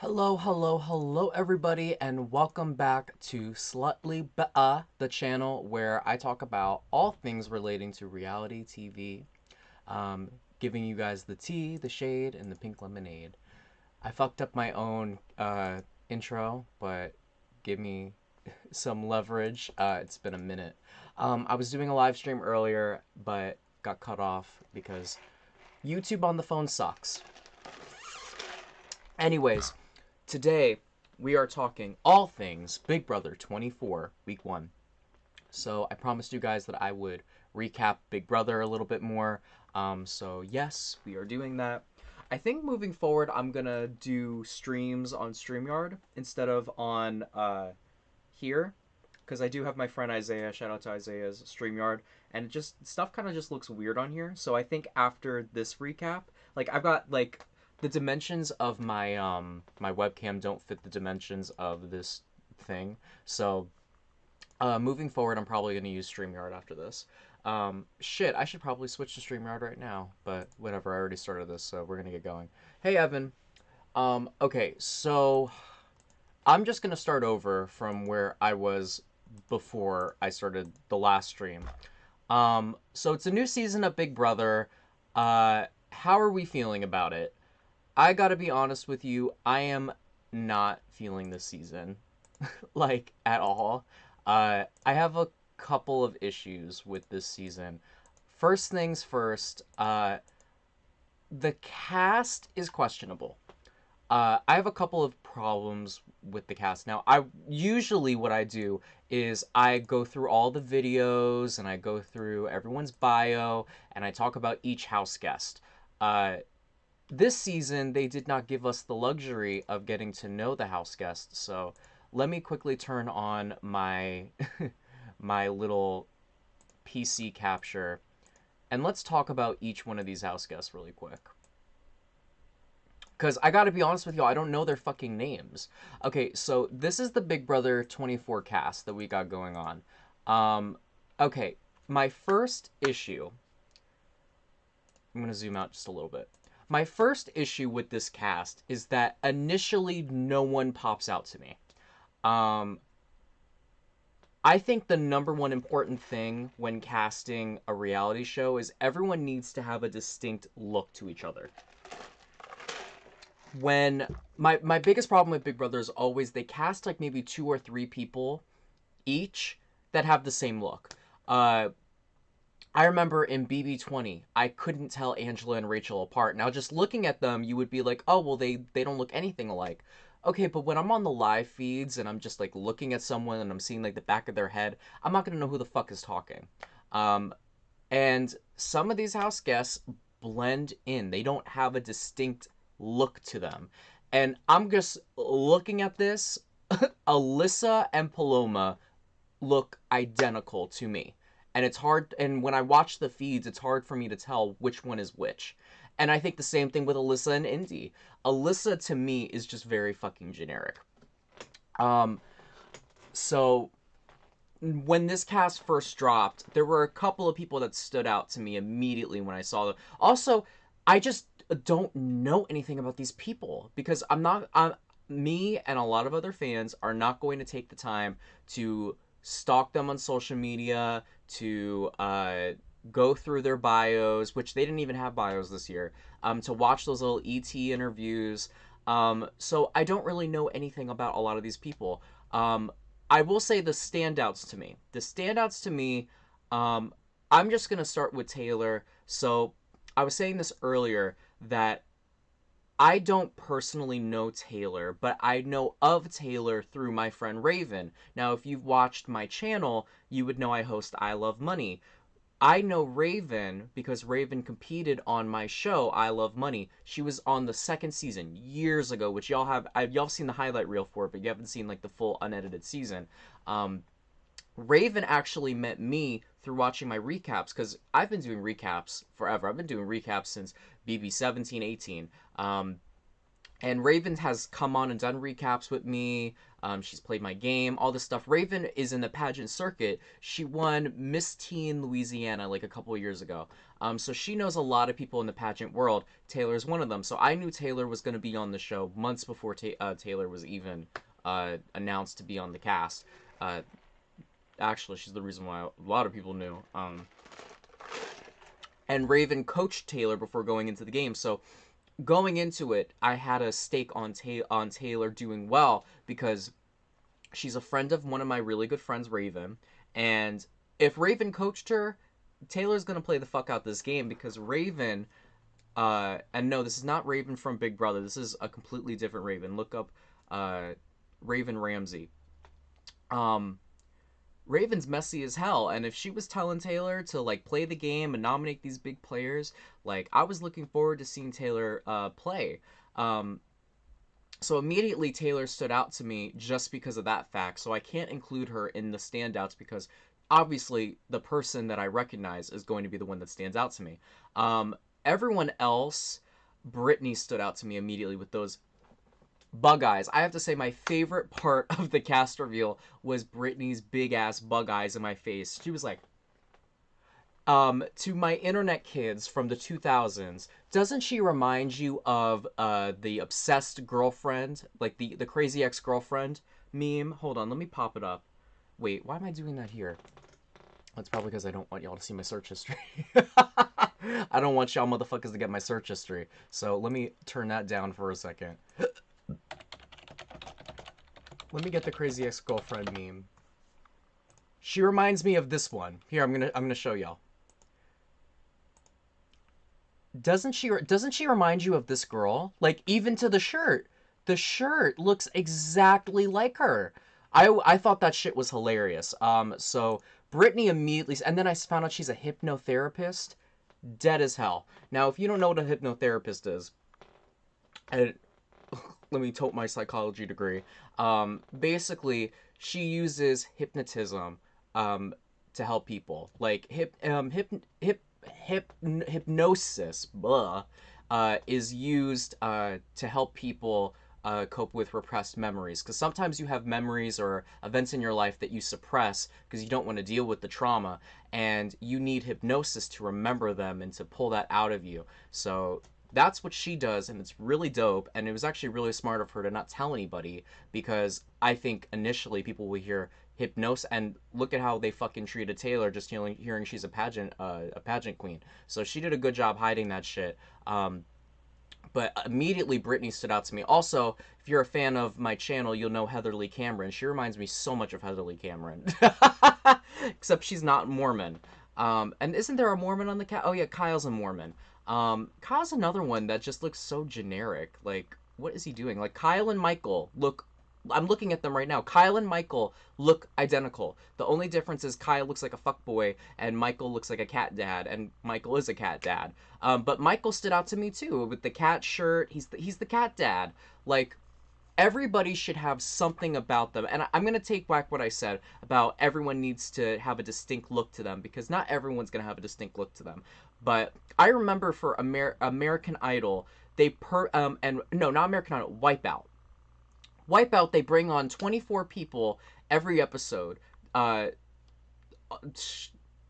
Hello, everybody, and welcome back to Slutly Ba, the channel where I talk about all things relating to reality TV, giving you guys the tea, the shade, and the pink lemonade. I fucked up my own intro, but give me some leverage. It's been a minute. I was doing a live stream earlier, but got cut off because YouTube on the phone sucks. Anyways, today we are talking all things Big Brother 24, Week 1. So I promised you guys that I would recap Big Brother a little bit more. So yes, we are doing that. I think moving forward, I'm gonna do streams on StreamYard instead of on here, because I do have my friend Isaiah. Shout out to Isaiah's StreamYard, and it just stuff kind of just looks weird on here. So I think after this recap, like I've got like the dimensions of my webcam don't fit the dimensions of this thing. So moving forward, I'm probably gonna use StreamYard after this. Shit, I should probably switch to StreamYard right now, but whatever. I already started this, so we're gonna get going. Hey Evan. Okay, so I'm just gonna start over from where I was before I started the last stream. So it's a new season of Big Brother. How are we feeling about it? I gotta be honest with you, I am not feeling this season, like, at all. I have a couple of issues with this season. First things first, the cast is questionable. I have a couple of problems with the cast. Now, I usually what I do is I go through all the videos and I go through everyone's bio and I talk about each house guest. This season, they did not give us the luxury of getting to know the house guests, so let me quickly turn on my my little PC capture and let's talk about each one of these house guests really quick. Because I gotta be honest with you, I don't know their fucking names. Okay, so this is the Big Brother 24 cast that we got going on. Okay, my first issue. I'm gonna zoom out just a little bit. My first issue with this cast is that initially no one pops out to me. Um, I think the number one important thing when casting a reality show is everyone needs to have a distinct look to each other. When my biggest problem with Big Brother is always they cast like maybe two or three people each that have the same look. I remember in BB20, I couldn't tell Angela and Rachel apart. Now, just looking at them, you would be like, oh, well, they don't look anything alike. Okay, but when I'm on the live feeds and I'm just like looking at someone and I'm seeing like the back of their head, I'm not gonna know who the fuck is talking. Um, and some of these house guests blend in. They don't have a distinct look to them. And I'm just looking at this. Alyssa and Paloma look identical to me. And it's hard, and when I watch the feeds, it's hard for me to tell which one is which. And I think the same thing with Alyssa and Indy. Alyssa to me is just very fucking generic. Um, so when this cast first dropped, there were a couple of people that stood out to me immediately when I saw them. Also, I just don't know anything about these people because me and a lot of other fans are not going to take the time to stalk them on social media, to go through their bios, which they didn't even have bios this year, to watch those little ET interviews. So I don't really know anything about a lot of these people. I will say the standouts to me. The standouts to me, I'm just going to start with Taylor. So I was saying this earlier that I don't personally know Taylor, but I know of Taylor through my friend Raven. Now, if you've watched my channel, you would know I host I Love Money. I know Raven because Raven competed on my show, I Love Money. She was on the second season years ago, which y'all seen the highlight reel for it, but you haven't seen like the full unedited season. Raven actually met me through watching my recaps because I've been doing recaps forever. I've been doing recaps since BB 17, 18. And Raven has come on and done recaps with me. She's played my game, all this stuff. Raven is in the pageant circuit. She won Miss Teen Louisiana like a couple of years ago. So she knows a lot of people in the pageant world. Taylor's one of them. So I knew Taylor was going to be on the show months before Taylor was even announced to be on the cast. Uh, Actually, she's the reason why a lot of people knew. And Raven coached Taylor before going into the game. So going into it, I had a stake on Taylor doing well because she's a friend of one of my really good friends, Raven. And if Raven coached her, Taylor's gonna play the fuck out this game because Raven. And no, this is not Raven from Big Brother. This is a completely different Raven. Look up Raven Ramsey. Um, Raven's messy as hell, and if she was telling Taylor to like play the game and nominate these big players, like I was looking forward to seeing Taylor play. Um, so immediately Taylor stood out to me just because of that fact. So I can't include her in the standouts because obviously the person that I recognize is going to be the one that stands out to me. Everyone else, Brittany stood out to me immediately with those bug eyes. I have to say my favorite part of the cast reveal was Brittany's big ass bug eyes in my face. She was like, to my internet kids from the 2000s, doesn't she remind you of the obsessed girlfriend, like the crazy ex-girlfriend meme? Hold on, let me pop it up. Wait, why am I doing that here? That's probably because I don't want y'all to see my search history. I don't want y'all motherfuckers to get my search history. So let me turn that down for a second. Let me get the crazy ex-girlfriend meme. She reminds me of this one. Here, I'm gonna show y'all. Doesn't she remind you of this girl? Like even to the shirt. The shirt looks exactly like her. I thought that shit was hilarious. So Brittany immediately, and then I found out she's a hypnotherapist. Dead as hell. Now, if you don't know what a hypnotherapist is, and let me tote my psychology degree. Basically, she uses hypnotism to help people. Like hypnosis, blah, is used to help people cope with repressed memories. Because sometimes you have memories or events in your life that you suppress because you don't want to deal with the trauma, and you need hypnosis to remember them and to pull that out of you. So that's what she does, and it's really dope. And it was actually really smart of her to not tell anybody, because I think initially people will hear hypnosis and look at how they fucking treated Taylor just hearing she's a pageant queen. So she did a good job hiding that shit. But immediately Brittany stood out to me. Also, if you're a fan of my channel, you'll know Heatherly Cameron. She reminds me so much of Heatherly Cameron. Except she's not Mormon. And isn't there a Mormon on the cat? Oh yeah, Kyle's a Mormon. Kyle's another one that just looks so generic. Like, what is he doing? Like, Kyle and Michael look... I'm looking at them right now. Kyle and Michael look identical. The only difference is Kyle looks like a fuckboy and Michael looks like a cat dad, and Michael is a cat dad. But Michael stood out to me too with the cat shirt. He's the cat dad. Like, everybody should have something about them. And I'm going to take back what I said about everyone needs to have a distinct look to them, because not everyone's going to have a distinct look to them. But I remember for American Idol, and no, not American Idol, Wipeout. Wipeout, they bring on 24 people every episode.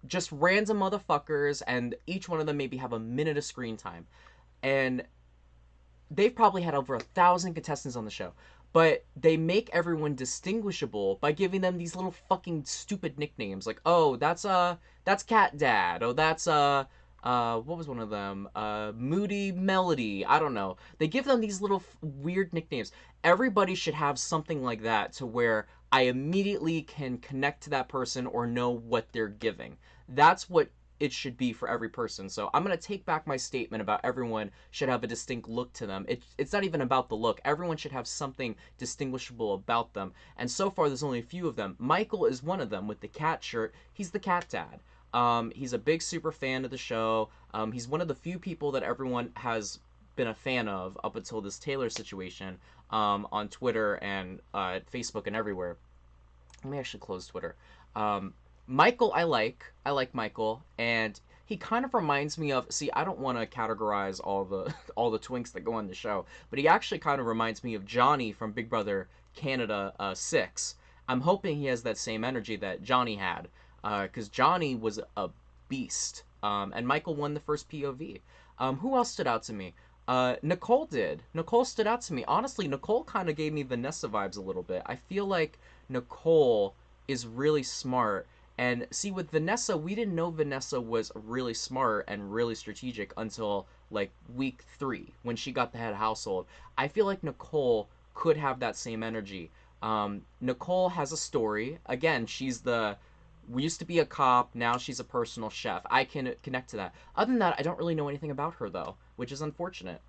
Just random motherfuckers, and each one of them maybe have a minute of screen time. And they've probably had over 1,000 contestants on the show. But they make everyone distinguishable by giving them these little fucking stupid nicknames. Like, oh, that's Cat Dad. Oh, that's what was one of them? Moody Melody. I don't know. They give them these little weird nicknames. Everybody should have something like that, to where I immediately can connect to that person or know what they're giving. That's what it should be for every person. So I'm going to take back my statement about everyone should have a distinct look to them. It's not even about the look. Everyone should have something distinguishable about them. And so far, there's only a few of them. Michael is one of them with the cat shirt. He's the cat dad. He's a big super fan of the show. He's one of the few people that everyone has been a fan of up until this Taylor situation, on Twitter and Facebook and everywhere. Let me actually close Twitter. Michael, I like Michael, and he kind of reminds me of, see, I don't want to categorize all the all the twinks that go on the show, but he actually kind of reminds me of Johnny from Big Brother Canada 6. I'm hoping he has that same energy that Johnny had, because Johnny was a beast. And Michael won the first POV. Who else stood out to me? Nicole did. Nicole stood out to me. Honestly, Nicole kind of gave me Vanessa vibes a little bit. I feel like Nicole is really smart. And see, with Vanessa, we didn't know Vanessa was really smart and really strategic until like week 3 when she got the head household. I feel like Nicole could have that same energy. Nicole has a story. Again, she's the we used to be a cop, now she's a personal chef. I can connect to that. Other than that, I don't really know anything about her though, which is unfortunate.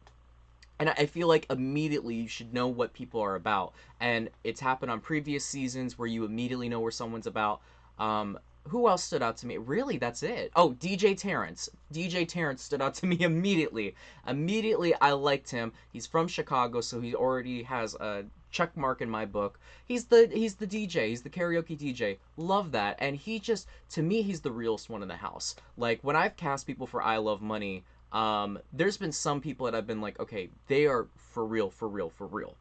And I feel like immediately you should know what people are about. And it's happened on previous seasons where you immediately know where someone's about. Who else stood out to me? Really, that's it. Oh, DJ Terrence. DJ Terrence stood out to me immediately. Immediately, I liked him. He's from Chicago, so he already has a check mark in my book. He's the DJ. He's the karaoke DJ. Love that. And he just, to me, he's the realest one in the house. Like when I've cast people for I Love Money, there's been some people that I've been like, okay, they are for real, for real, for real.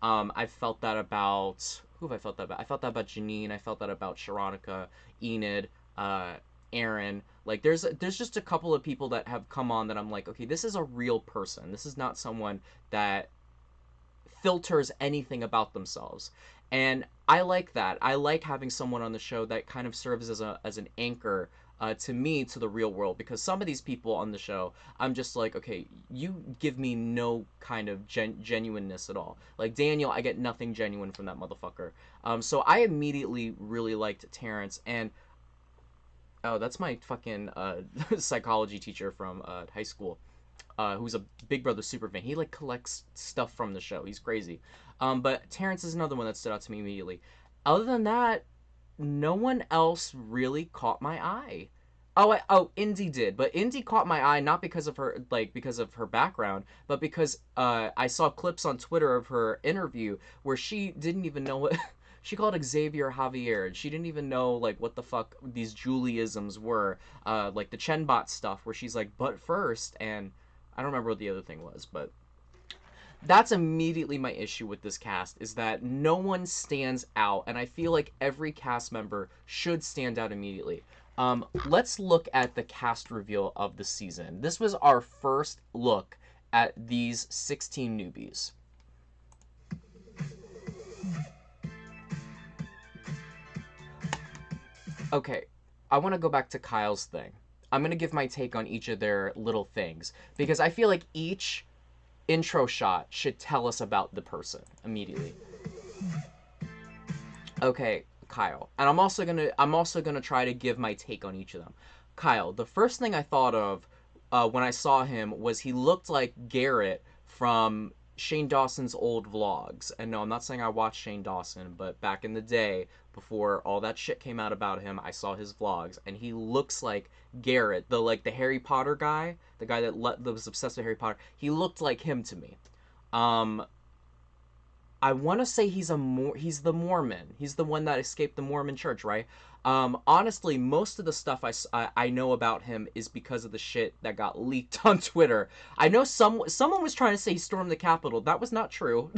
I felt that about who have I felt that about? I felt that about Janine. I felt that about Sharonica, Enid, Aaron. Like there's just a couple of people that have come on that I'm like, okay, this is a real person. This is not someone that filters anything about themselves. And I like that. I like having someone on the show that kind of serves as an anchor to me to the real world, because some of these people on the show I'm just like, okay, you give me no kind of genuineness at all. Like Daniel, I get nothing genuine from that motherfucker. So I immediately really liked Terrence. And oh, that's my fucking psychology teacher from high school, who's a Big Brother super fan. He like collects stuff from the show. He's crazy. But Terrence is another one that stood out to me immediately. Other than that, no one else really caught my eye. Indy did, but Indy caught my eye not because of her because of her background, but because I saw clips on Twitter of her interview where she didn't even know what she called Xavier Javier. She didn't even know like what the fuck these Juliisms were, like the Chenbot stuff where she's like, but first, and I don't remember what the other thing was, but that's immediately my issue with this cast, is that no one stands out, and I feel like every cast member should stand out immediately. Let's look at the cast reveal of the season. This was our first look at these 16 newbies. Okay, I want to go back to Kyle's thing. I'm going to give my take on each of their little things, because I feel like each intro shot should tell us about the person immediately. Okay, Kyle. And I'm also gonna try to give my take on each of them. Kyle, the first thing I thought of when I saw him was he looked like Garrett from Shane Dawson's old vlogs. And no, I'm not saying I watched Shane Dawson, but back in the day, before all that shit came out about him, I saw his vlogs, and he looks like Garrett, the Harry Potter guy, the guy that was obsessed with Harry Potter. He looked like him to me. I want to say he's the Mormon. He's the one that escaped the Mormon church, right? Honestly, most of the stuff I know about him is because of the shit that got leaked on Twitter. I know someone was trying to say he stormed the Capitol. That was not true.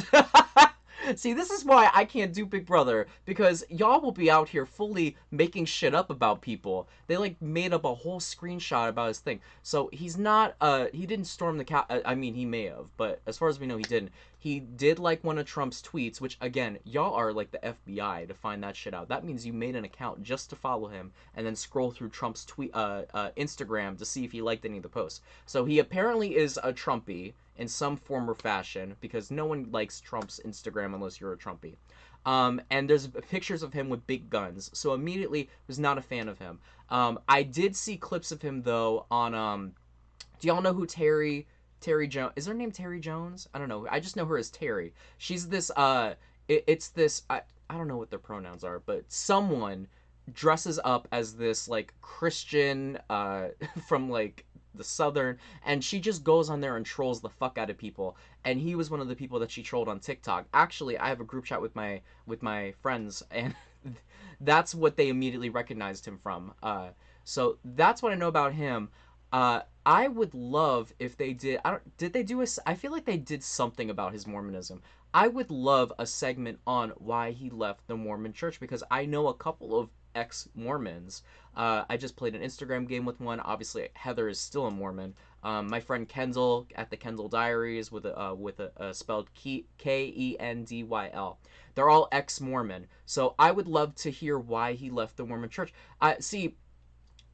See, this is why I can't do Big Brother, because y'all will be out here fully making shit up about people. They like made up a whole screenshot about his thing. So he's not he didn't storm the I mean, he may have, but as far as we know, he didn't. He did like one of Trump's tweets, which again, y'all are like the FBI to find that shit out. That means you made an account just to follow him and then scroll through Trump's tweet Instagram to see if he liked any of the posts. So he apparently is a Trumpy in some form or fashion, because no one likes Trump's Instagram unless you're a Trumpy. And there's pictures of him with big guns, so immediately was not a fan of him. I did see clips of him though on do y'all know who Terry Jones is? Her name Terry Jones? I don't know. I just know her as Terry. She's this it's this I don't know what their pronouns are, but someone dresses up as this like Christian from like the southern, and she just goes on there and trolls the fuck out of people. And he was one of the people that she trolled on TikTok. Actually, I have a group chat with my friends, and that's what they immediately recognized him from. So that's what I know about him. I would love if they did. I don't. Did they do a? I feel like they did something about his Mormonism. I would love a segment on why he left the Mormon Church because I know a couple of ex-Mormons. I just played an Instagram game with one. Obviously, Heather is still a Mormon. My friend Kendall at the Kendall Diaries with a spelled Kendyl. They're all ex-Mormon. So I would love to hear why he left the Mormon Church. I see.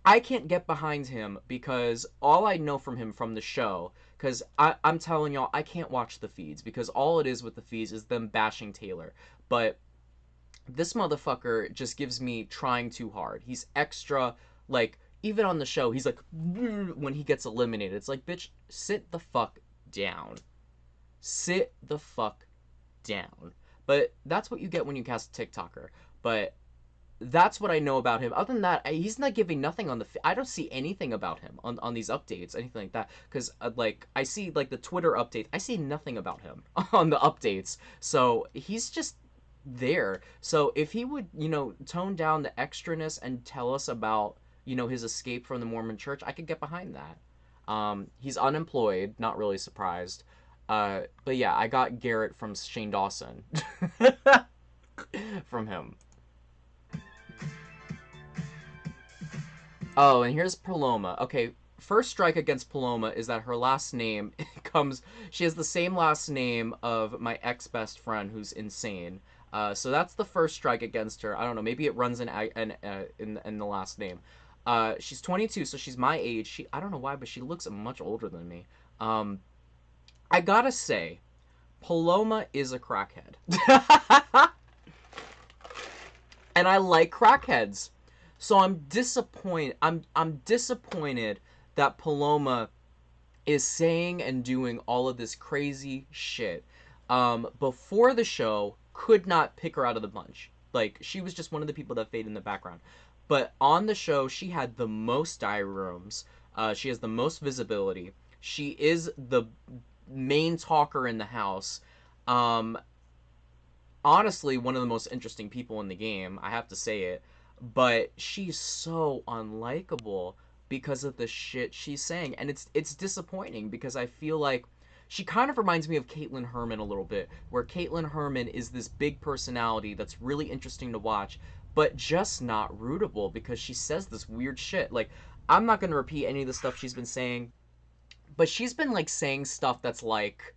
I can't get behind him because all I know from him from the show, because I'm telling y'all, I can't watch the feeds because all it is with the feeds is them bashing Taylor. But this motherfucker just gives me trying too hard. He's extra, like, even on the show, he's like, when he gets eliminated. It's like, bitch, sit the fuck down. Sit the fuck down. But that's what you get when you cast a TikToker. But that's what I know about him. Other than that, he's not giving nothing on the. I don't see anything about him on these updates, anything like that. Because like I see like the Twitter updates, I see nothing about him on the updates. So he's just there. So if he would, tone down the extraness and tell us about, his escape from the Mormon Church, I could get behind that. He's unemployed, not really surprised. But yeah, I got Garrett from Shane Dawson from him. Oh, and here's Paloma. Okay, first strike against Paloma is that her last name comes. She has the same last name of my ex best friend, who's insane. So that's the first strike against her. I don't know. Maybe it runs in the last name. She's 22, so she's my age. I don't know why, but she looks much older than me. I gotta say, Paloma is a crackhead, and I like crackheads. So I'm disappointed. I'm disappointed that Paloma is saying and doing all of this crazy shit. Before the show, could not pick her out of the bunch. Like she was just one of the people that faded in the background. But on the show, she had the most diary rooms. She has the most visibility. She is the main talker in the house. Um, Honestly, one of the most interesting people in the game. I have to say it, but she's so unlikable because of the shit she's saying, and it's disappointing because I feel like she kind of reminds me of Caitlin Herman a little bit, where Caitlin Herman is this big personality that's really interesting to watch, but just not rootable because she says this weird shit. Like, I'm not going to repeat any of the stuff she's been saying, but she's been like saying stuff that's like,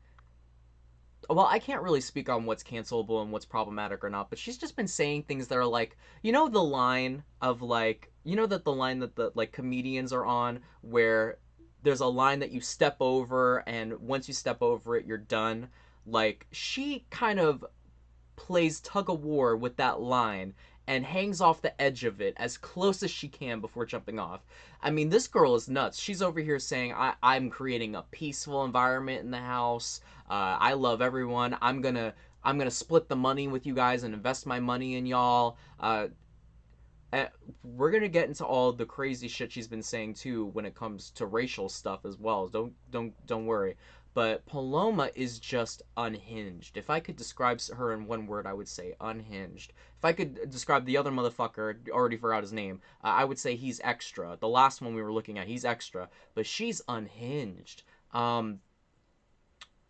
well, I can't really speak on what's cancelable and what's problematic or not, but she's just been saying things that are like, the line of like, that the line that the like comedians are on where there's a line that you step over and once you step over it, you're done. Like she kind of plays tug of war with that line and hangs off the edge of it as close as she can before jumping off. I mean, this girl is nuts. She's over here saying, I'm creating a peaceful environment in the house. I love everyone. I'm gonna split the money with you guys and invest my money in y'all. We're gonna get into all the crazy shit she's been saying too when it comes to racial stuff as well. Don't worry. But Paloma is just unhinged. If I could describe her in one word, I would say unhinged. If I could describe the other motherfucker, already forgot his name, I would say he's extra. The last one we were looking at, he's extra. But she's unhinged.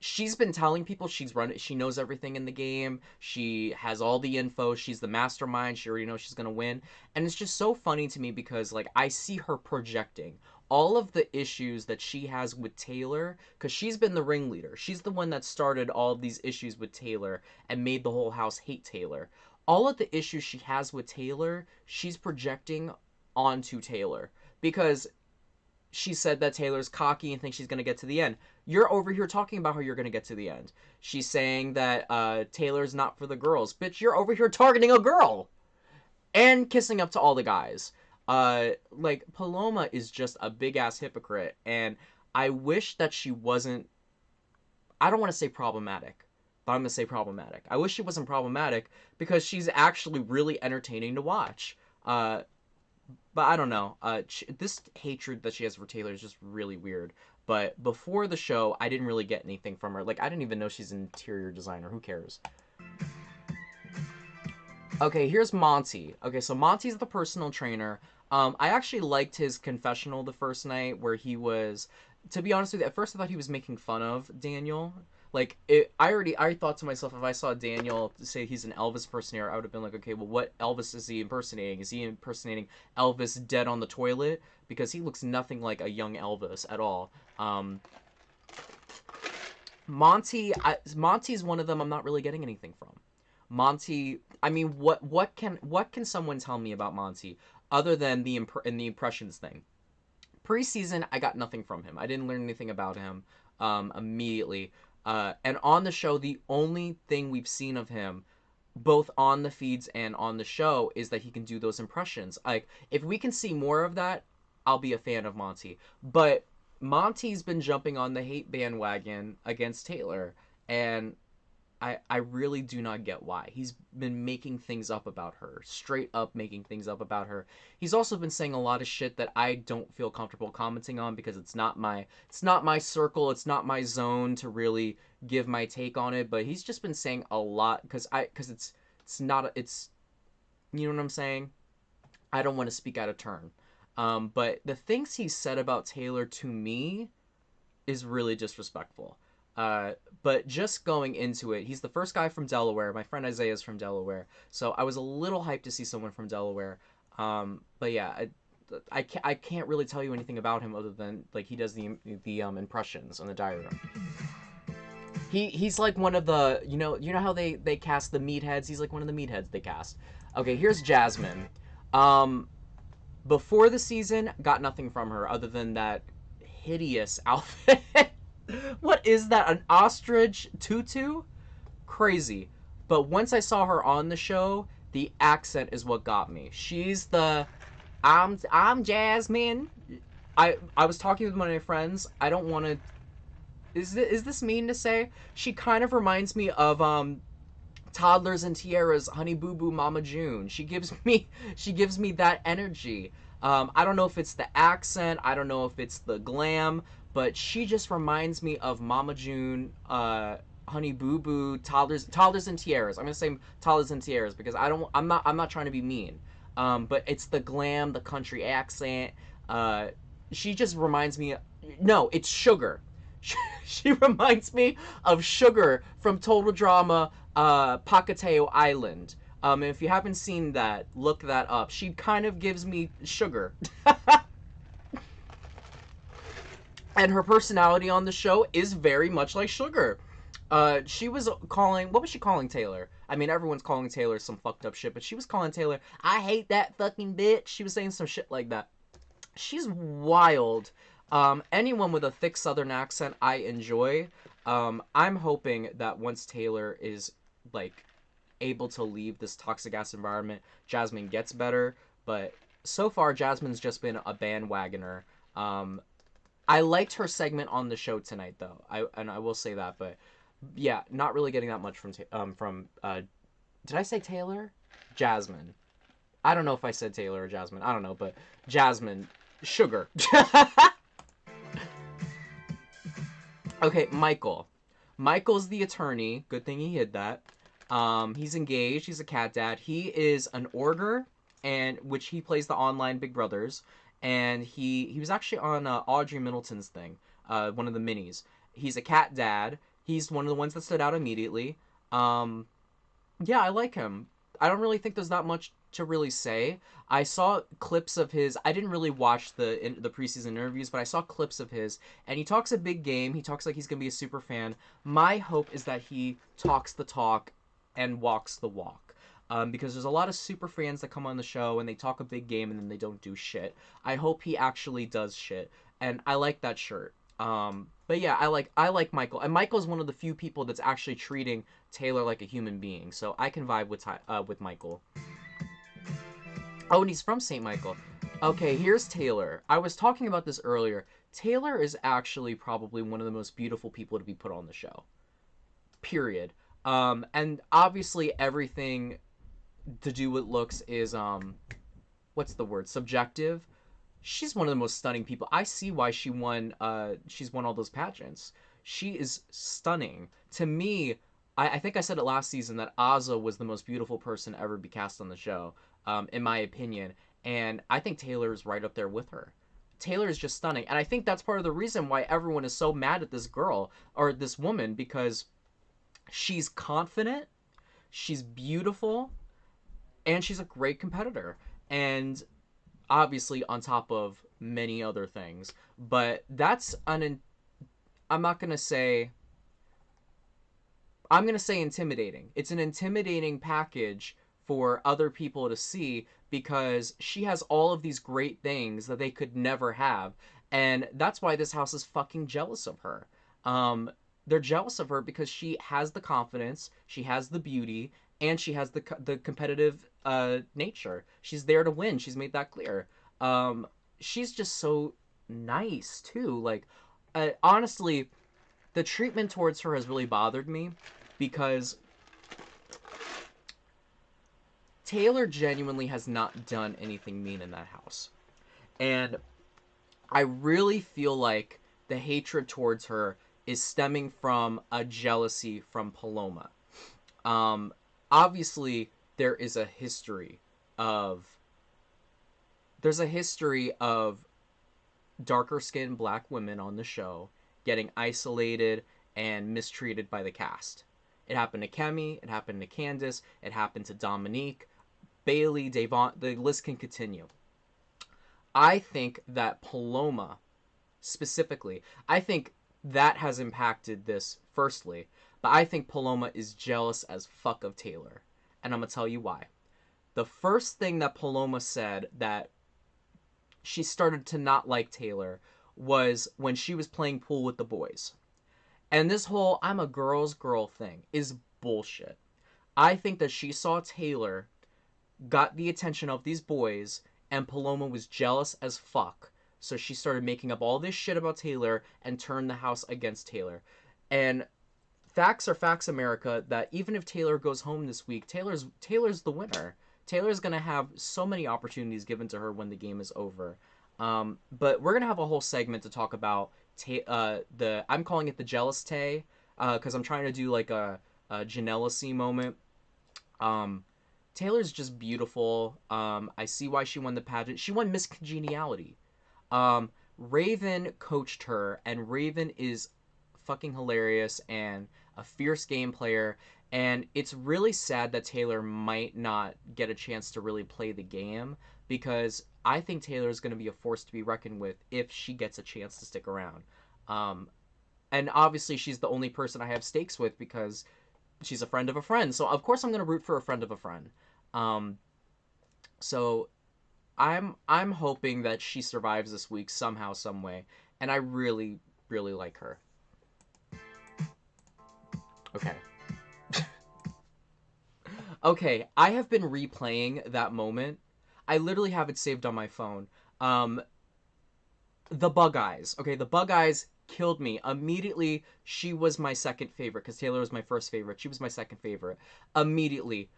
She's been telling people she knows everything in the game. She has all the info. She's the mastermind. She already knows she's going to win. And it's just so funny to me because like I see her projecting all of the issues that she has with Taylor cuz she's been the ringleader. She's the one that started all of these issues with Taylor and made the whole house hate Taylor. All of the issues she has with Taylor, she's projecting onto Taylor because she said that Taylor's cocky and thinks she's going to get to the end. You're over here talking about how you're going to get to the end. She's saying that Taylor's not for the girls. Bitch, you're over here targeting a girl and kissing up to all the guys. Like, Paloma is just a big-ass hypocrite, and I wish that she wasn't... I don't want to say problematic, but I'm going to say problematic. I wish she wasn't problematic because she's actually really entertaining to watch. But I don't know. This hatred that she has for Taylor is just really weird. But before the show, I didn't really get anything from her. Like, I didn't even know she's an interior designer. Who cares? Okay, here's Monty. Okay, so Monty's the personal trainer. I actually liked his confessional the first night where he was, to be honest with you, at first I thought he was making fun of Daniel. Like I thought to myself, if I saw Daniel say he's an Elvis impersonator, I would have been like, okay, well, what Elvis is he impersonating? Is he impersonating Elvis dead on the toilet? Because he looks nothing like a young Elvis at all. Monty's one of them I'm not really getting anything from. Monty, I mean, what can someone tell me about Monty other than the impressions thing? Preseason, I got nothing from him. I didn't learn anything about him immediately. And on the show, the only thing we've seen of him, both on the feeds and on the show, is that he can do those impressions. Like, if we can see more of that, I'll be a fan of Monty. But Monty's been jumping on the hate bandwagon against Taylor, and I really do not get why. He's been making things up about her, straight up making things up about her. He's also been saying a lot of shit that I don't feel comfortable commenting on because it's not my circle, it's not my zone to really give my take on it. But he's just been saying a lot because it's not it's you know what I'm saying. I don't want to speak out of turn. But the things he said about Taylor to me is really disrespectful. Uh, but just going into it, he's the first guy from Delaware. My friend Isaiah is from Delaware, so I was a little hyped to see someone from Delaware. But yeah, I can't really tell you anything about him other than like he does the impressions on the diary room. He's like one of the you know how they cast the meatheads. He's like one of the meatheads they cast. Okay, here's Jasmine. Um, Before the season, got nothing from her other than that hideous outfit. What is that? An ostrich tutu? Crazy. But once I saw her on the show, the accent is what got me. She's the I'm Jasmine. I was talking with one of my friends. I don't want to. Is this mean to say? She kind of reminds me of Toddlers and Tiara's Honey Boo Boo Mama June. She gives me that energy. I don't know if it's the accent, I don't know if it's the glam, but she just reminds me of Mama June, Honey Boo Boo, Toddlers and Tiaras. I'm gonna say Toddlers and Tiaras because I'm not trying to be mean. But it's the glam, the country accent. Uh, she just reminds me. No, it's Sugar. She reminds me of Sugar from Total Drama, Pacateo Island. If you haven't seen that, look that up. She kind of gives me Sugar. And her personality on the show is very much like Sugar. She was calling, what was she calling Taylor? I mean, everyone's calling Taylor some fucked up shit, but she was calling Taylor, I hate that fucking bitch. She was saying some shit like that. She's wild. Anyone with a thick southern accent, I enjoy. I'm hoping that once Taylor is, like, able to leave this toxic ass environment, Jasmine gets better. But so far, Jasmine's just been a bandwagoner. I liked her segment on the show tonight, though. I will say that, but yeah, not really getting that much from did I say Taylor? Jasmine. I don't know if I said Taylor or Jasmine. I don't know, but Jasmine, Sugar. Okay, Michael. Michael's the attorney. Good thing he hid that. He's engaged. He's a cat dad. He is an order, and which he plays the online Big Brothers. And he was actually on Audrey Middleton's thing, one of the minis. He's a cat dad. He's one of the ones that stood out immediately. Yeah, I like him. I don't really think there's that much to really say. I saw clips of his. I didn't really watch the preseason interviews, but I saw clips of his, and he talks a big game. He talks like he's gonna be a super fan. My hope is that he talks the talk and walks the walk. Because there's a lot of super fans that come on the show and they talk a big game and then they don't do shit. I hope he actually does shit, and I like that shirt. But yeah, I like Michael, and Michael's one of the few people that's actually treating Taylor like a human being, so I can vibe with Michael. Oh, and he's from St. Michael. Okay, here's Taylor. I was talking about this earlier. Taylor is actually probably one of the most beautiful people to be put on the show. Period. And obviously everything to do with looks is what's the word? Subjective. She's one of the most stunning people. I see why she's won all those pageants. She is stunning. To me, I think I said it last season that Azza was the most beautiful person ever be cast on the show, in my opinion. And I think Taylor's right up there with her. Taylor is just stunning. And I think that's part of the reason why everyone is so mad at this girl or this woman, because she's confident, she's beautiful, and she's a great competitor. And obviously on top of many other things. But that's I'm not going to say I'm going to say intimidating. It's an intimidating package for other people to see because she has all of these great things that they could never have. And that's why this house is fucking jealous of her. They're jealous of her because she has the confidence, she has the beauty, and she has the competitive nature. She's there to win. She's made that clear. She's just so nice too. Like, honestly, the treatment towards her has really bothered me because Taylor genuinely has not done anything mean in that house. And I really feel like the hatred towards her is stemming from a jealousy from Paloma. Um, Obviously, there is a history of there's a history of darker skinned black women on the show getting isolated and mistreated by the cast. It happened to Kemi, it happened to Candace, it happened to Dominique, Bailey, Davon, the list can continue. I think that Paloma, specifically, I think that has impacted this firstly, but I think Paloma is jealous as fuck of Taylor. And I'm going to tell you why. The first thing that Paloma said that she started to not like Taylor was when she was playing pool with the boys. And this whole I'm a girl's girl thing is bullshit. I think that she saw Taylor got the attention of these boys and Paloma was jealous as fuck. So she started making up all this shit about Taylor and turned the house against Taylor. And facts are facts, America, that even if Taylor goes home this week, Taylor's the winner. Taylor's going to have so many opportunities given to her when the game is over. But we're going to have a whole segment to talk about I'm calling it the jealous Tay, because I'm trying to do like a Janelle moment. Taylor's just beautiful. I see why she won the pageant. She won Miss Congeniality. Raven coached her, and Raven is fucking hilarious and a fierce game player. And it's really sad that Taylor might not get a chance to really play the game because I think Taylor is going to be a force to be reckoned with if she gets a chance to stick around. And obviously, she's the only person I have stakes with because she's a friend of a friend. So of course, I'm going to root for a friend of a friend. So I'm hoping that she survives this week somehow, some way, and I really, really like her. Okay. Okay, I have been replaying that moment. I literally have it saved on my phone. The Bug Eyes. Okay, the Bug Eyes killed me. Immediately, she was my second favorite because Taylor was my first favorite. She was my second favorite. Immediately.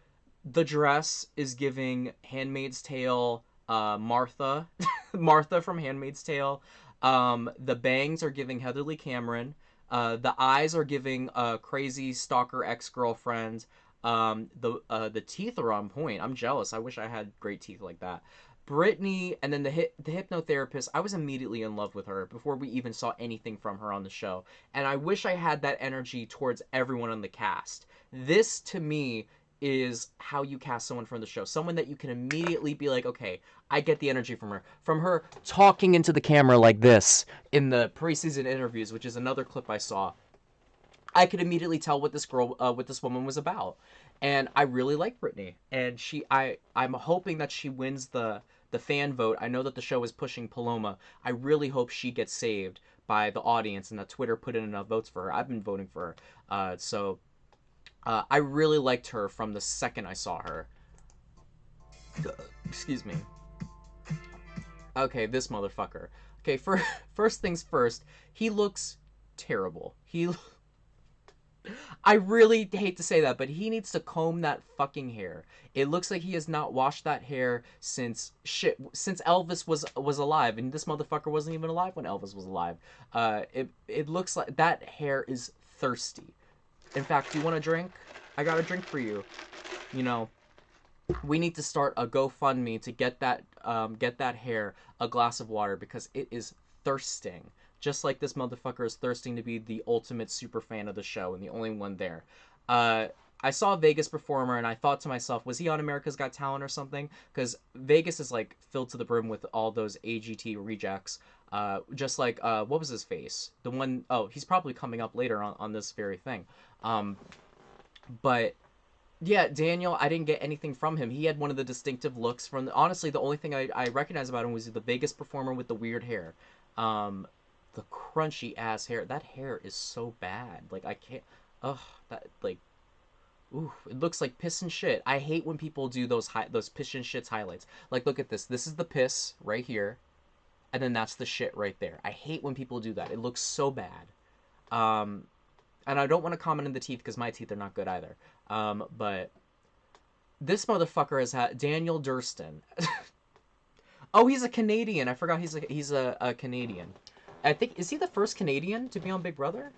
The dress is giving Handmaid's Tale Martha. Martha from Handmaid's Tale. The bangs are giving Heatherly Cameron. The eyes are giving crazy stalker ex-girlfriend. The teeth are on point. I'm jealous. I wish I had great teeth like that. Brittany, and then the hypnotherapist, I was immediately in love with her before we even saw anything from her on the show. And I wish I had that energy towards everyone on the cast. This, to me, is how you cast someone from the show. Someone that you can immediately be like, okay, I get the energy from her. From her talking into the camera like this in the preseason interviews, which is another clip I saw. I could immediately tell what this woman was about. And I really like Brittany. And I'm hoping that she wins the fan vote. I know that the show is pushing Paloma. I really hope she gets saved by the audience and that Twitter put in enough votes for her. I've been voting for her. So I really liked her from the second I saw her. Excuse me. Okay, this motherfucker. Okay, first things first, he looks terrible. I really hate to say that, but he needs to comb that fucking hair. It looks like he has not washed that hair since Elvis was alive, and this motherfucker wasn't even alive when Elvis was alive. It looks like that hair is thirsty. In fact, do you want a drink? I got a drink for you. You know, we need to start a GoFundMe to get that hair a glass of water because it is thirsting. Just like this motherfucker is thirsting to be the ultimate super fan of the show and the only one there. Uh, I saw a Vegas performer and I thought to myself, was he on America's Got Talent or something? Because Vegas is like filled to the brim with all those AGT rejects. Just like what was his face? The one oh he's probably coming up later on this very thing. But yeah, Daniel, I didn't get anything from him. He had one of the distinctive looks from honestly, the only thing I recognized about him was the Vegas performer with the weird hair. Um, the crunchy ass hair. That hair is so bad. Like I can't ugh, that like ooh, it looks like piss and shit. I hate when people do those piss and shits highlights. Like look at this. This is the piss right here, and then that's the shit right there. I hate when people do that. It looks so bad. Um, and I don't want to comment on the teeth because my teeth are not good either. But this motherfucker has had Daniel Durston. Oh, he's a Canadian. I forgot he's a Canadian. I think is he the first Canadian to be on Big Brother?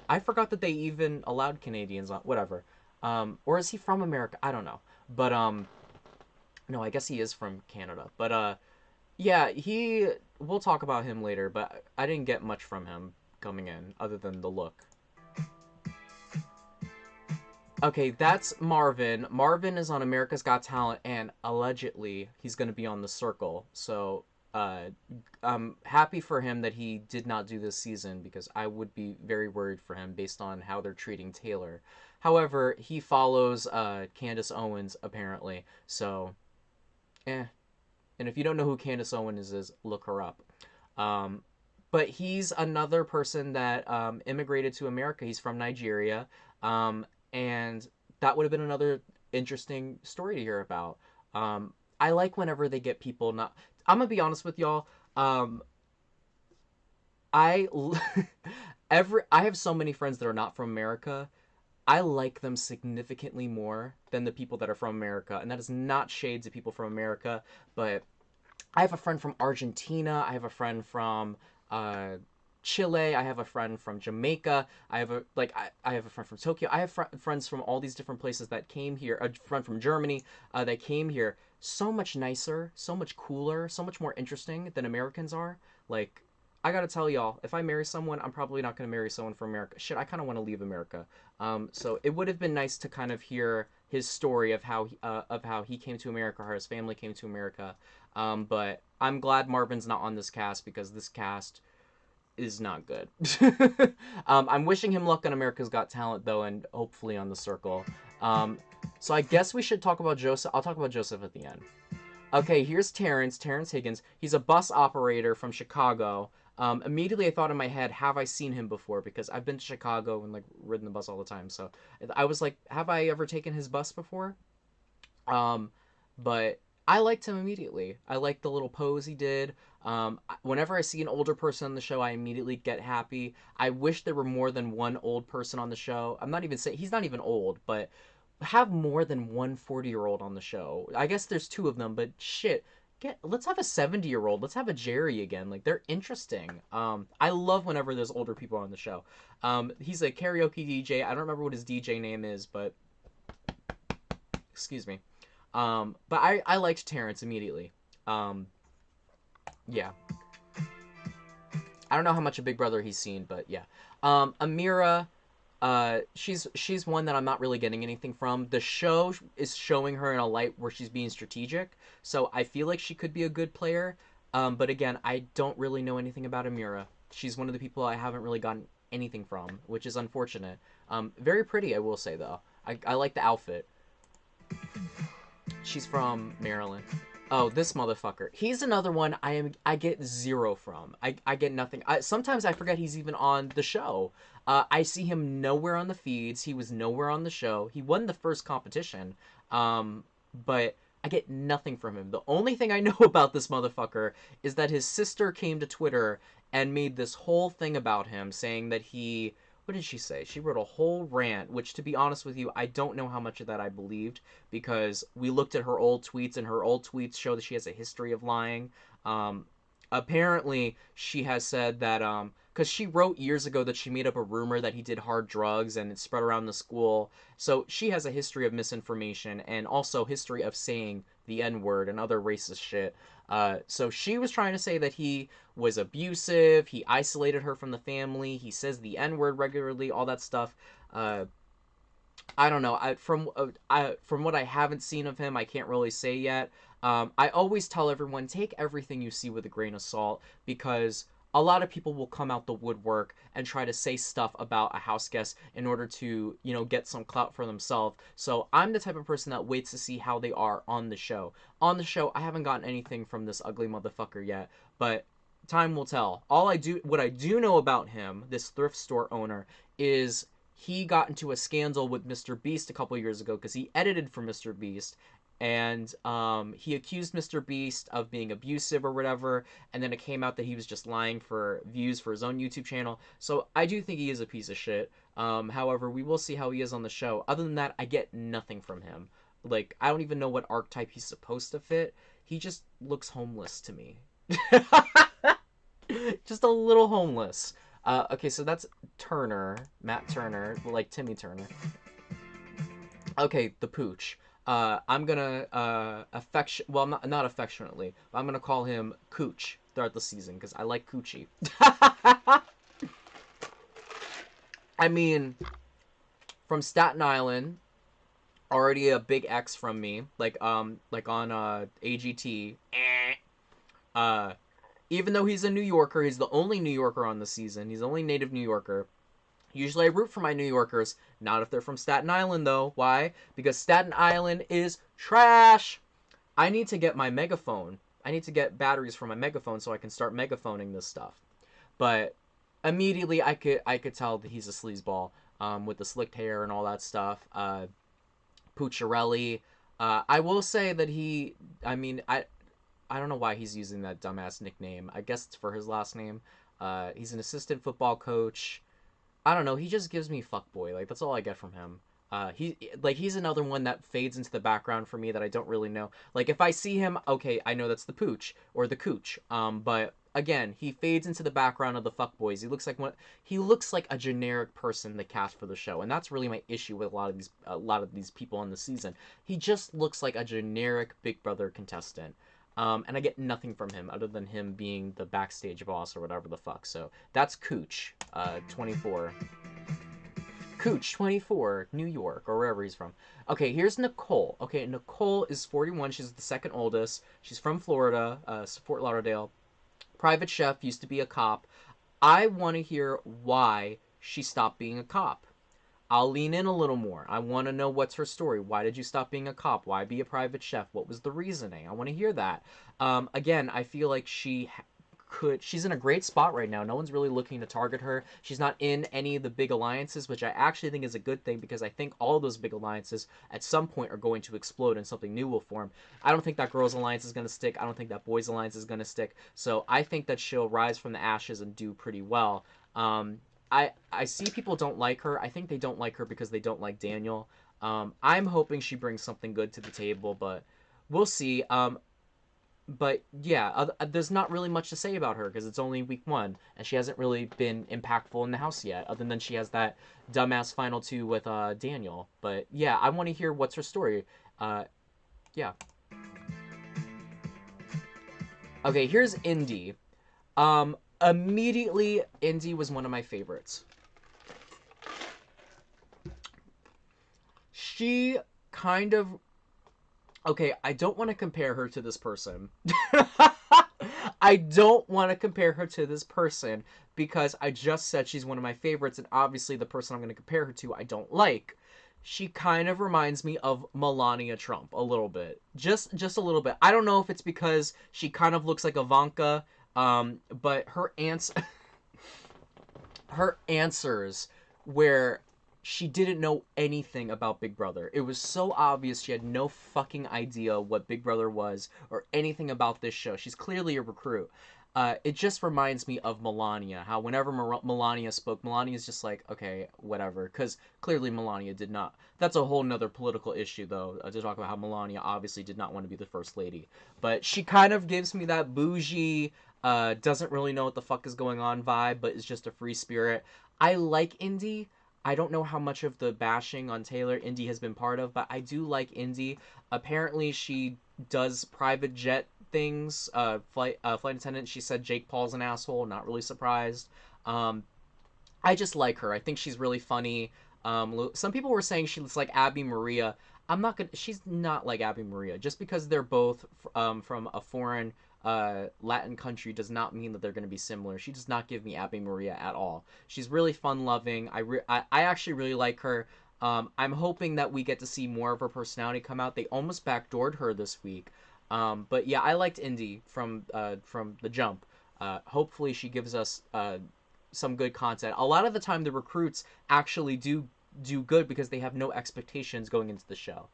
I forgot that they even allowed Canadians on whatever. Or is he from America? I don't know. But no, I guess he is from Canada. But yeah, we'll talk about him later, but I didn't get much from him coming in other than the look. Okay, that's Marvin. Marvin is on America's Got Talent, and allegedly he's going to be on The Circle. So, I'm happy for him that he did not do this season because I would be very worried for him based on how they're treating Taylor. However, he follows Candace Owens apparently, so eh. And if you don't know who Candace Owens is, look her up. Um, but he's another person that immigrated to America. He's from Nigeria. And that would have been another interesting story to hear about. I like whenever they get people not. I'm gonna be honest with y'all. I I have so many friends that are not from America. I like them significantly more than the people that are from America, and that is not shade to people from America, but I have a friend from Argentina. I have a friend from uh, Chile. I have a friend from Jamaica. I have a friend from Tokyo. I have friends from all these different places that came here. A friend from Germany that came here. So much nicer, so much cooler, so much more interesting than Americans are. Like I gotta tell y'all, if I marry someone, I'm probably not gonna marry someone from America. Shit, I kind of want to leave America. So it would have been nice to kind of hear his story of how he came to America, how his family came to America. But I'm glad Marvin's not on this cast because this cast is not good. I'm wishing him luck on America's Got Talent though, and hopefully on The Circle. Um, so I guess we should talk about Joseph. I'll talk about Joseph at the end. Okay, here's Terrence Higgins. He's a bus operator from Chicago. Immediately I thought in my head, have I seen him before? Because I've been to Chicago and like ridden the bus all the time. So I was like, have I ever taken his bus before? Um, but I liked him immediately. I liked the little pose he did. Whenever I see an older person on the show, I immediately get happy. I wish there were more than one old person on the show. I'm not even saying he's not even old, but have more than one 40-year-old on the show. I guess there's two of them, but shit. Let's have a 70-year-old. Let's have a Jerry again. Like they're interesting. I love whenever there's older people on the show. He's a karaoke DJ. I don't remember what his DJ name is, but excuse me. But I liked Terrence immediately. Yeah. I don't know how much of Big Brother he's seen, but yeah. Amira, she's one that I'm not really getting anything from. The show is showing her in a light where she's being strategic, so I feel like she could be a good player. But again, I don't really know anything about Amira. She's one of the people I haven't really gotten anything from, which is unfortunate. Very pretty, I will say though. I like the outfit. She's from Maryland. Oh, this motherfucker. He's another one I get zero from. I get nothing. Sometimes I forget he's even on the show. I see him nowhere on the feeds. He was nowhere on the show. He won the first competition. But I get nothing from him. The only thing I know about this motherfucker is that his sister came to Twitter and made this whole thing about him saying that he what did she say? She wrote a whole rant, which to be honest with you, I don't know how much of that I believed because we looked at her old tweets and her old tweets show that she has a history of lying. apparently she has said that because she wrote years ago that she made up a rumor that he did hard drugs and it spread around the school. So she has a history of misinformation and also history of saying the n-word and other racist shit. So she was trying to say that he was abusive, he isolated her from the family, he says the n-word regularly, all that stuff. uh, I don't know. From what I haven't seen of him, I can't really say yet. I always tell everyone, take everything you see with a grain of salt, because a lot of people will come out the woodwork and try to say stuff about a house guest in order to, get some clout for themselves. So I'm the type of person that waits to see how they are on the show. On the show, I haven't gotten anything from this ugly motherfucker yet, but time will tell. What I do know about him, this thrift store owner, is he got into a scandal with Mr. Beast a couple years ago because he edited for Mr. Beast, and he accused Mr. Beast of being abusive or whatever, and then it came out that he was just lying for views for his own YouTube channel. So I do think he is a piece of shit. However, we will see how he is on the show. Other than that, I get nothing from him. Like, I don't even know what archetype he's supposed to fit. He just looks homeless to me. Just a little homeless. Okay, so that's Turner, Matt Turner, like Timmy Turner. Okay, the pooch. I'm gonna well, not affectionately, but I'm gonna call him Cooch throughout the season because I like Coochie. I mean, from Staten Island, already a big X from me, like on AGT. Uh, Even though he's a New Yorker, he's the only New Yorker on the season. He's the only native New Yorker. Usually I root for my New Yorkers, not if they're from Staten Island though. Why? Because Staten Island is trash. I need to get my megaphone. I need to get batteries for my megaphone so I can start megaphoning this stuff. But immediately I could tell that he's a sleazeball, with the slicked hair and all that stuff. Pucciarelli. I will say that I don't know why he's using that dumbass nickname. I guess it's for his last name. He's an assistant football coach. I don't know. He just gives me fuckboy. Like, that's all I get from him. He's another one that fades into the background for me that I don't really know. Like, if I see him, okay, I know that's the pooch or the cooch. But again, he fades into the background of the fuckboys. He looks like a generic person they cast for the show, and that's really my issue with a lot of these people on the season. He just looks like a generic Big Brother contestant. And I get nothing from him other than him being the backstage boss or whatever the fuck. So that's Cooch, 24. Cooch, 24, New York, or wherever he's from. Okay, here's Nicole. Okay, Nicole is 41. She's the second oldest. She's from Florida, Fort Lauderdale. Private chef, used to be a cop. I want to hear why she stopped being a cop. I'll lean in a little more. I want to know what's her story. Why did you stop being a cop? Why be a private chef? What was the reasoning? I want to hear that. Again, I feel like she's in a great spot right now. No one's really looking to target her. She's not in any of the big alliances, which I actually think is a good thing because I think all those big alliances at some point are going to explode and something new will form. I don't think that girls' alliance is going to stick. I don't think that boys' alliance is going to stick. So I think that she'll rise from the ashes and do pretty well. I see people don't like her. I think they don't like her because they don't like Daniel. I'm hoping she brings something good to the table, but we'll see. But yeah, there's not really much to say about her because it's only week 1, and she hasn't really been impactful in the house yet, other than she has that dumbass final 2 with Daniel. But yeah, I want to hear what's her story. Yeah. Okay, here's Indy. Immediately, Indy was one of my favorites. She kind of... Okay, I don't want to compare her to this person. I don't want to compare her to this person because I just said she's one of my favorites, and obviously the person I'm going to compare her to I don't like. She kind of reminds me of Melania Trump a little bit. Just a little bit. I don't know if it's because she kind of looks like Ivanka, but her answers where she didn't know anything about Big Brother. It was so obvious she had no fucking idea what Big Brother was or anything about this show. She's clearly a recruit. It just reminds me of Melania. How whenever Melania spoke, Melania's just like, okay, whatever. Because clearly Melania did not. That's a whole nother political issue, though, to talk about how Melania obviously did not want to be the first lady. But she kind of gives me that bougie, doesn't really know what the fuck is going on vibe, but is just a free spirit. I like Indy. I don't know how much of the bashing on Taylor Indy has been part of, but I do like Indy. Apparently, she does private jet things. Flight attendant. She said Jake Paul's an asshole. Not really surprised. Um, I just like her. I think she's really funny. Some people were saying she looks like Abby Maria. I'm not gonna. She's not like Abby Maria. Just because they're both from a foreign Latin country does not mean that they're going to be similar. She does not give me Abby Maria at all. She's really fun loving. I actually really like her. I'm hoping that we get to see more of her personality come out. They almost backdoored her this week. But yeah, I liked Indy from the jump. Hopefully she gives us some good content. A lot of the time the recruits actually do good because they have no expectations going into the show.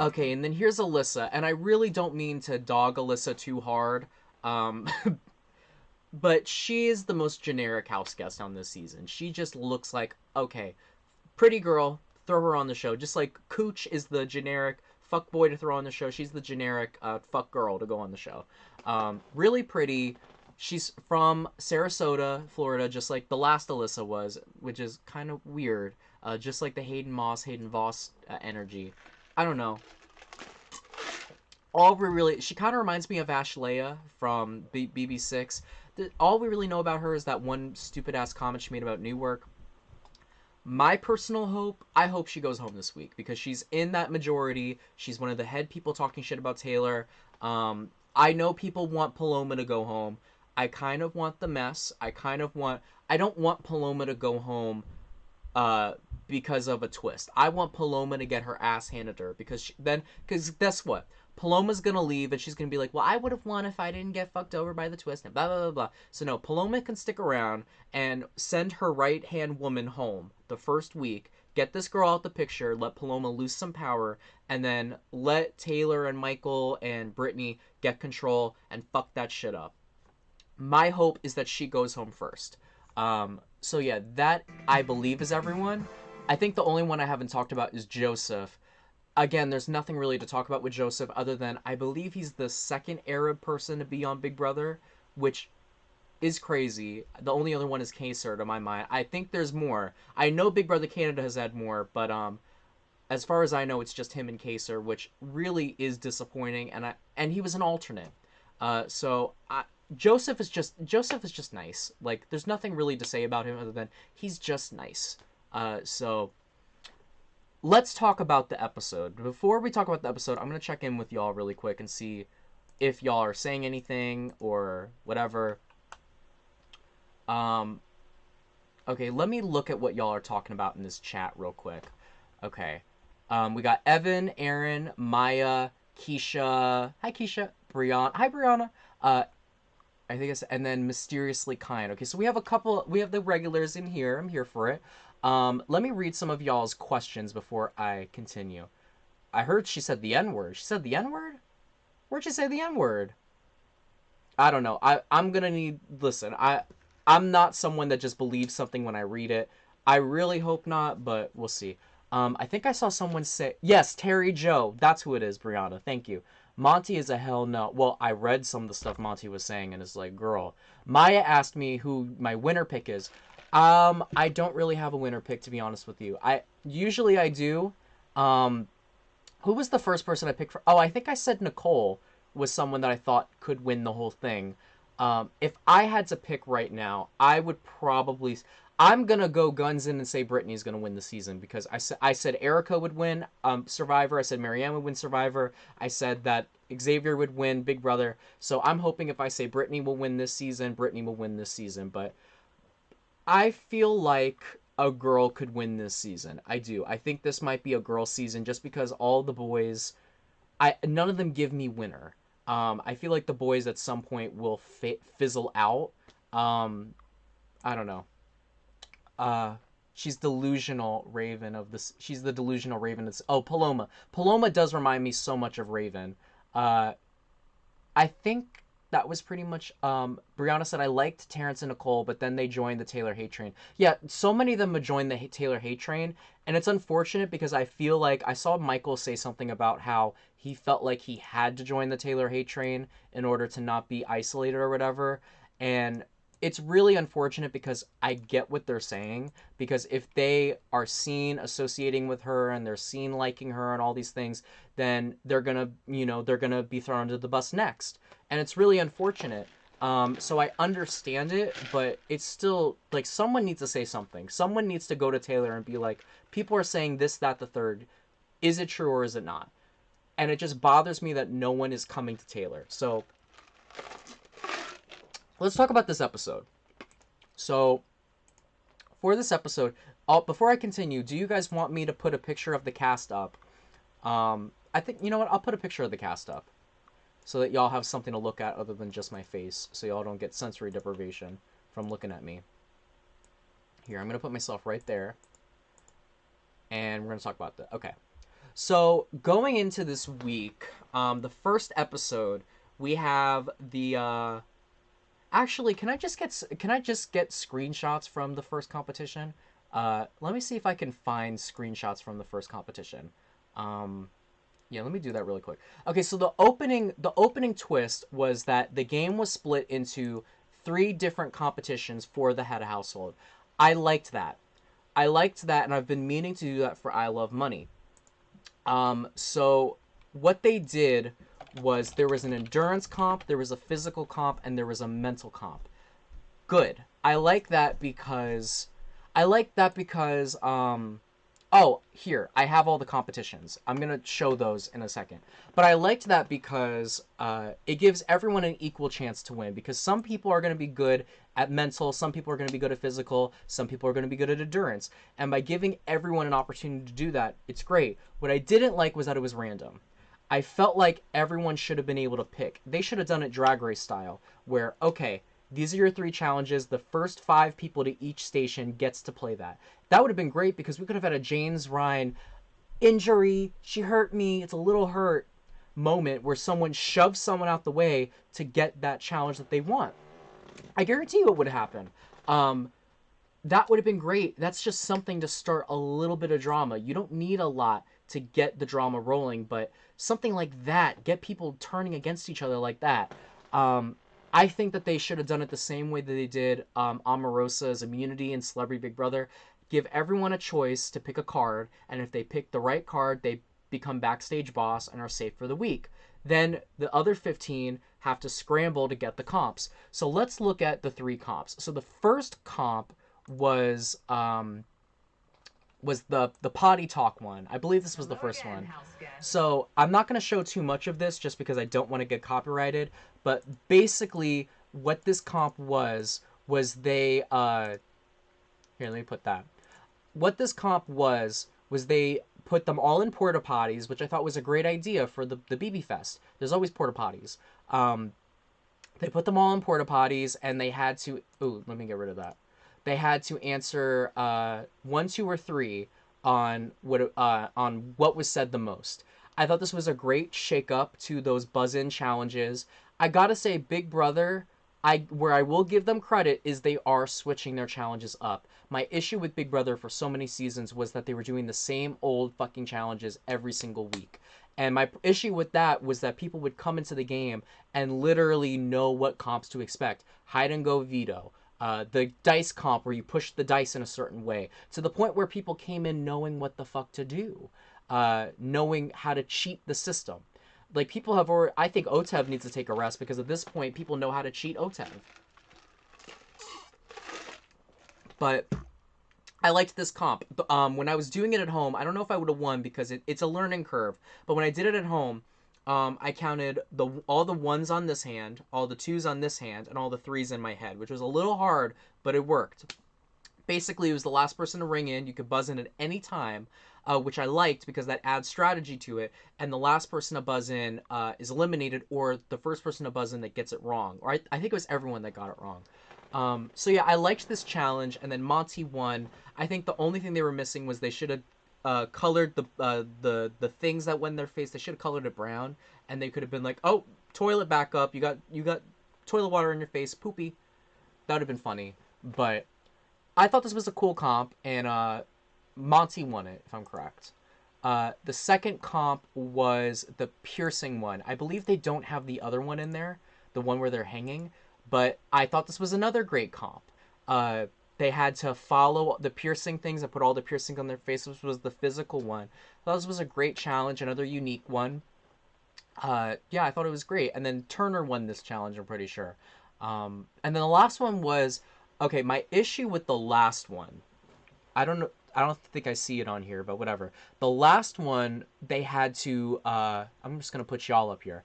Okay, and then here's Alyssa, and I really don't mean to dog Alyssa too hard, um, but she is the most generic house guest on this season. She just looks like, okay, pretty girl, throw her on the show. Just like Cooch is the generic fuck boy to throw on the show, she's the generic fuck girl to go on the show. Really pretty. She's from Sarasota, Florida, just like the last Alyssa was, which is kind of weird. Just like the Hayden Voss energy. I don't know. She kind of reminds me of Ashlea from BB6. All we really know about her is that one stupid ass comment she made about Newark. My personal hope, I hope she goes home this week because she's in that majority. She's one of the head people talking shit about Taylor. I know people want Paloma to go home. I kind of want the mess. I don't want Paloma to go home because of a twist. I want Paloma to get her ass handed to her because guess what? Paloma's gonna leave and she's gonna be like, well, I would have won if I didn't get fucked over by the twist and blah blah blah blah. So no, Paloma can stick around and send her right hand woman home the first week. Get this girl out the picture, let Paloma lose some power, and then let Taylor and Michael and Brittany get control and fuck that shit up. My hope is that she goes home first. So yeah, that I believe is everyone. I think the only one I haven't talked about is Joseph. Again, there's nothing really to talk about with Joseph other than I believe he's the second Arab person to be on Big Brother, which is crazy. The only other one is Kaysar to my mind. I think there's more. I know Big Brother Canada has had more, but as far as I know, it's just him and Kaysar, which really is disappointing. And he was an alternate. Joseph is just nice. Like there's nothing really to say about him other than he's just nice. So let's talk about the episode. Before we talk about the episode, I'm gonna check in with y'all really quick and see if y'all are saying anything or whatever. Okay, let me look at what y'all are talking about in this chat real quick. Okay. We got Evan, Aaron, Maya, Keisha. Hi, Keisha. Brianna. Hi, Brianna. I think it's, and then Mysteriously Kind. Okay, so we have the regulars in here. I'm here for it. Let me read some of y'all's questions before I continue. I heard she said the N-word. She said the N-word? Where'd she say the N-word? I don't know. I'm gonna need, listen, I'm not someone that just believes something when I read it. I really hope not, but we'll see. I think I saw someone say, yes, Terry Joe. That's who it is, Brianna. Thank you. Monty is a hell no. Well, I read some of the stuff Monty was saying, and it's like, girl. Maya asked me who my winner pick is. I don't really have a winner pick, to be honest with you. Usually I do. Who was the first person I picked for? Oh, I think I said Nicole was someone that I thought could win the whole thing. If I had to pick right now, I would probably... I'm gonna go guns in and say Brittany's gonna win the season because I said Erica would win Survivor. I said Marianne would win Survivor. I said that Xavier would win Big Brother. So I'm hoping if I say Brittany will win this season, Brittany will win this season. But I feel like a girl could win this season. I do. I think this might be a girl season just because all the boys, none of them give me winner. I feel like the boys at some point will fizzle out. I don't know. She's delusional Raven of this. She's the delusional Raven. Oh, Paloma. Paloma does remind me so much of Raven. I think that was pretty much. Brianna said I liked Terrence and Nicole, but then they joined the Taylor hate train. Yeah, so many of them would join the Taylor hate train, and it's unfortunate because I feel like I saw Michael say something about how he felt like he had to join the Taylor hate train in order to not be isolated or whatever, and it's really unfortunate because I get what they're saying, because if they are seen associating with her and they're seen liking her and all these things, then they're gonna, they're gonna be thrown under the bus next, and it's really unfortunate. So I understand it, but it's still like someone needs to say something. Someone needs to go to Taylor and be like, people are saying this, that, the third. Is it true or is it not? And it just bothers me that no one is coming to Taylor. So let's talk about this episode. So for this episode, before I continue, do you guys want me to put a picture of the cast up? I think, you know what? I'll put a picture of the cast up so that y'all have something to look at other than just my face, so y'all don't get sensory deprivation from looking at me. Here, I'm going to put myself right there, and we're going to talk about that. Okay. So, going into this week, the first episode, we have the, actually, can I just get screenshots from the first competition? Let me see if I can find screenshots from the first competition. Yeah, let me do that really quick. Okay, so the opening twist was that the game was split into 3 different competitions for the head of household. I liked that. And I've been meaning to do that for I Love Money. So what they did was there was an endurance comp, there was a physical comp, and there was a mental comp. Good. I like that because oh, here, I have all the competitions. I'm going to show those in a second. But I liked that because it gives everyone an equal chance to win, because some people are going to be good at mental, some people are going to be good at physical, some people are going to be good at endurance. And by giving everyone an opportunity to do that, it's great. What I didn't like was that it was random. I felt like everyone should have been able to pick. They should have done it Drag Race style, where, okay, these are your 3 challenges. The first 5 people to each station gets to play that. That would have been great, because we could have had a James Ryan injury, she hurt me, it's a little hurt moment where someone shoves someone out the way to get that challenge that they want. I guarantee you it would happen. That would have been great. That's just something to start a little bit of drama. You don't need a lot to get the drama rolling, but something like that, get people turning against each other like that. I think that they should have done it the same way that they did Omarosa's immunity in Celebrity Big Brother. Give everyone a choice to pick a card, and if they pick the right card, they become backstage boss and are safe for the week. Then the other 15 have to scramble to get the comps. So let's look at the 3 comps. So the first comp was the potty talk one. I believe this was the first one. So I'm not going to show too much of this just because I don't want to get copyrighted. But basically, what this comp was they here, let me put that. What this comp was they put them all in porta potties, which I thought was a great idea for the BB Fest. There's always porta potties. They put them all in porta potties, and they had to. Ooh, let me get rid of that. They had to answer 1, 2, or 3 on what was said the most. I thought this was a great shake up to those buzz-in challenges. I gotta say, Big Brother, where I will give them credit is they are switching their challenges up. My issue with Big Brother for so many seasons was that they were doing the same old fucking challenges every single week. And my issue with that was that people would come into the game and literally know what comps to expect. Hide and go veto. The dice comp where you push the dice in a certain way. To the point where people came in knowing what the fuck to do. Knowing how to cheat the system. Like, people have already... I think OTEV needs to take a rest, because at this point, people know how to cheat OTEV. But I liked this comp. When I was doing it at home, I don't know if I would have won, because it's a learning curve. But when I did it at home, I counted all the 1s on this hand, all the 2s on this hand, and all the 3s in my head, which was a little hard, but it worked. Basically, it was the last person to ring in. You could buzz in at any time. Which I liked because that adds strategy to it, and the last person to buzz in is eliminated, or the first person to buzz in that gets it wrong. Or I think it was everyone that got it wrong. So yeah, I liked this challenge, and then Monty won. I think the only thing they were missing was they should have colored the things that went in their face. They should have colored it brown, and they could have been like, oh, toilet back up. You got toilet water in your face. Poopy. That would have been funny. But I thought this was a cool comp, and Monty won it, if I'm correct. The second comp was the piercing one. I believe they don't have the other one in there, the one where they're hanging, but I thought this was another great comp. They had to follow the piercing things and put all the piercing on their face. This was the physical one. This was a great challenge, another unique one. Yeah, I thought it was great. And then Turner won this challenge, I'm pretty sure. And then the last one was, okay, my issue with the last one, I don't know. I don't think I see it on here, but whatever. The last one, they had to, I'm just going to put y'all up here.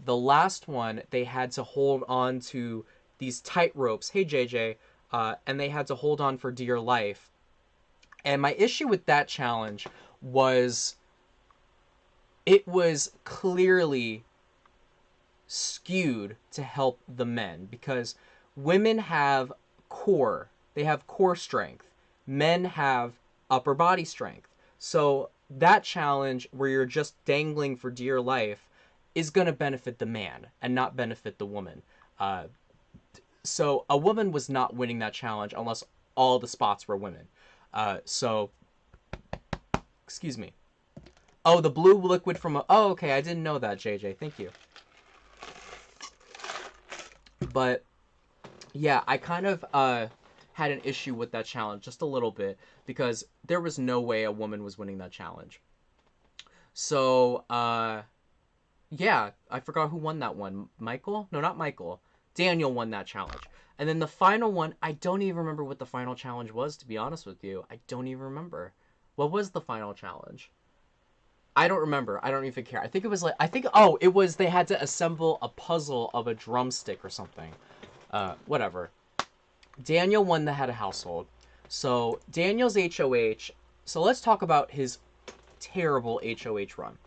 The last one, they had to hold on to these tight ropes. Hey, JJ. And they had to hold on for dear life. And my issue with that challenge was it was clearly skewed to help the men, because women have core. They have core strength. Men have upper body strength. So that challenge where you're just dangling for dear life is going to benefit the man and not benefit the woman. So a woman was not winning that challenge unless all the spots were women. So, excuse me. Oh, the blue liquid from a... Oh, okay, I didn't know that, JJ. Thank you. But, yeah, I kind of had an issue with that challenge just a little bit, because there was no way a woman was winning that challenge. So, yeah, I forgot who won that one. Michael? No, not Michael. Daniel won that challenge. And then the final one, I don't even remember what the final challenge was, to be honest with you. I don't even remember. What was the final challenge? I don't remember. I don't even care. I think it was like, oh, it was they had to assemble a puzzle of a drumstick or something. Whatever. Daniel won the head of household. So, Daniel's HOH. So, let's talk about his terrible HOH run.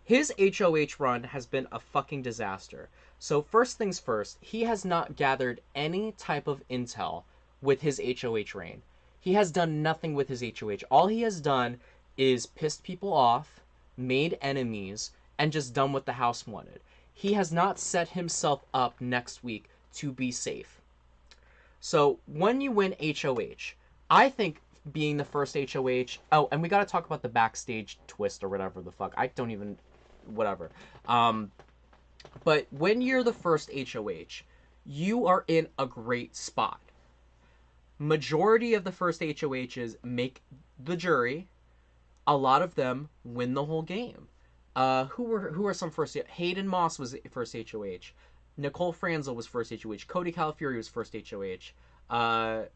His HOH run has been a fucking disaster. So, first things first, he has not gathered any type of intel with his HOH reign. He has done nothing with his HOH. All he has done is pissed people off, made enemies, and just done what the house wanted. He has not set himself up next week to be safe. So, when you win HOH, I think being the first HOH... Oh, and we gotta talk about the backstage twist or whatever the fuck. I don't even... Whatever. But when you're the first HOH, you are in a great spot. Majority of the first HOHs make the jury. A lot of them win the whole game. Who are some first? Hayden Moss was first HOH. Nicole Franzel was first HOH. Cody Calafiori was first HOH.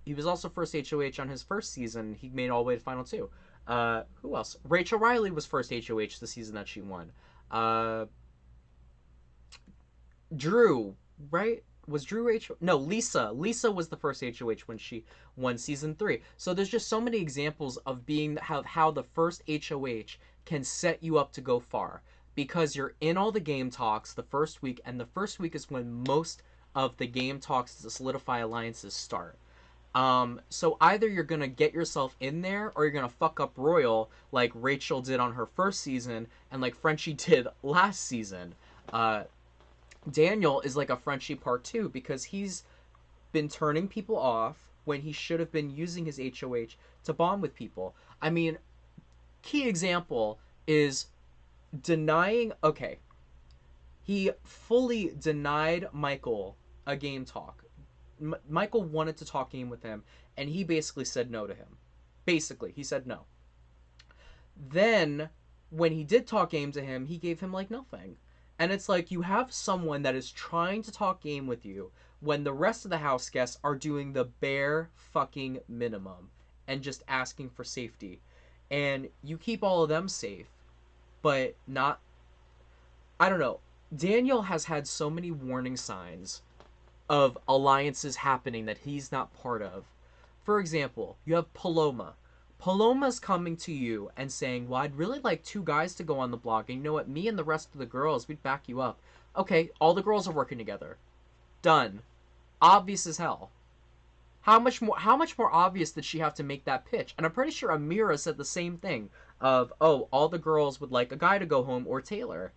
He was also first HOH on his first season. He made all the way to Final Two. Who else? Rachel Riley was first HOH the season that she won. Drew, right? Was Drew Rachel? No, Lisa. Lisa was the first HOH when she won season 3. So there's just so many examples of how the first HOH can set you up to go far, because you're in all the game talks the first week, and the first week is when most of the game talks to solidify alliances start. So either you're gonna get yourself in there, or you're gonna fuck up Royal like Rachel did on her first season, and like Frenchie did last season. Daniel is like a Frenchie part 2, because he's been turning people off when he should have been using his HOH to bond with people. I mean, key example is denying... Okay. He fully denied Michael a game talk. Michael wanted to talk game with him, and he basically said no to him. Basically, he said no. Then, when he did talk game to him, he gave him, like, nothing. And it's like, you have someone that is trying to talk game with you when the rest of the house guests are doing the bare fucking minimum and just asking for safety. And you keep all of them safe, but not... I don't know. Daniel has had so many warning signs of alliances happening that he's not part of. For example, you have Paloma. Paloma's coming to you and saying, well, I'd really like 2 guys to go on the blog, and you know what, me and the rest of the girls, we'd back you up. Okay, all the girls are working together. Done. Obvious as hell. How much more obvious did she have to make that pitch? And I'm pretty sure Amira said the same thing of, oh, all the girls would like a guy to go home, or Taylor.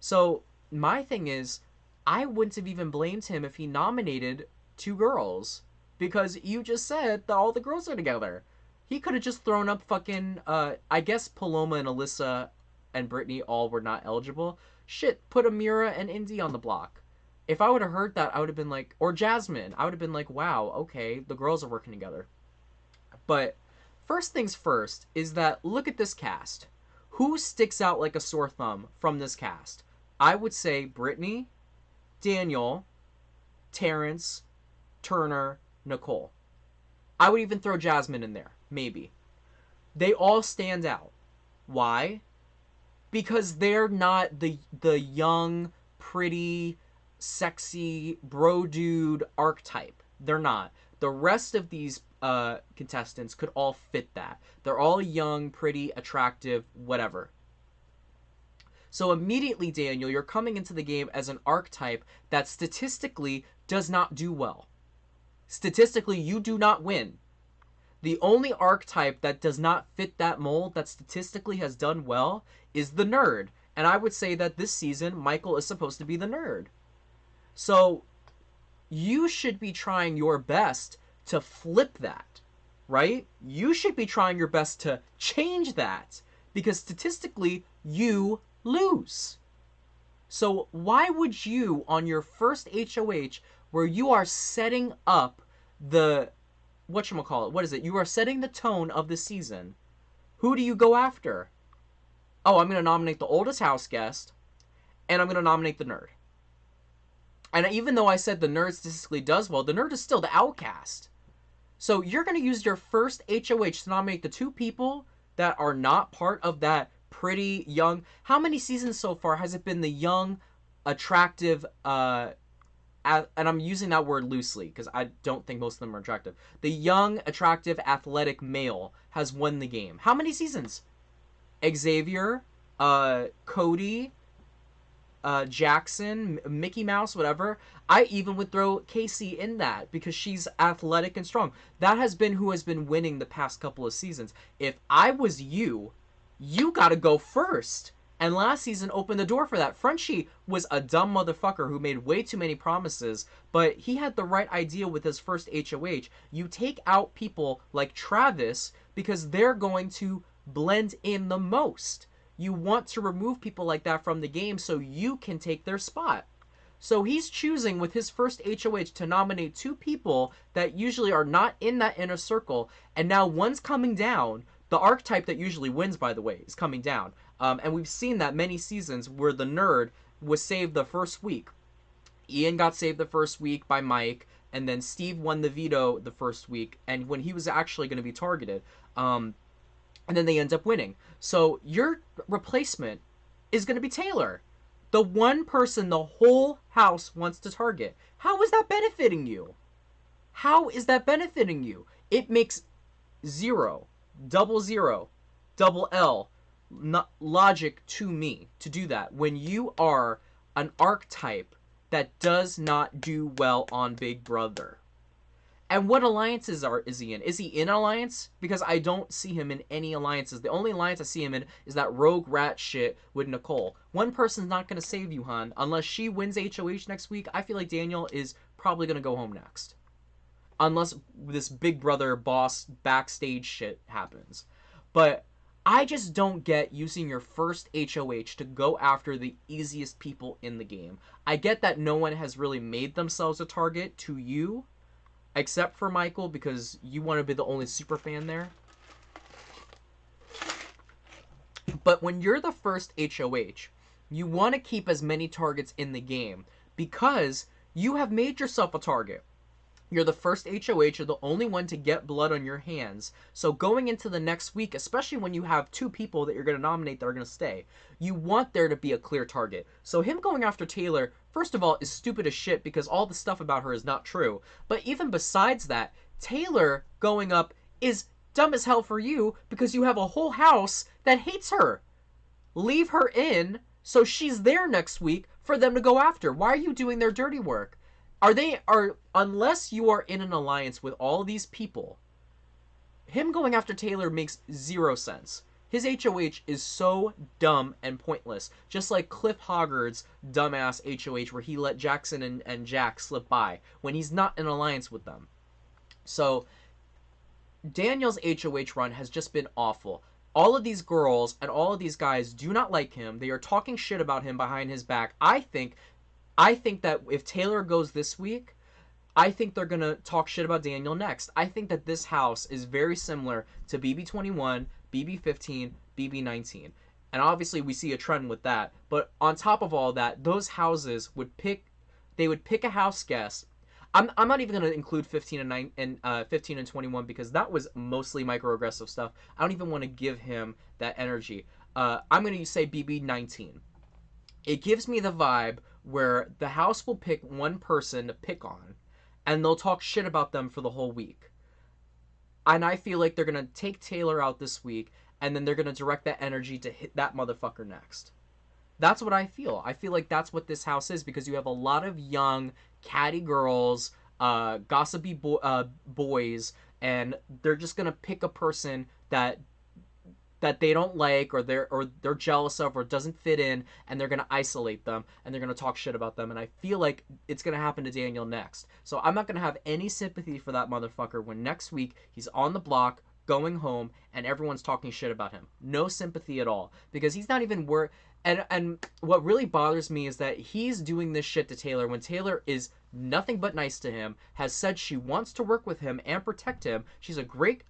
So my thing is, I wouldn't have even blamed him if he nominated 2 girls. Because you just said that all the girls are together. He could have just thrown up fucking, I guess Paloma and Alyssa and Brittany all were not eligible. Shit, put Amira and Indy on the block. If I would have heard that, I would have been like, or Jasmine, I would have been like, wow, okay, the girls are working together. But first things first is that look at this cast. Who sticks out like a sore thumb from this cast? I would say Brittany, Daniel, Terrence, Turner, Nicole. I would even throw Jasmine in there, maybe. They all stand out. Why? Because they're not the young, pretty, sexy bro dude archetype. They're not. The rest of these contestants could all fit that. They're all young, pretty, attractive, whatever. So immediately, Daniel, you're coming into the game as an archetype that statistically does not do well. Statistically, you do not win. The only archetype that does not fit that mold that statistically has done well is the nerd. And I would say that this season, Michael is supposed to be the nerd. So you should be trying your best to flip that, right? You should be trying your best to change that because statistically, you lose. So why would you, on your first HOH, where you are setting up the, whatchamacallit, what is it? You are setting the tone of the season. Who do you go after? Oh, I'm going to nominate the oldest house guest, and I'm going to nominate the nerd. And even though I said the nerd statistically does well, the nerd is still the outcast. So you're going to use your first HOH to nominate the 2 people that are not part of that pretty young. How many seasons so far has it been the young, attractive, and I'm using that word loosely because I don't think most of them are attractive. The young, attractive, athletic male has won the game. How many seasons? Xavier, Cody, Jackson, Mickey Mouse, whatever. I even would throw Casey in that because she's athletic and strong. That has been who has been winning the past couple of seasons. If I was you, you gotta go first. And last season opened the door for that. Frenchie was a dumb motherfucker who made way too many promises, but he had the right idea with his first HOH. You take out people like Travis because they're going to blend in the most. You want to remove people like that from the game so you can take their spot. So he's choosing with his first HOH to nominate 2 people that usually are not in that inner circle, and now one's coming down. The archetype that usually wins, by the way, is coming down. And we've seen that many seasons where the nerd was saved the first week. Ian got saved the first week by Mike, and then Steve won the veto the first week, and when he was actually going to be targeted. And then they end up winning. So your replacement is going to be Taylor. The one person the whole house wants to target. How is that benefiting you? How is that benefiting you? It makes 0, double L logic to me to do that when you are an archetype that does not do well on Big Brother. And what alliances is he in? Is he in an alliance? Because I don't see him in any alliances. The only alliance I see him in is that rogue rat shit with Nicole. One person's not going to save you, hon. Unless she wins HOH next week, I feel like Daniel is probably going to go home next. Unless this Big Brother boss backstage shit happens. But I just don't get using your first HOH to go after the easiest people in the game. I get that no one has really made themselves a target to you, except for Michael, because you want to be the only super fan there. But when you're the first HOH, you want to keep as many targets in the game because you have made yourself a target. You're the first HOH, you're the only one to get blood on your hands. So going into the next week, especially when you have 2 people that you're going to nominate that are going to stay, you want there to be a clear target. So him going after Taylor, first of all, is stupid as shit because all the stuff about her is not true. But even besides that, Taylor going up is dumb as hell for you because you have a whole house that hates her. Leave her in so she's there next week for them to go after. Why are you doing their dirty work? Unless you are in an alliance with all these people, him going after Taylor makes 0 sense. His HOH is so dumb and pointless. Just like Cliff Hoggard's dumbass HOH where he let Jackson and Jack slip by when he's not in alliance with them. So Daniel's HOH run has just been awful. All of these girls and all of these guys do not like him. They are talking shit about him behind his back. I think that if Taylor goes this week, I think they're going to talk shit about Daniel next. I think that this house is very similar to BB21, BB15, BB19. And obviously we see a trend with that. But on top of all that, those houses would pick a house guest. I'm not even going to include 15 and 9 and 15 and 21 because that was mostly microaggressive stuff. I don't even want to give him that energy. I'm going to say BB19. It gives me the vibe where the house will pick one person to pick on, and they'll talk shit about them for the whole week. And I feel like they're going to take Taylor out this week, and then they're going to direct that energy to hit that motherfucker next. That's what I feel. I feel like that's what this house is because you have a lot of young, catty girls, gossipy boys, and they're just going to pick a person that they don't like or they're jealous of or doesn't fit in, and they're going to isolate them and they're going to talk shit about them. And I feel like it's going to happen to Daniel next. So I'm not going to have any sympathy for that motherfucker when next week he's on the block going home and everyone's talking shit about him. No sympathy at all because he's not even worth. And what really bothers me is that he's doing this shit to Taylor when Taylor is nothing but nice to him, has said she wants to work with him and protect him. She's a great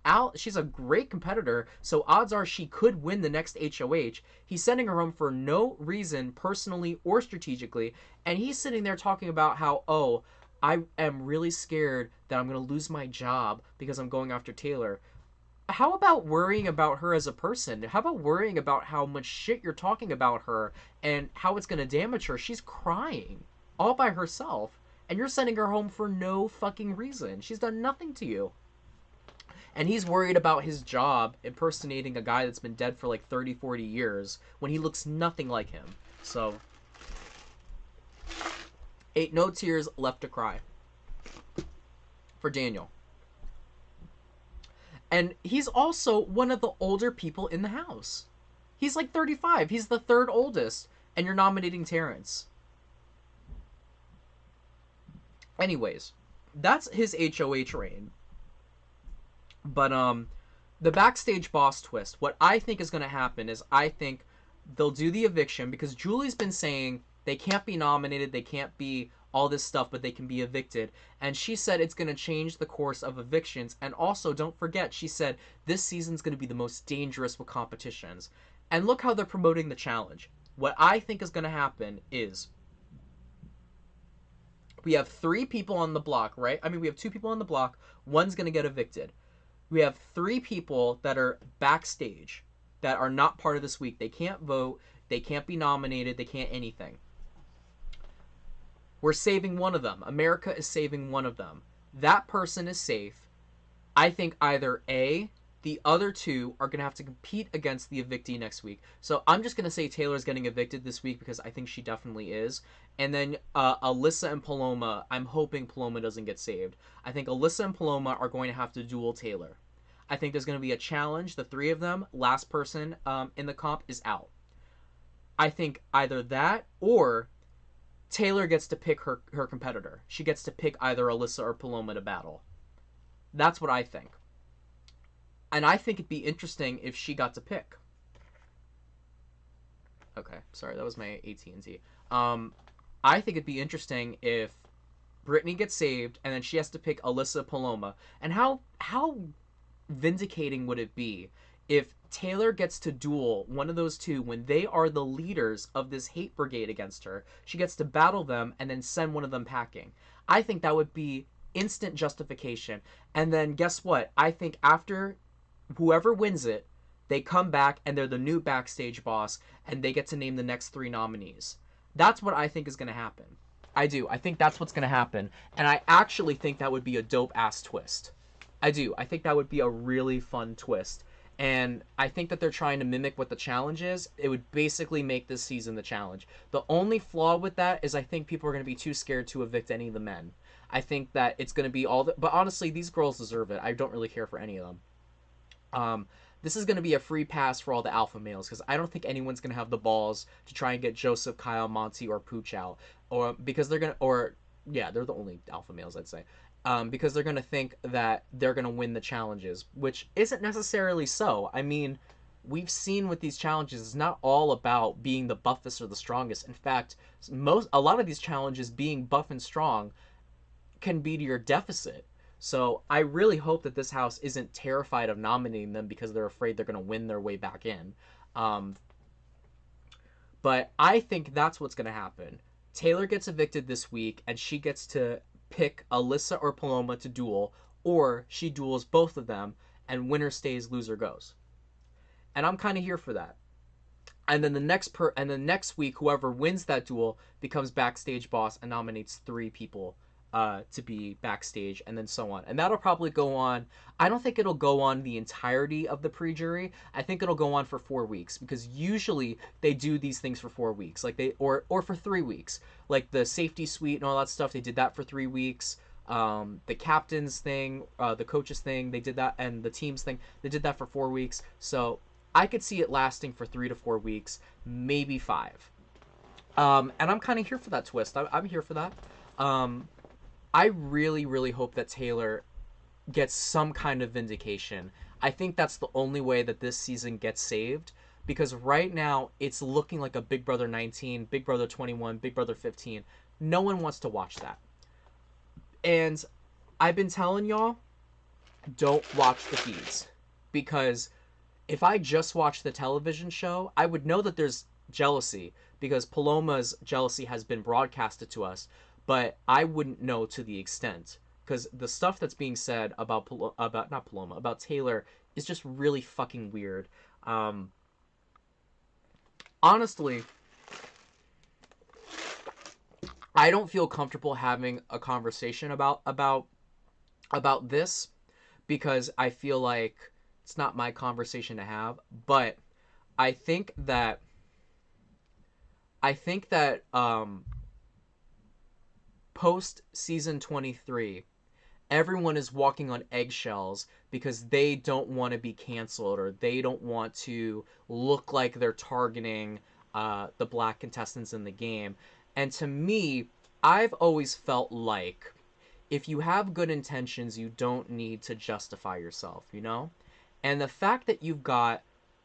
competitor, so odds are she could win the next HOH. He's sending her home for no reason, personally or strategically, and he's sitting there talking about how, oh, I am really scared that I'm going to lose my job because I'm going after Taylor. How about worrying about her as a person? How about worrying about how much shit you're talking about her and how it's going to damage her? She's crying all by herself, and you're sending her home for no fucking reason. She's done nothing to you. And he's worried about his job impersonating a guy that's been dead for like 30, 40 years when he looks nothing like him. So, ain't no tears left to cry for Daniel. And he's also one of the older people in the house. He's like 35. He's the third oldest. And you're nominating Terrence. Anyways, that's his HOH reign. But the backstage boss twist. What I think is going to happen is I think they'll do the eviction because Julie's been saying they can't be nominated, they can't be all this stuff, but they can be evicted. And she said it's going to change the course of evictions. And also, don't forget, she said this season's going to be the most dangerous with competitions. And look how they're promoting the challenge. What I think is going to happen is we have 3 people on the block, right? I mean, we have 2 people on the block. One's going to get evicted. We have 3 people that are backstage that are not part of this week. They can't vote. They can't be nominated. They can't anything. We're saving one of them. America is saving one of them. That person is safe. I think either A, the other 2 are going to have to compete against the evictee next week. So I'm just going to say Taylor's getting evicted this week because I think she definitely is. And then Alyssa and Paloma, I'm hoping Paloma doesn't get saved. I think Alyssa and Paloma are going to have to duel Taylor. I think there's going to be a challenge. The 3 of them, last person in the comp is out. I think either that or Taylor gets to pick her competitor. She gets to pick either Alyssa or Paloma to battle. That's what I think. And I think it'd be interesting if she got to pick. Okay, sorry, that was my AT&T. I think it'd be interesting if Brittany gets saved and then she has to pick Alyssa Paloma. And how vindicating would it be if Taylor gets to duel one of those 2 when they are the leaders of this hate brigade against her? She gets to battle them and then send one of them packing. I think that would be instant justification. And then guess what? I think after whoever wins it, they come back and they're the new backstage boss and they get to name the next 3 nominees. That's what I think is going to happen. I do. I think that's what's going to happen. And I actually think that would be a dope-ass twist. I do. I think that would be a really fun twist. And I think that they're trying to mimic what the challenge is. It would basically make this season the challenge. The only flaw with that is I think people are going to be too scared to evict any of the men. I think that it's going to be all the... But honestly, these girls deserve it. I don't really care for any of them. this is going to be a free pass for all the alpha males because I don't think anyone's going to have the balls to try and get Joseph, Kyle, Monty, or Pooch out, or because they're going to, or yeah, they're the only alpha males I'd say. Because they're going to think that they're going to win the challenges, which isn't necessarily so. I mean, we've seen with these challenges, it's not all about being the buffest or the strongest. In fact, a lot of these challenges, being buff and strong, can be to your deficit. So I really hope that this house isn't terrified of nominating them because they're afraid they're going to win their way back in. Um, but I think that's what's going to happen. Taylor gets evicted this week, and she gets to pick Alyssa or Paloma to duel, or she duels both of them, and winner stays, loser goes. And I'm kind of here for that. And then the next week, whoever wins that duel becomes backstage boss and nominates 3 people to be backstage, and then so on. And that'll probably go on. I don't think it'll go on the entirety of the pre-jury. I think it'll go on for 4 weeks, because usually they do these things for 4 weeks, like or for 3 weeks, like the safety suite and all that stuff. They did that for 3 weeks. The captain's thing, the coaches thing, they did that, and the teams thing, they did that for 4 weeks. So I could see it lasting for 3 to 4 weeks, maybe 5. And I'm kind of here for that twist. I'm here for that. I really, really hope that Taylor gets some kind of vindication. I think that's the only way that this season gets saved, because right now it's looking like a Big Brother 19, Big Brother 21, Big Brother 15. No one wants to watch that. And I've been telling y'all, don't watch the feeds, because if I just watched the television show, I would know that there's jealousy, because Paloma's jealousy has been broadcasted to us, but I wouldn't know to the extent, because the stuff that's being said about not Paloma, about Taylor is just really fucking weird. Honestly, I don't feel comfortable having a conversation about this, because I feel like it's not my conversation to have. But I think that post season 23, everyone is walking on eggshells because they don't want to be canceled, or they don't want to look like they're targeting the black contestants in the game. And to me, I've always felt like if you have good intentions, you don't need to justify yourself, you know? And the fact that you've got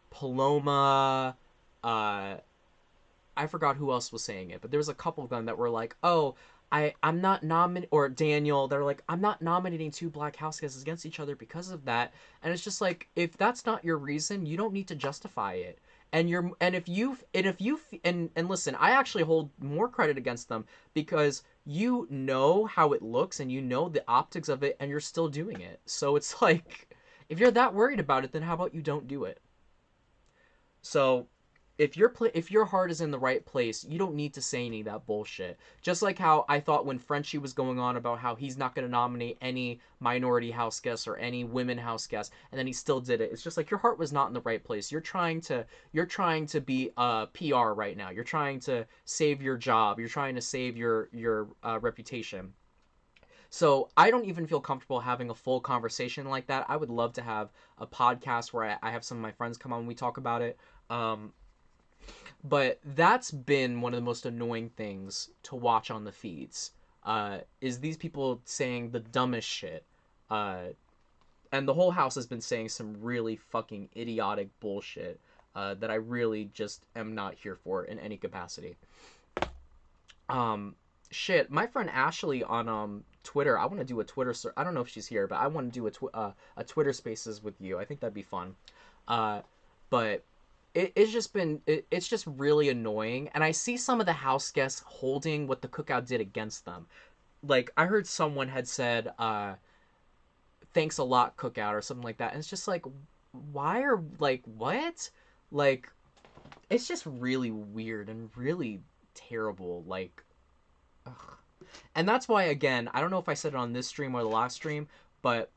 Paloma, I forgot who else was saying it, but there was a couple of them that were like, oh, I'm not nominating, or Daniel, they're like, I'm not nominating 2 black house guests against each other because of that. And it's just like, if that's not your reason, you don't need to justify it. And listen, I actually hold more credit against them, because you know how it looks and you know the optics of it, and you're still doing it. So it's like, if you're that worried about it, then how about you don't do it? So if your heart is in the right place, you don't need to say any of that bullshit. Just like how I thought when Frenchie was going on about how he's not going to nominate any minority house guests or any women house guests, and then he still did it. It's just like your heart was not in the right place. You're trying to be PR right now. You're trying to save your job. You're trying to save your reputation. So I don't even feel comfortable having a full conversation like that. I would love to have a podcast where I have some of my friends come on and we talk about it. But that's been one of the most annoying things to watch on the feeds, is these people saying the dumbest shit. And the whole house has been saying some really fucking idiotic bullshit that I really just am not here for in any capacity. Shit, my friend Ashley on Twitter, I want to do a Twitter... I don't know if she's here, but I want to do a Twitter Spaces with you. I think that'd be fun. But... It's just really annoying, and I see some of the house guests holding what the cookout did against them. Like, I heard someone had said, thanks a lot, cookout, or something like that, and it's just like, why are, like, what? Like, it's just really weird and really terrible, like, ugh. And that's why, again, I don't know if I said it on this stream or the last stream, but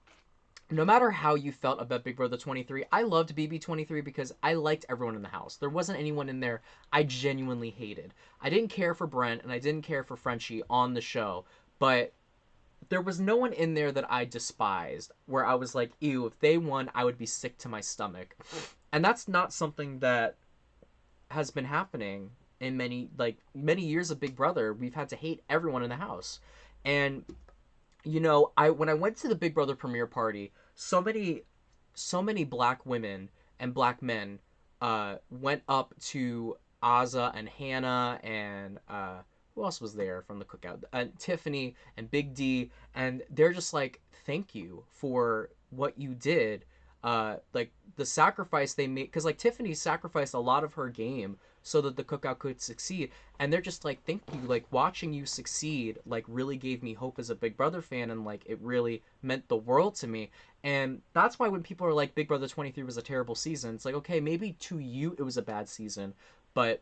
no matter how you felt about Big Brother 23, I loved BB 23 because I liked everyone in the house. There wasn't anyone in there I genuinely hated. I didn't care for Brent, and I didn't care for Frenchie on the show, but there was no one in there that I despised, where I was like, ew, if they won, I would be sick to my stomach. And that's not something that has been happening in many years of Big Brother. We've had to hate everyone in the house. And I when I went to the Big Brother premiere party, so many black women and black men went up to Azza and Hannah and who else was there from the cookout? Tiffany and Big D, and they're just like, thank you for what you did. Like the sacrifice they made, because like Tiffany sacrificed a lot of her game so that the cookout could succeed, and they're just like, thank you. Like watching you succeed, like really gave me hope as a Big Brother fan, and like it really meant the world to me. And that's why when people are like Big Brother 23 was a terrible season, it's like, okay, maybe to you it was a bad season, but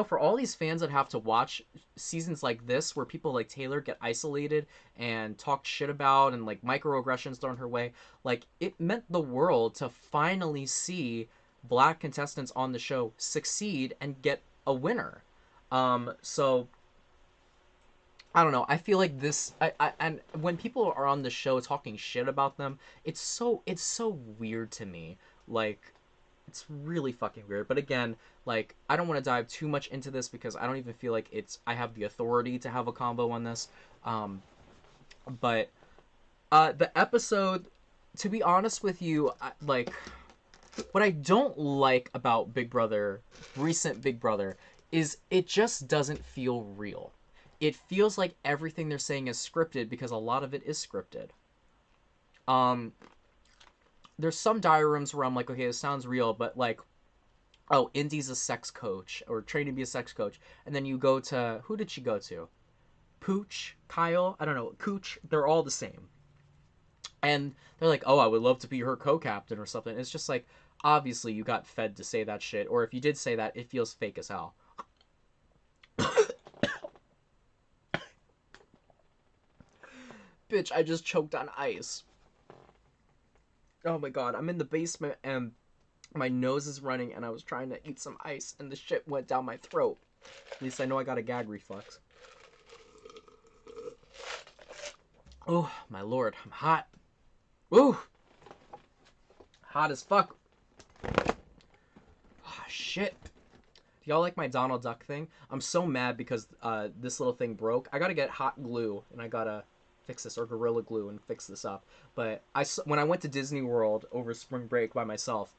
for all these fans that have to watch seasons like this where people like Taylor get isolated and talked shit about and like microaggressions thrown her way, like it meant the world to finally see black contestants on the show succeed and get a winner. So I don't know. I feel like this. And when people are on the show talking shit about them, it's so weird to me. Like it's really fucking weird. But again, like I don't want to dive too much into this because I don't even feel like I have the authority to have a combo on this. But the episode, to be honest with you, like what I don't like about Big Brother, recent Big Brother, is it just doesn't feel real. It feels like everything they're saying is scripted because a lot of it is scripted. Um, there's some diary rooms where I'm like, okay, this sounds real, but like, oh, Indy's a sex coach or trained to be a sex coach, and then you go to who did she go to? Pooch, Kyle, I don't know, Cooch. They're all the same, and they're like, oh, I would love to be her co-captain or something. It's just like, obviously you got fed to say that shit, or if you did say that, it feels fake as hell. Bitch, I just choked on ice. Oh my god, I'm in the basement and my nose is running and I was trying to eat some ice and the shit went down my throat. At least I know I got a gag reflex. Oh, my lord, I'm hot. Ooh, hot as fuck. Oh, shit. Do y'all like my Donald Duck thing? I'm so mad because this little thing broke. I gotta get hot glue and I gotta fix this, or Gorilla Glue, and fix this up. But when I went to Disney World over spring break by myself,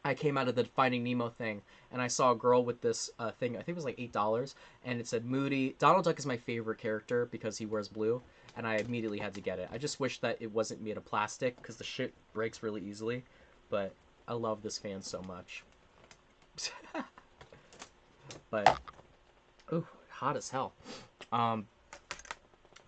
I came out of the Finding Nemo thing and I saw a girl with this thing. I think it was like $8, and it said Moody. Donald Duck is my favorite character because he wears blue, and I immediately had to get it. I just wish that it wasn't made of plastic because the shit breaks really easily. But I love this fan so much. But ooh, hot as hell.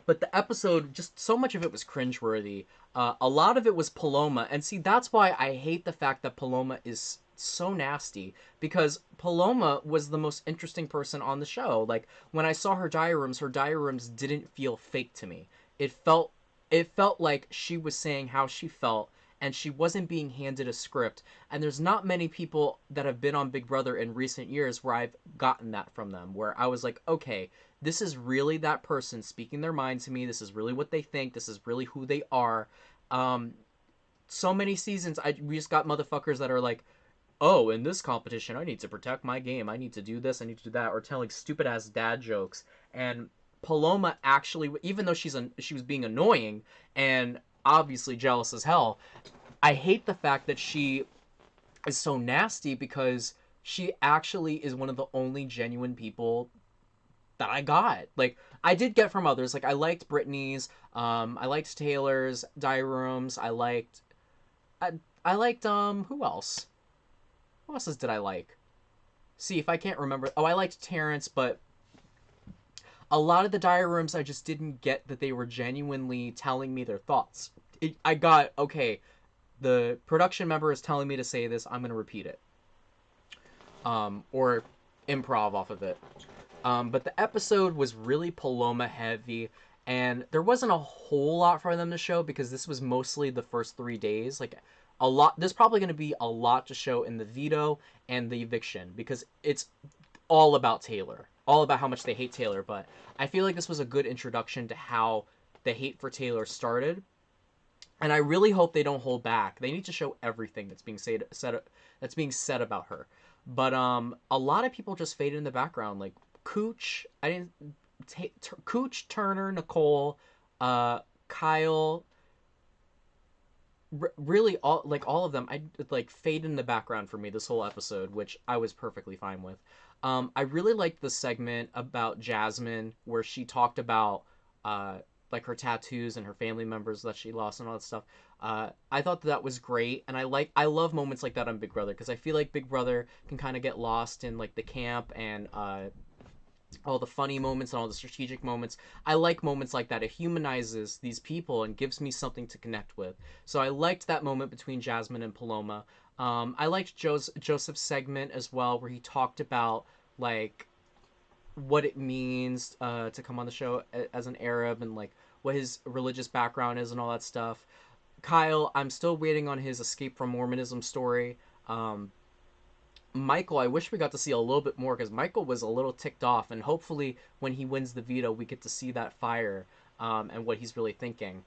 But the episode, just so much of it was cringeworthy. A lot of it was Paloma, and see, that's why I hate the fact that Paloma is so nasty, because Paloma was the most interesting person on the show. Like when I saw her diary rooms didn't feel fake to me. It felt like she was saying how she felt, and she wasn't being handed a script. And there's not many people that have been on Big Brother in recent years where I've gotten that from them, where I was like, okay, this is really that person speaking their mind to me. This is really what they think. This is really who they are. Um, so many seasons, we just got motherfuckers that are like, oh, in this competition, I need to protect my game. I need to do this. I need to do that. Or telling stupid ass dad jokes. And Paloma actually, even though she was being annoying and obviously jealous as hell, I hate the fact that she is so nasty because she actually is one of the only genuine people that I got. Like, I did get from others. Like, I liked Brittany's. I liked Taylor's diary rooms. I liked, who else? Who else did I like? See, if I can't remember. Oh, I liked Terrence, but a lot of the diary rooms I just didn't get that they were genuinely telling me their thoughts. I got, okay, the production member is telling me to say this, I'm going to repeat it. Or improv off of it. But the episode was really Paloma heavy, and there wasn't a whole lot for them to show because this was mostly the first 3 days. Like, there's probably going to be a lot to show in the veto and the eviction because it's all about Taylor, all about how much they hate Taylor. But I feel like this was a good introduction to how the hate for Taylor started. And I really hope they don't hold back. They need to show everything that's being said about her. But a lot of people just faded in the background, like Cooch. I didn't Cooch, Turner, Nicole, Kyle. Really, all of them. I like fade in the background for me this whole episode, which I was perfectly fine with. I really liked the segment about Jasmine where she talked about like her tattoos and her family members that she lost and all that stuff. I thought that was great, and I love moments like that on Big Brother because I feel like Big Brother can kind of get lost in like the camp and all the funny moments and all the strategic moments. I like moments like that. It humanizes these people and gives me something to connect with. So I liked that moment between Jasmine and Paloma. I liked Joseph's segment as well, where he talked about like what it means to come on the show as an Arab and like what his religious background is and all that stuff. Kyle, I'm still waiting on his escape from Mormonism story. Michael, I wish we got to see a little bit more because Michael was a little ticked off, and hopefully when he wins the veto, we get to see that fire and what he's really thinking.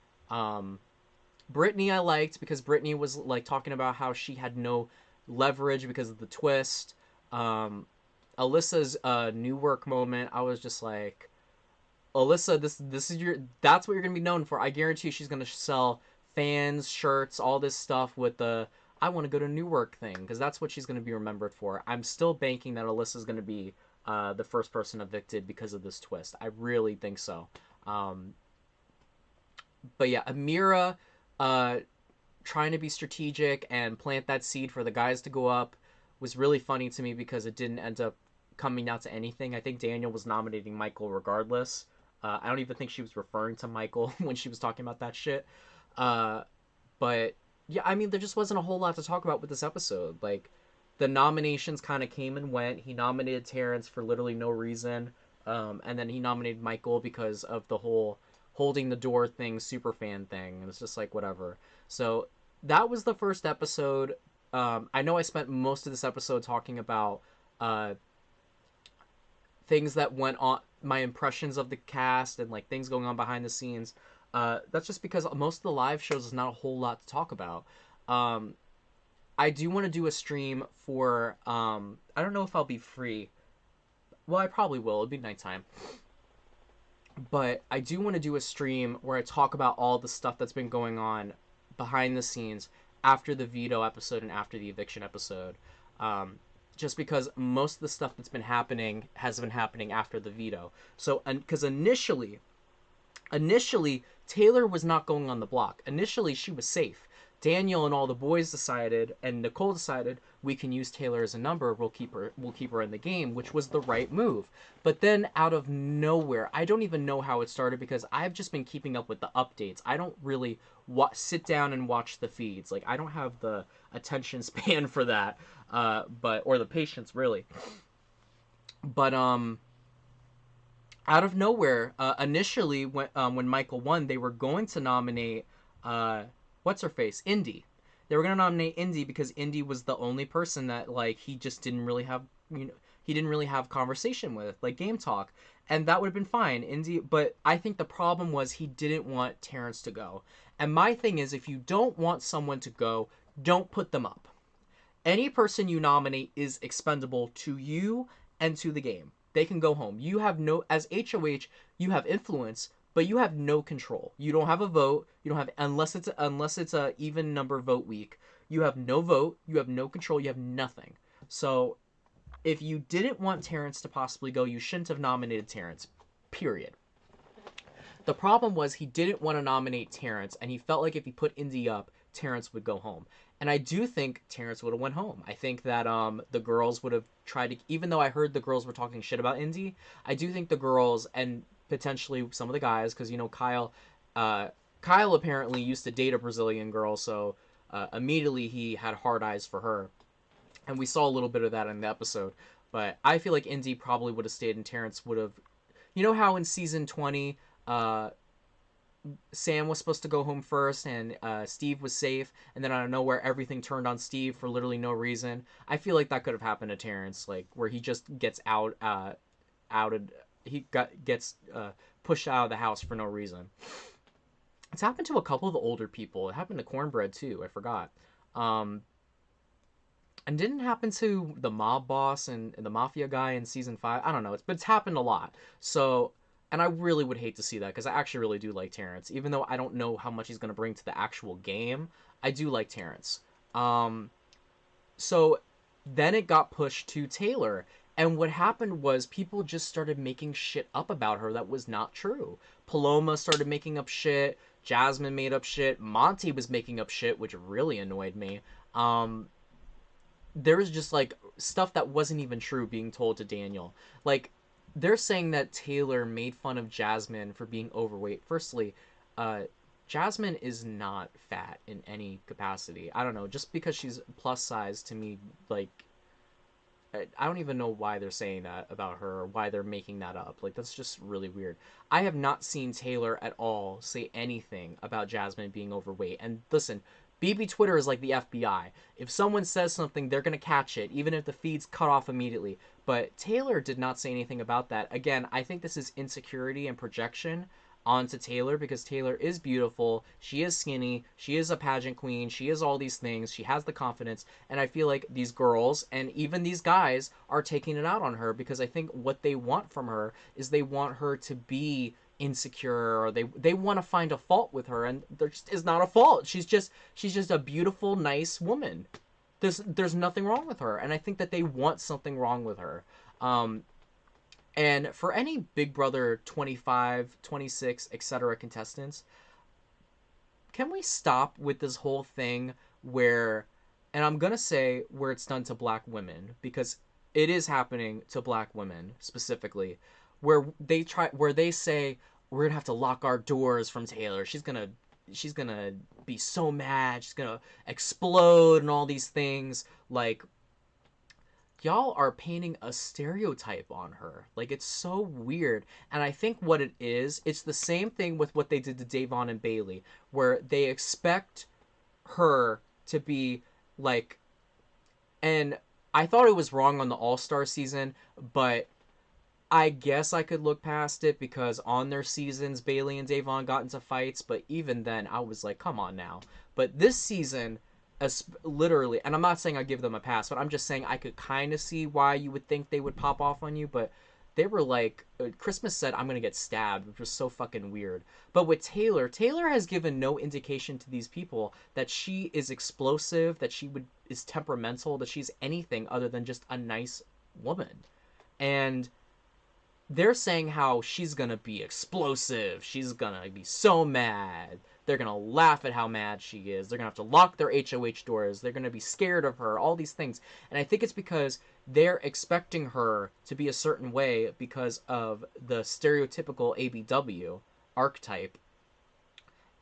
Brittany, I liked because Brittany was like talking about how she had no leverage because of the twist. Alyssa's new work moment, I was just like, Alyssa, this is that's what you're gonna be known for. I guarantee she's gonna sell fans, shirts, all this stuff with the I want to go to Newark thing because that's what she's gonna be remembered for. I'm still banking that Alyssa's gonna be the first person evicted because of this twist. I really think so. Um, but yeah, Amira uh, trying to be strategic and plant that seed for the guys to go up was really funny to me because it didn't end up coming out to anything. I think Daniel was nominating Michael regardless. I don't even think she was referring to Michael when she was talking about that shit. Uh, but yeah, I mean, there just wasn't a whole lot to talk about with this episode. Like, the nominations kind of came and went. He nominated Terrence for literally no reason. And then he nominated Michael because of the whole holding the door thing, super fan thing. And it's just like, whatever. So that was the first episode. I know I spent most of this episode talking about uh, things that went on, my impressions of the cast and like things going on behind the scenes. That's just because most of the live shows is not a whole lot to talk about. Um, I do want to do a stream for. I don't know if I'll be free. Well, I probably will. It'll be nighttime. But I do want to do a stream where I talk about all the stuff that's been going on behind the scenes after the veto episode and after the eviction episode. Um, just because most of the stuff that's been happening has been happening after the veto. So, because initially Taylor was not going on the block. Initially she was safe. Daniel and all the boys decided, and Nicole decided, we can use Taylor as a number. We'll keep her in the game, which was the right move. But then out of nowhere, I don't even know how it started because I've just been keeping up with the updates. I don't really sit down and watch the feeds. Like I don't have the attention span for that, or the patience really. But out of nowhere, initially when Michael won, they were going to nominate what's her face, Indy. They were going to nominate Indy because Indy was the only person that like he just didn't really have he didn't really have conversation with like game talk, and that would have been fine. Indy, but I think the problem was he didn't want Terrence to go. And my thing is, if you don't want someone to go, don't put them up. Any person you nominate is expendable to you and to the game. They can go home. You have no, as HOH, you have influence, but you have no control. You don't have a vote. You don't have, unless it's a even number vote week. You have no vote. You have no control. You have nothing. So if you didn't want Terrence to possibly go, you shouldn't have nominated Terrence. Period. The problem was he didn't want to nominate Terrence, and he felt like if he put Indy up, Terrence would go home. And I do think Terrence would have went home. I think that the girls would have tried to, even though I heard the girls were talking shit about Indy, I do think the girls and potentially some of the guys, because Kyle apparently used to date a Brazilian girl, so immediately he had hard eyes for her, and we saw a little bit of that in the episode. But I feel like Indy probably would have stayed, and Terrence would have, you know how in season 20, Sam was supposed to go home first and Steve was safe, and then out of nowhere everything turned on Steve for literally no reason. I feel like that could have happened to Terrence, like where he just gets outed, gets pushed out of the house for no reason. It's happened to a couple of the older people. It happened to Cornbread too. I forgot. Um, and didn't happen to the mob boss and the mafia guy in season 5. I don't know. But it's happened a lot. So, and I really would hate to see that because I actually really do like Terrence, even though I don't know how much he's going to bring to the actual game. I do like Terrence. Um, so then it got pushed to Taylor. And what happened was people just started making shit up about her that was not true. Paloma started making up shit. Jasmine made up shit. Monty was making up shit, which really annoyed me. Um, there was just like stuff that wasn't even true being told to Daniel. Like, they're saying that Taylor made fun of Jasmine for being overweight. Firstly, uh, Jasmine is not fat in any capacity. I don't know. Just because she's plus size to me, like, I don't even know why they're saying that about her or why they're making that up. Like, that's just really weird. I have not seen Taylor at all say anything about Jasmine being overweight. And listen, BB Twitter is like the FBI. If someone says something, they're going to catch it, even if the feed's cut off immediately. But Taylor did not say anything about that. Again, I think this is insecurity and projection onto Taylor because Taylor is beautiful. She is skinny. She is a pageant queen. She is all these things. She has the confidence. And I feel like these girls and even these guys are taking it out on her because I think what they want from her is they want her to be insecure or they want to find a fault with her and there just is not a fault. She's just a beautiful, nice woman. There's nothing wrong with her and I think that they want something wrong with her. And for any Big Brother 25, 26, etc. contestants, can we stop with this whole thing where, and I'm going to say where it's done to black women, because it is happening to black women specifically, where they say, we're going to have to lock our doors from Taylor. She's gonna be so mad. She's gonna explode and all these things. Like, y'all are painting a stereotype on her. Like, it's so weird. And I think what it is, it's the same thing with what they did to Davon and Bailey, where they expect her to be like, and I thought it was wrong on the All-Star season, but I guess I could look past it because on their seasons, Bailey and Davon got into fights, but even then, I was like, come on now. But this season, as literally, and I'm not saying I give them a pass, but I'm just saying I could kind of see why you would think they would pop off on you, but they were like, Christmas said, I'm going to get stabbed, which was so fucking weird. But with Taylor, Taylor has given no indication to these people that she is explosive, that is temperamental, that she's anything other than just a nice woman. And they're saying how she's gonna be explosive. She's gonna be so mad. They're gonna laugh at how mad she is. They're gonna have to lock their HOH doors. They're gonna be scared of her. All these things. And I think it's because they're expecting her to be a certain way because of the stereotypical ABW archetype.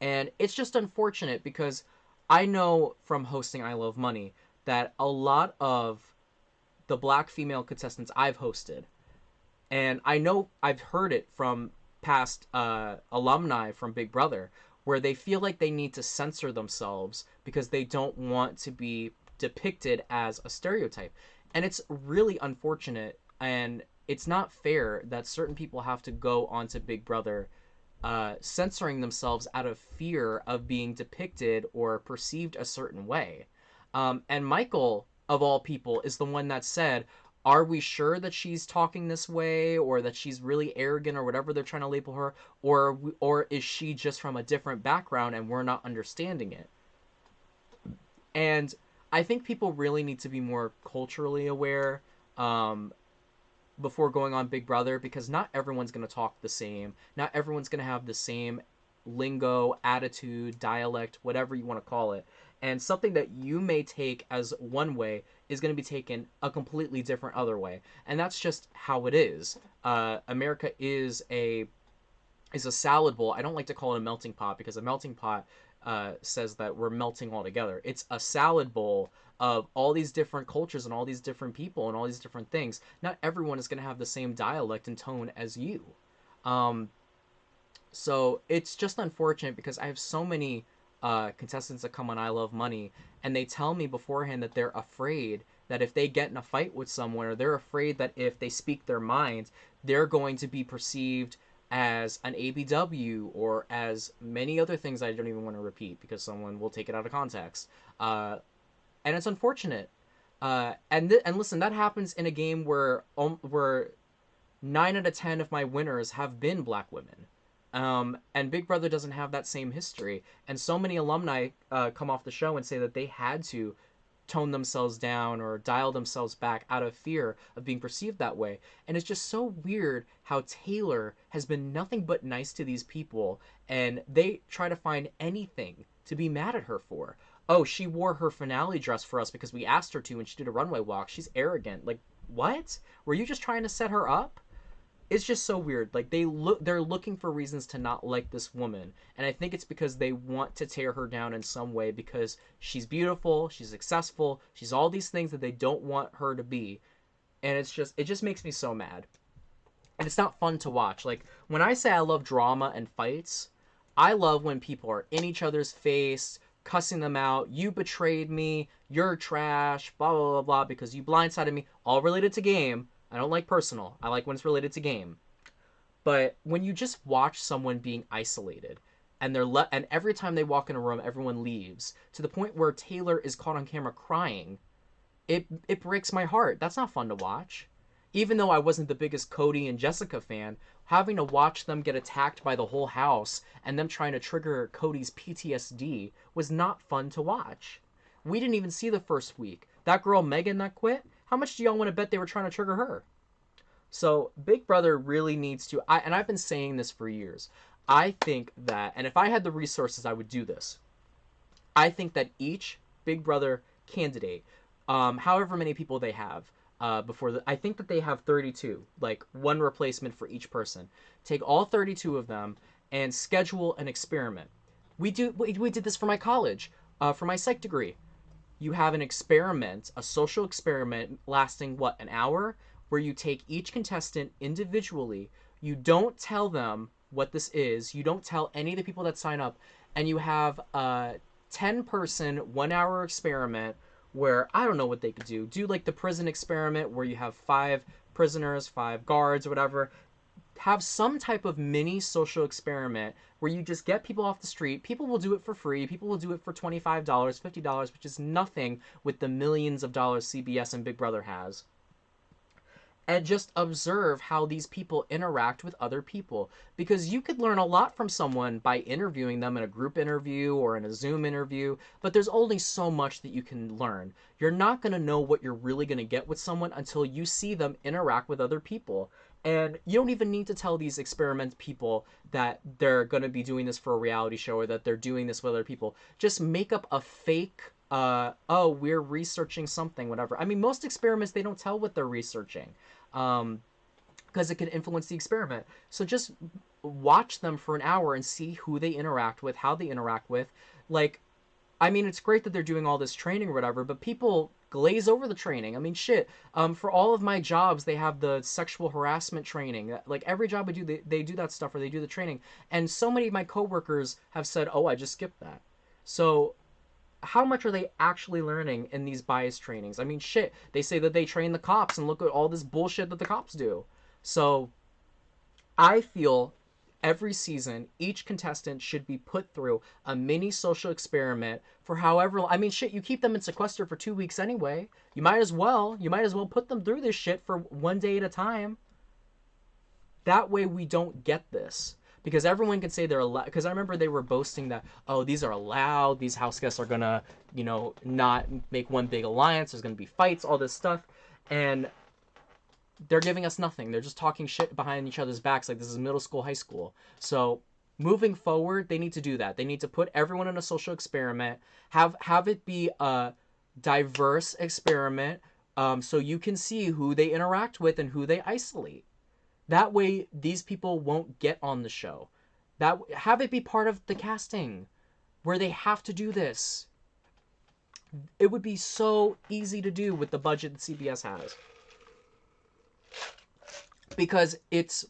And it's just unfortunate because I know from hosting I Love Money that a lot of the black female contestants I've hosted, and I know I've heard it from past alumni from Big Brother, where they feel like they need to censor themselves because they don't want to be depicted as a stereotype. And it's really unfortunate, and it's not fair that certain people have to go onto Big Brother censoring themselves out of fear of being depicted or perceived a certain way. And Michael, of all people, is the one that said, are we sure that she's talking this way or that she's really arrogant or whatever they're trying to label her, or is she just from a different background and we're not understanding it? And I think people really need to be more culturally aware before going on Big Brother because not everyone's going to talk the same. Not everyone's going to have the same lingo, attitude, dialect, whatever you want to call it. And something that you may take as one way is going to be taken a completely different other way. And that's just how it is. America is a salad bowl. I don't like to call it a melting pot because a melting pot says that we're melting all together. It's a salad bowl of all these different cultures and all these different people and all these different things. Not everyone is going to have the same dialect and tone as you. Um, so it's just unfortunate because I have so many contestants that come on I Love Money, and they tell me beforehand that they're afraid that if they get in a fight with someone, or they're afraid that if they speak their mind, they're going to be perceived as an ABW or as many other things I don't even want to repeat because someone will take it out of context. And it's unfortunate. And listen, that happens in a game where 9 out of 10 of my winners have been black women. And Big Brother doesn't have that same history. And so many alumni come off the show and say that they had to tone themselves down or dial themselves back out of fear of being perceived that way. And it's just so weird how Taylor has been nothing but nice to these people, and they try to find anything to be mad at her for. Oh, she wore her finale dress for us because we asked her to and she did a runway walk. She's arrogant. Like, what? Were you just trying to set her up? It's just so weird. Like, they're looking for reasons to not like this woman, and I think it's because they want to tear her down in some way because she's beautiful, she's successful, she's all these things that they don't want her to be. And it just makes me so mad, and it's not fun to watch. Like, when I say I love drama and fights, I love when people are in each other's face, cussing them out. You betrayed me, you're trash, blah blah blah blah, because you blindsided me, all related to game. I don't like personal. I like when it's related to game. But when you just watch someone being isolated, and and every time they walk in a room, everyone leaves, to the point where Taylor is caught on camera crying, it breaks my heart. That's not fun to watch. Even though I wasn't the biggest Cody and Jessica fan, having to watch them get attacked by the whole house and them trying to trigger Cody's PTSD was not fun to watch. We didn't even see the first week. That girl Megan that quit, how much do y'all want to bet they were trying to trigger her? So Big Brother really needs to, and I've been saying this for years, I think that, and if I had the resources, I would do this. I think that each Big Brother candidate, however many people they have, I think that they have 32, like one replacement for each person. Take all 32 of them and schedule an experiment. We did this for my college, for my psych degree. You have an experiment, a social experiment lasting, what, an hour, where you take each contestant individually. You don't tell them what this is. You don't tell any of the people that sign up. And you have a 10-person, 1 hour experiment where, I don't know what they could do. Do like the prison experiment where you have 5 prisoners, 5 guards, or whatever. Have some type of mini social experiment where you just get people off the street. People will do it for free. People will do it for $25, $50, which is nothing with the millions of dollars CBS and Big Brother has. And just observe how these people interact with other people. Because you could learn a lot from someone by interviewing them in a group interview or in a Zoom interview, but there's only so much that you can learn. You're not going to know what you're really going to get with someone until you see them interact with other people. And you don't even need to tell these experiment people that they're going to be doing this for a reality show or that they're doing this with other people. Just make up a fake, oh, we're researching something, whatever. I mean, most experiments, they don't tell what they're researching because it can influence the experiment. So just watch them for an hour and see who they interact with, how they interact with. Like, I mean, it's great that they're doing all this training or whatever, but people glaze over the training. I mean, shit. For all of my jobs, they have the sexual harassment training. Like, every job I do, they do that stuff, or they do the training. And so many of my coworkers have said, oh, I just skipped that. So how much are they actually learning in these bias trainings? I mean, shit. They say that they train the cops, and look at all this bullshit that the cops do. So I feel every season, each contestant should be put through a mini social experiment for however. I mean, shit, you keep them in sequester for 2 weeks anyway. You might as well put them through this shit for 1 day at a time. That way we don't get this. Because everyone can say they're allowed. Because I remember they were boasting that, oh, these are allowed. These house guests are going to, not make one big alliance. There's going to be fights, all this stuff. And they're giving us nothing. They're just talking shit behind each other's backs like this is middle school, high school. So moving forward, they need to do that. They need to put everyone in a social experiment. Have it be a diverse experiment so you can see who they interact with and who they isolate. That way, these people won't get on the show. Have it be part of the casting, where they have to do this. It would be so easy to do with the budget that CBS has. Because it's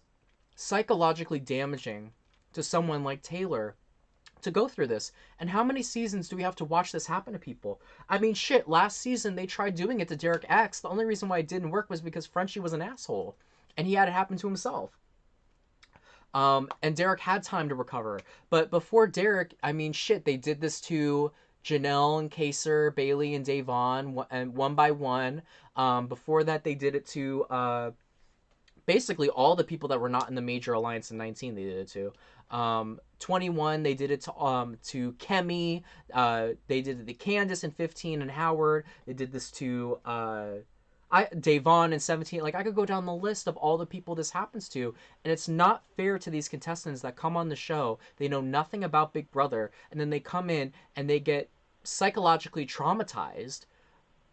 psychologically damaging to someone like Taylor to go through this. And how many seasons do we have to watch this happen to people? I mean, shit, last season they tried doing it to Derek X. The only reason why it didn't work was because Frenchie was an asshole. And he had it happen to himself. And Derek had time to recover. But before Derek, I mean, shit, they did this to Janelle and Kaser, Bailey and Davon, and one by one. Before that, they did it to basically all the people that were not in the major alliance in 19. They did it to 21. They did it to Kemi. They did it to Candace in 15 and Howard. They did this to Davon in 17. Like, I could go down the list of all the people this happens to, and it's not fair to these contestants that come on the show. They know nothing about Big Brother, and then they come in and they get psychologically traumatized.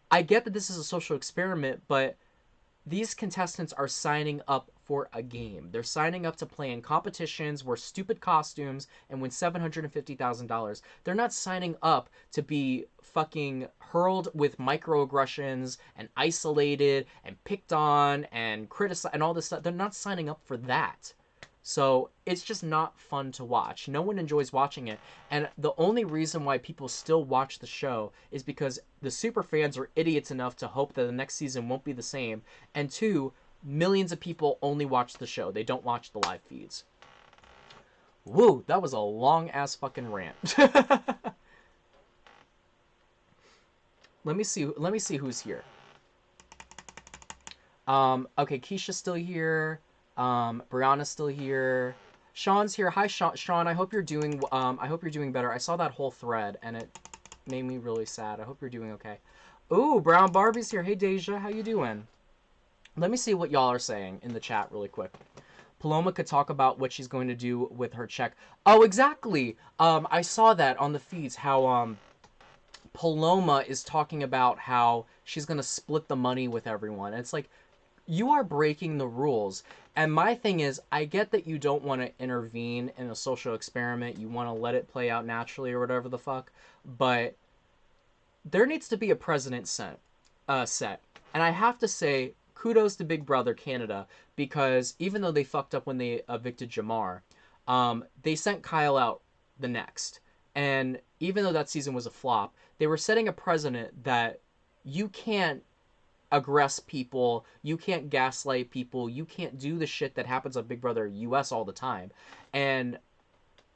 I get that this is a social experiment, but these contestants are signing up for a game. They're signing up to play in competitions, wear stupid costumes, and win $750,000. They're not signing up to be fucking hurled with microaggressions and isolated and picked on and criticized and all this stuff. They're not signing up for that. So it's just not fun to watch. No one enjoys watching it. And the only reason why people still watch the show is because the super fans are idiots enough to hope that the next season won't be the same. And two, millions of people only watch the show. They don't watch the live feeds. Woo, that was a long ass fucking rant. Let me see who's here. Okay, Keisha's still here. Brianna's still here. Sean's here. Hi, Sean. I hope you're doing. I hope you're doing better. I saw that whole thread and it made me really sad. I hope you're doing okay. Ooh, Brown Barbie's here. Hey, Deja, how you doing? Let me see what y'all are saying in the chat really quick. Paloma could talk about what she's going to do with her check. Oh, exactly. I saw that on the feeds. How Paloma is talking about how she's gonna split the money with everyone. And it's like, you are breaking the rules. And my thing is, I get that you don't want to intervene in a social experiment. You want to let it play out naturally or whatever the fuck. But there needs to be a precedent set. And I have to say, kudos to Big Brother Canada, because even though they fucked up when they evicted Jamar, they sent Kyle out the next. And even though that season was a flop, they were setting a precedent that you can't aggress people, you can't gaslight people, you can't do the shit that happens on Big Brother US all the time. And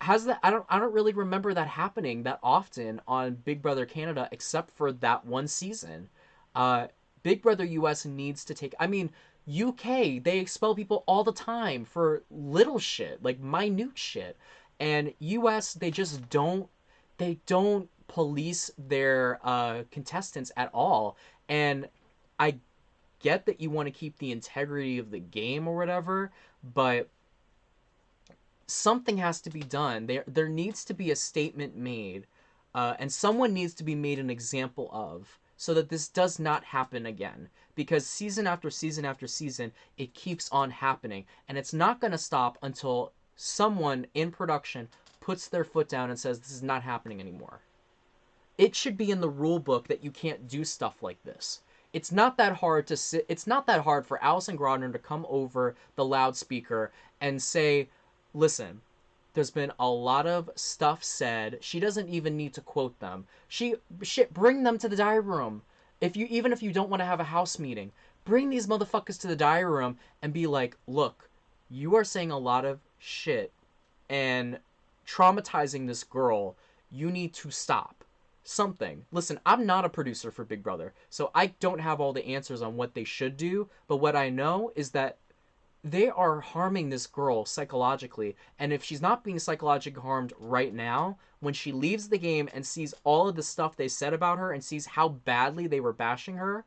has that I don't really remember that happening that often on Big Brother Canada except for that one season. Big Brother US needs to take, I mean, UK, they expel people all the time for little shit, like minute shit. And US, they don't police their contestants at all. And I get that you want to keep the integrity of the game or whatever, but something has to be done. There needs to be a statement made, and someone needs to be made an example of, so that this does not happen again. Because season after season after season, it keeps on happening, and it's not going to stop until someone in production puts their foot down and says this is not happening anymore. It should be in the rule book that you can't do stuff like this. It's not that hard to sit. It's not that hard for Alison Grodner to come over the loudspeaker and say, "Listen, there's been a lot of stuff said." She doesn't even need to quote them. Bring them to the diary room. Even if you don't want to have a house meeting, bring these motherfuckers to the diary room and be like, "Look, you are saying a lot of shit and traumatizing this girl. You need to stop." Something. Listen, I'm not a producer for Big Brother, so I don't have all the answers on what they should do, but what I know is that they are harming this girl psychologically, and if she's not being psychologically harmed right now, when she leaves the game and sees all of the stuff they said about her and sees how badly they were bashing her,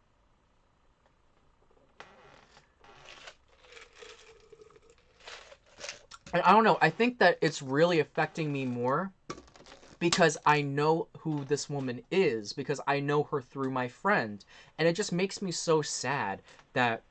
I don't know, I think that it's really affecting me more because I know who this woman is, because I know her through my friend. And it just makes me so sad that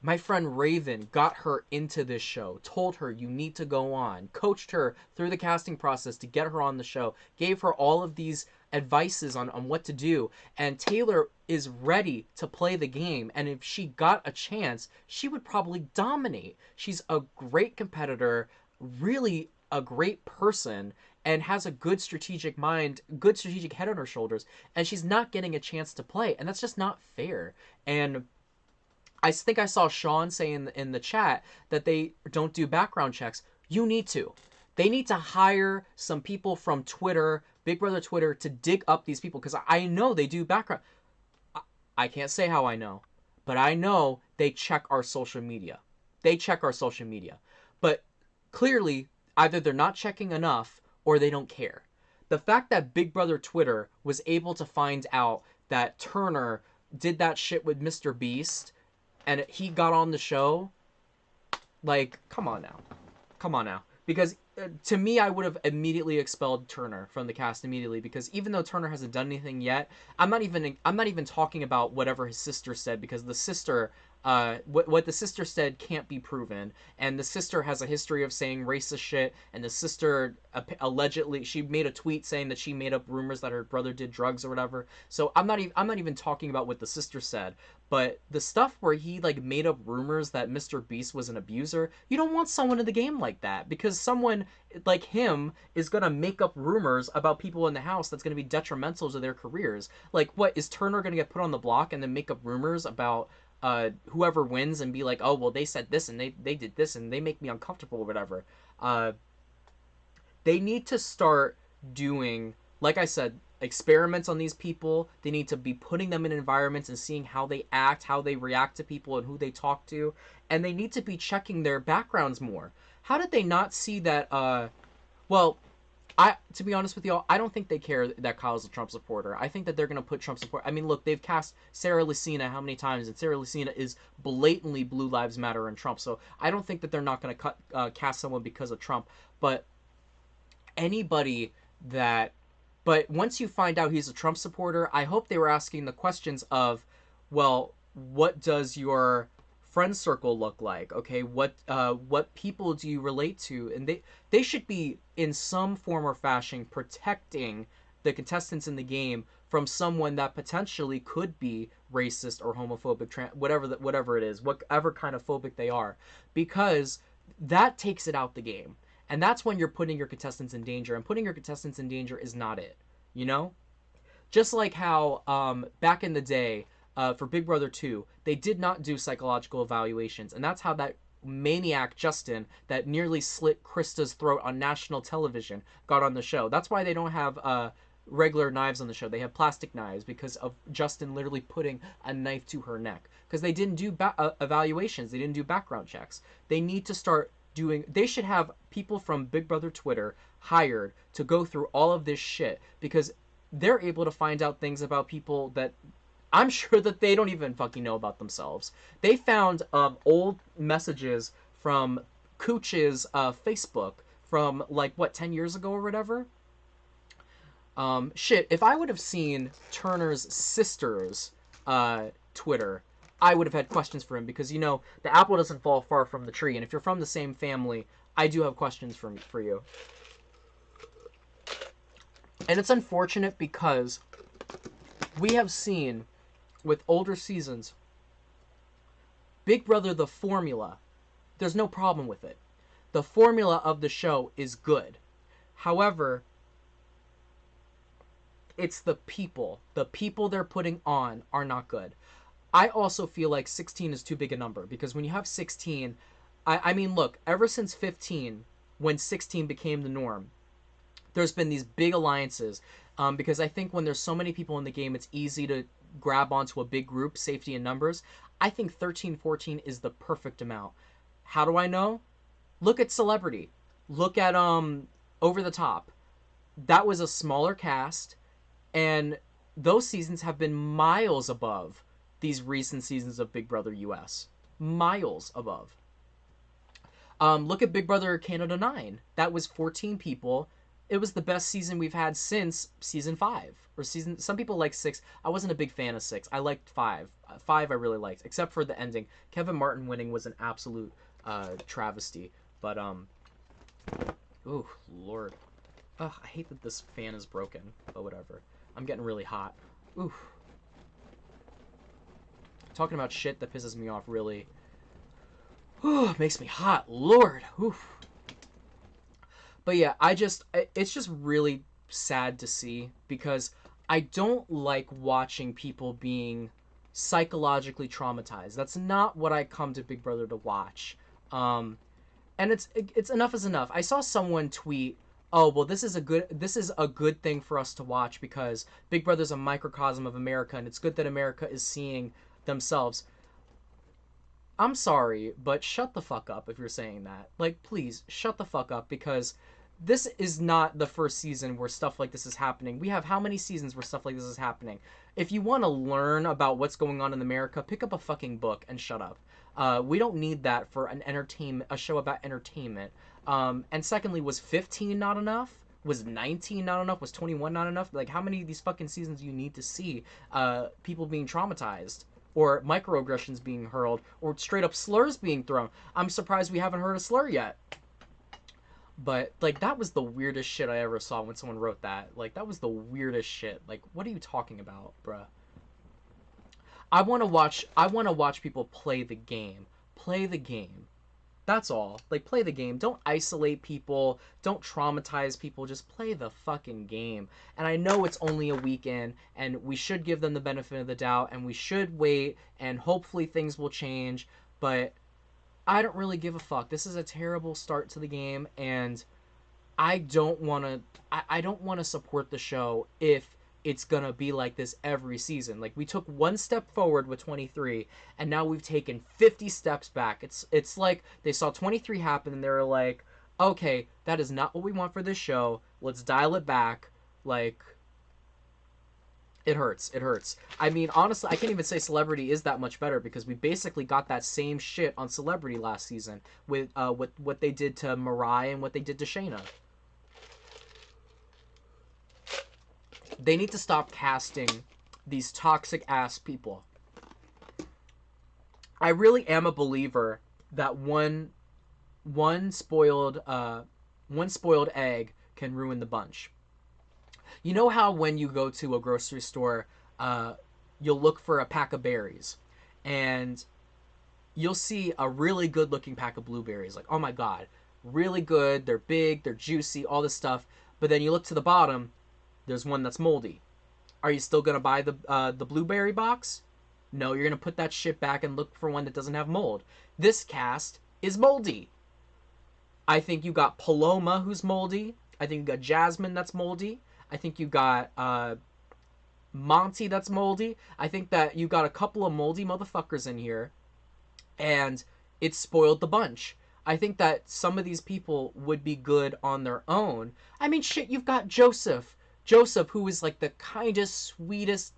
my friend Raven got her into this show, told her you need to go on, coached her through the casting process to get her on the show, gave her all of these advices on what to do. And Taylor is ready to play the game. And if she got a chance, she would probably dominate. She's a great competitor, really a great person, and has a good strategic mind, good strategic head on her shoulders, and she's not getting a chance to play, and that's just not fair. And I think I saw Sean say in the chat that they don't do background checks. You need to. They need to hire some people from Twitter, Big Brother Twitter, to dig up these people, because I know they do background. I can't say how I know, but I know they check our social media. They check our social media. But clearly, either they're not checking enough or they don't care. The fact that Big Brother Twitter was able to find out that Turner did that shit with Mr. Beast and he got on the show, like, come on now. Come on now. Because to me, I would have immediately expelled Turner from the cast immediately, because even though Turner hasn't done anything yet, I'm not even talking about whatever his sister said, because the sister, what the sister said can't be proven, and the sister has a history of saying racist shit, and the sister allegedly, she made a tweet saying that she made up rumors that her brother did drugs or whatever. So I'm not even talking about what the sister said, but the stuff where he like made up rumors that Mr. Beast was an abuser, you don't want someone in the game like that, because someone like him is gonna make up rumors about people in the house that's gonna be detrimental to their careers. Like, what is Turner gonna get put on the block and then make up rumors about whoever wins and be like, oh well, they said this and they did this and they make me uncomfortable or whatever. They need to start doing, like I said, experiments on these people. They need to be putting them in environments and seeing how they act, how they react to people, and who they talk to. And they need to be checking their backgrounds more. How did they not see that? Well, to be honest with y'all, I don't think they care that Kyle's a Trump supporter. I think that they're gonna put Trump support. I mean, look, they've cast Sarah Lucina how many times, and Sarah Lucina is blatantly Blue Lives Matter and Trump. So I don't think that they're not gonna cast someone because of Trump. But anybody that, but once you find out he's a Trump supporter, I hope they were asking the questions of, well, what does your friend circle look like? Okay, what people do you relate to? And they should be in some form or fashion protecting the contestants in the game from someone that potentially could be racist or homophobic, whatever it is, whatever kind of phobic they are, because that takes it out the game. And that's when you're putting your contestants in danger. And putting your contestants in danger is not it. You know? Just like how back in the day, for Big Brother 2, they did not do psychological evaluations. And that's how that maniac Justin that nearly slit Krista's throat on national television got on the show. That's why they don't have regular knives on the show. They have plastic knives, because of Justin literally putting a knife to her neck. Because they didn't do evaluations. They didn't do background checks. They need to start doing, they should have people from Big Brother Twitter hired to go through all of this shit, because they're able to find out things about people that I'm sure that they don't even fucking know about themselves. They found old messages from Cooch's Facebook from like what, 10 years ago or whatever. Shit, if I would have seen Turner's sister's Twitter, I would have had questions for him, because, you know, the apple doesn't fall far from the tree, and if you're from the same family, I do have questions for you. And it's unfortunate because we have seen with older seasons, Big Brother, the formula, there's no problem with it. The formula of the show is good. However, it's the people. The people they're putting on are not good. I also feel like 16 is too big a number, because when you have 16, I mean, look, ever since 15, when 16 became the norm, there's been these big alliances, because I think when there's so many people in the game, it's easy to grab onto a big group, safety in numbers. I think 13, 14 is the perfect amount. How do I know? Look at Celebrity. Look at Over the Top. That was a smaller cast, and those seasons have been miles above these recent seasons of Big Brother US. Miles above. Look at Big Brother Canada 9. That was 14 people. It was the best season we've had since season 5. Or season, some people like 6. I wasn't a big fan of 6. I liked 5. 5 I really liked, except for the ending. Kevin Martin winning was an absolute travesty. But, ooh, Lord. Ugh, I hate that this fan is broken, but whatever. I'm getting really hot. Ooh. Talking about shit that pisses me off really makes me hot. Lord. Oof. But yeah, it's just really sad to see, because I don't like watching people being psychologically traumatized. That's not what I come to Big Brother to watch. Um, and it's enough is enough. I saw someone tweet, "Oh, well, this is a good thing for us to watch because Big Brother's a microcosm of America, and it's good that America is seeing themselves." I'm sorry, but shut the fuck up if you're saying that. Like, please shut the fuck up, because this is not the first season where stuff like this is happening. We have how many seasons where stuff like this is happening? If you want to learn about what's going on in America, pick up a fucking book and shut up. We don't need that for a show about entertainment. And secondly, was 15 not enough? Was 19 not enough? Was 21 not enough? Like, how many of these fucking seasons do you need to see people being traumatized? Or microaggressions being hurled, or straight up slurs being thrown? I'm surprised we haven't heard a slur yet. But, like, that was the weirdest shit I ever saw when someone wrote that. Like, that was the weirdest shit. Like, what are you talking about, bruh? I want to watch people play the game. Play the game. That's all. Like, play the game. Don't isolate people. Don't traumatize people. Just play the fucking game. And I know it's only a weekend, and we should give them the benefit of the doubt, and we should wait, and hopefully things will change. But I don't really give a fuck. This is a terrible start to the game, and I don't want to. I don't want to support the show if it's gonna be like this every season. Like, we took one step forward with 23, and now we've taken 50 steps back. It's like they saw 23 happen, and they were like, okay, that is not what we want for this show. Let's dial it back. Like, it hurts. It hurts. I mean, honestly, I can't even say Celebrity is that much better, because we basically got that same shit on Celebrity last season with what they did to Mariah and what they did to Shayna. They need to stop casting these toxic ass people. I really am a believer that one spoiled egg can ruin the bunch. You know how when you go to a grocery store, you'll look for a pack of berries, and you'll see a really good looking pack of blueberries. Like, oh my god, really good. They're big, they're juicy, all this stuff. But then you look to the bottom, there's one that's moldy. Are you still gonna buy the blueberry box? No, you're gonna put that shit back and look for one that doesn't have mold. This cast is moldy. I think you got Paloma, who's moldy. I think you got Jasmine, that's moldy. I think you got Monty, that's moldy. I think that you got a couple of moldy motherfuckers in here, and it spoiled the bunch. I think that some of these people would be good on their own. I mean, shit, you've got Joseph. Joseph, who is like the kindest, sweetest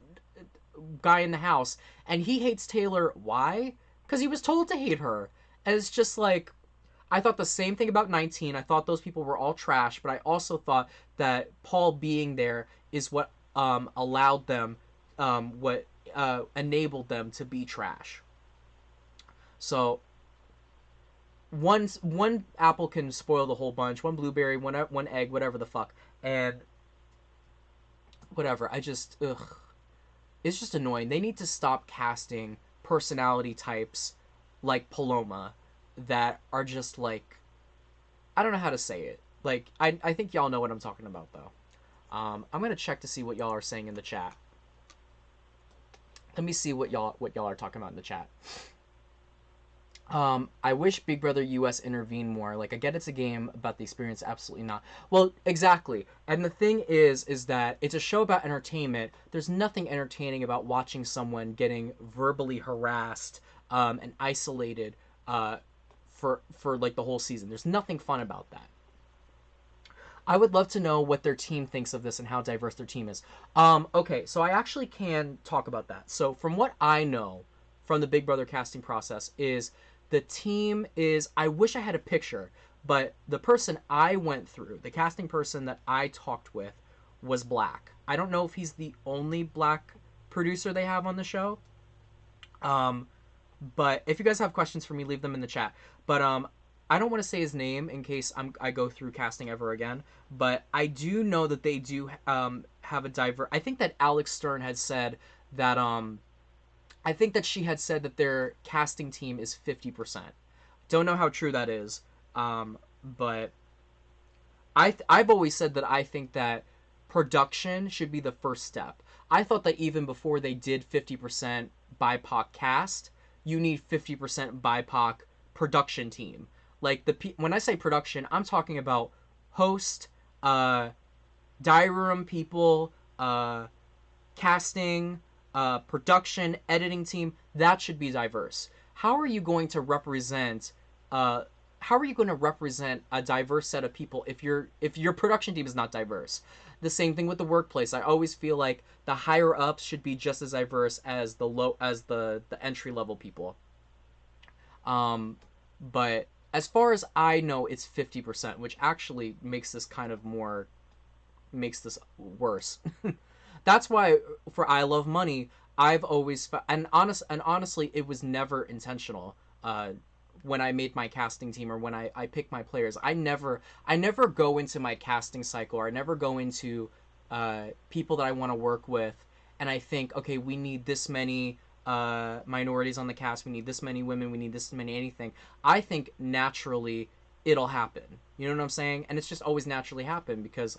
guy in the house, and he hates Taylor. Why? Because he was told to hate her. And it's just like, I thought the same thing about 19. I thought those people were all trash, but I also thought that Paul being there is what allowed them, what enabled them to be trash. So one apple can spoil the whole bunch. One blueberry, one egg, whatever the fuck, and whatever. It's just annoying. They need to stop casting personality types like Paloma that are just like, I don't know how to say it. Like, I think y'all know what I'm talking about, though. I'm gonna check to see what y'all are saying in the chat. Let me see what y'all are talking about in the chat. I wish Big Brother US intervened more. Like, I get it's a game about the experience, absolutely not. Well, exactly. And the thing is that it's a show about entertainment. There's nothing entertaining about watching someone getting verbally harassed and isolated for like the whole season. There's nothing fun about that. I would love to know what their team thinks of this and how diverse their team is. Okay, so I actually can talk about that. So from what I know from the Big Brother casting process is the team is, I wish I had a picture, but the person I went through, the casting person that I talked with, was black. I don't know if he's the only black producer they have on the show. But if you guys have questions for me, leave them in the chat. But I don't want to say his name in case I go through casting ever again. But I do know that they do have a diverse. I think that Alex Stern had said that I think that she had said that their casting team is 50%. Don't know how true that is, but I've always said that I think that production should be the first step. I thought that even before they did 50% BIPOC cast, you need 50% BIPOC production team. Like when I say production, I'm talking about host, diary room people, casting, production, editing team. That should be diverse. How are you going to represent? How are you going to represent a diverse set of people if your production team is not diverse? The same thing with the workplace. I always feel like the higher ups should be just as diverse as the entry level people. But as far as I know, it's 50%, which actually makes this kind of more makes this worse. That's why for I Love Money, I've always and honestly, it was never intentional. When I made my casting team or when I pick my players, I never go into my casting cycle or I never go into people that I want to work with and I think, okay, we need this many minorities on the cast, we need this many women, we need this many anything. I think naturally it'll happen. You know what I'm saying? And it's just always naturally happen because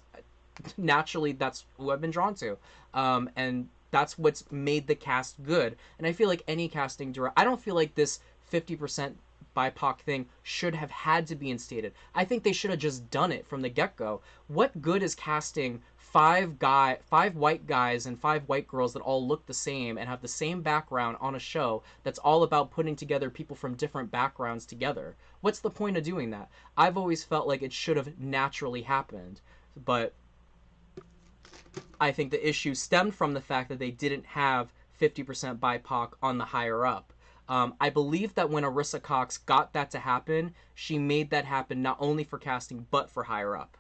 naturally that's who I've been drawn to, and that's what's made the cast good. And I feel like any casting director, I don't feel like this 50% BIPOC thing should have had to be instated. I think they should have just done it from the get-go. What good is casting five white guys and five white girls that all look the same and have the same background on a show that's all about putting together people from different backgrounds together? What's the point of doing that? I've always felt like it should have naturally happened, but I think the issue stemmed from the fact that they didn't have 50% BIPOC on the higher up. I believe that when Arissa Cox got that to happen, she made that happen not only for casting, but for higher up.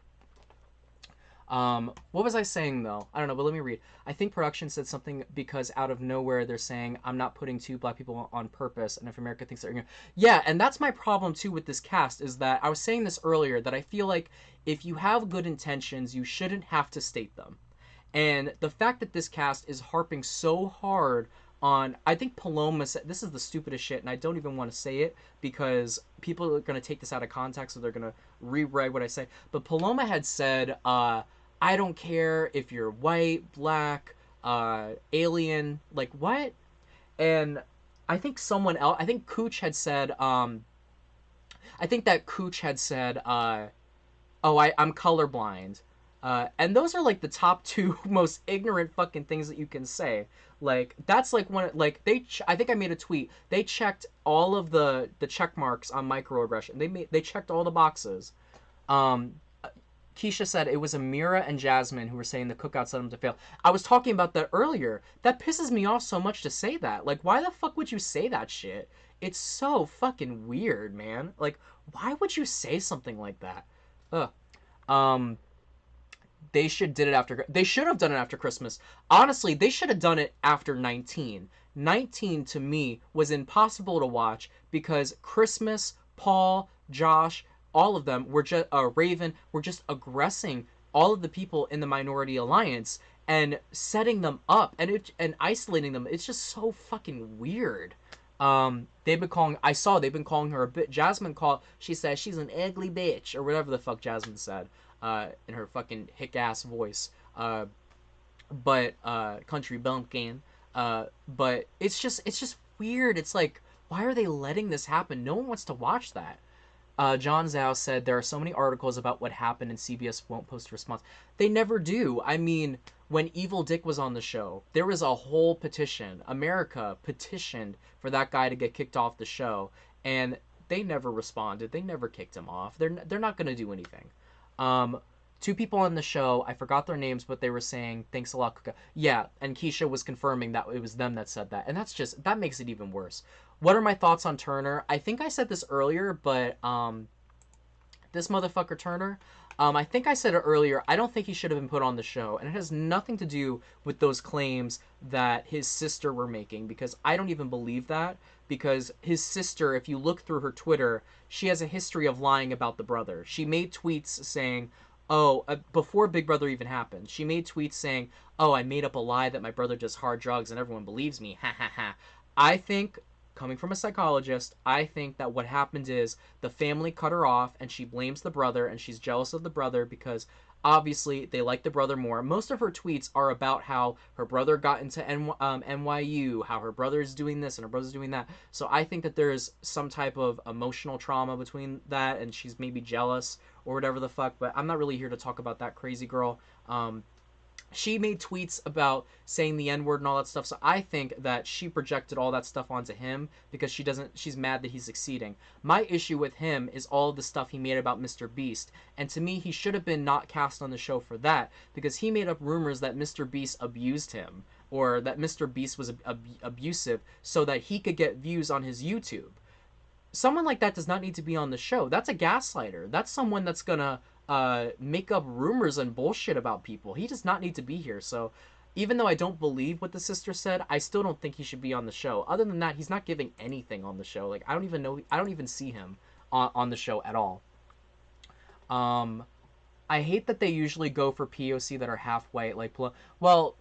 What was I saying, though? I don't know, but let me read. I think production said something because out of nowhere they're saying, I'm not putting two black people on purpose, and if America thinks they're... Yeah, and that's my problem, too, with this cast, is that I was saying this earlier, that I feel like if you have good intentions, you shouldn't have to state them. And the fact that this cast is harping so hard on, I think Paloma said, this is the stupidest shit, and I don't even want to say it because people are going to take this out of context, so they're going to rewrite what I say. But Paloma had said, I don't care if you're white, black, alien, like what? And I think someone else, I think Cooch had said, I think that Cooch had said, oh, I'm colorblind. And those are like the top two most ignorant fucking things that you can say. Like that's like one like I think I made a tweet. They checked all of the check marks on microaggression. They checked all the boxes. Keisha said it was Amira and Jasmine who were saying the cookouts led them to fail. I was talking about that earlier. That pisses me off so much to say that. Like, why the fuck would you say that shit? It's so fucking weird, man. Like, why would you say something like that? Ugh. They should have done it after Christmas. Honestly, they should have done it after 19. 19 to me was impossible to watch because Christmas, Paul, Josh, all of them were just Raven were just aggressing all of the people in the Minority Alliance and setting them up and isolating them. It's just so fucking weird. They've been calling her a bit. She says she's an ugly bitch or whatever the fuck Jasmine said. In her fucking hick ass voice, but country bumpkin. But it's just weird. It's like, why are they letting this happen? No one wants to watch that. John Zhao said there are so many articles about what happened and CBS won't post a response. They never do. I mean, when Evil Dick was on the show, there was a whole petition. America petitioned for that guy to get kicked off the show, and they never responded. They never kicked him off. They're not going to do anything. Two people on the show, I forgot their names, but they were saying, thanks a lot, Kuka. Yeah, and Keisha was confirming that it was them that said that. And that makes it even worse. What are my thoughts on Turner? I think I said this earlier, but, this motherfucker Turner, I think I said it earlier, I don't think he should have been put on the show. And it has nothing to do with those claims that his sister were making, because I don't even believe that. Because his sister, if you look through her Twitter, she has a history of lying about the brother. She made tweets saying, before Big Brother even happened, she made tweets saying, oh, I made up a lie that my brother does hard drugs and everyone believes me, ha ha ha. I think, coming from a psychologist, I think that what happened is the family cut her off and she blames the brother and she's jealous of the brother because Obviously, they like the brother more. Most of her tweets are about how her brother got into NYU, how her brother is doing this and her brother's doing that. So I think that there's some type of emotional trauma between that, and she's maybe jealous or whatever the fuck. But I'm not really here to talk about that crazy girl. She made tweets about saying the N-word and all that stuff, so I think that she projected all that stuff onto him because she's mad that he's succeeding. My issue with him is all the stuff he made about Mr. Beast, and to me he should have been not cast on the show for that, because he made up rumors that Mr. Beast abused him, or that Mr. Beast was abusive so that he could get views on his YouTube. Someone like that does not need to be on the show. That's a gaslighter. That's someone that's gonna make up rumors and bullshit about people. He does not need to be here. So even though I don't believe what the sister said, I still don't think he should be on the show. Other than that, he's not giving anything on the show. Like, I don't even know. I don't even see him on the show at all. I hate that they usually go for POC that are half white. Like, well,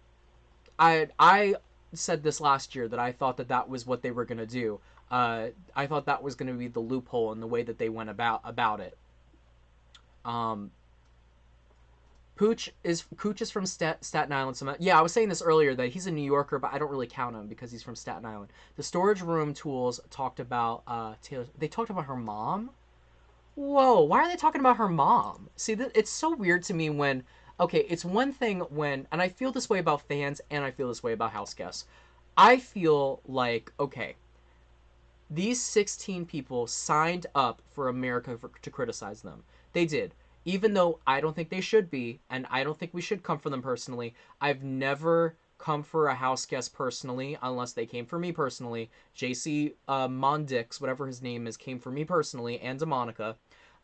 I said this last year that I thought that that was what they were gonna do. I thought that was gonna be the loophole in the way that they went about it. Um, Pooch is from Staten Island. So yeah, I was saying this earlier that he's a New Yorker, but I don't really count him because he's from Staten Island. The storage room tools talked about Taylor. They talked about her mom. Whoa, why are they talking about her mom? See, it's so weird to me when, okay, it's one thing when, and I feel this way about fans and I feel this way about house guests. I feel like, okay, these 16 people signed up for America to criticize them. They did. Even though I don't think they should be, and I don't think we should come for them personally. I've never come for a house guest personally, unless they came for me personally. JC Mondix, whatever his name is, came for me personally, and to Monica.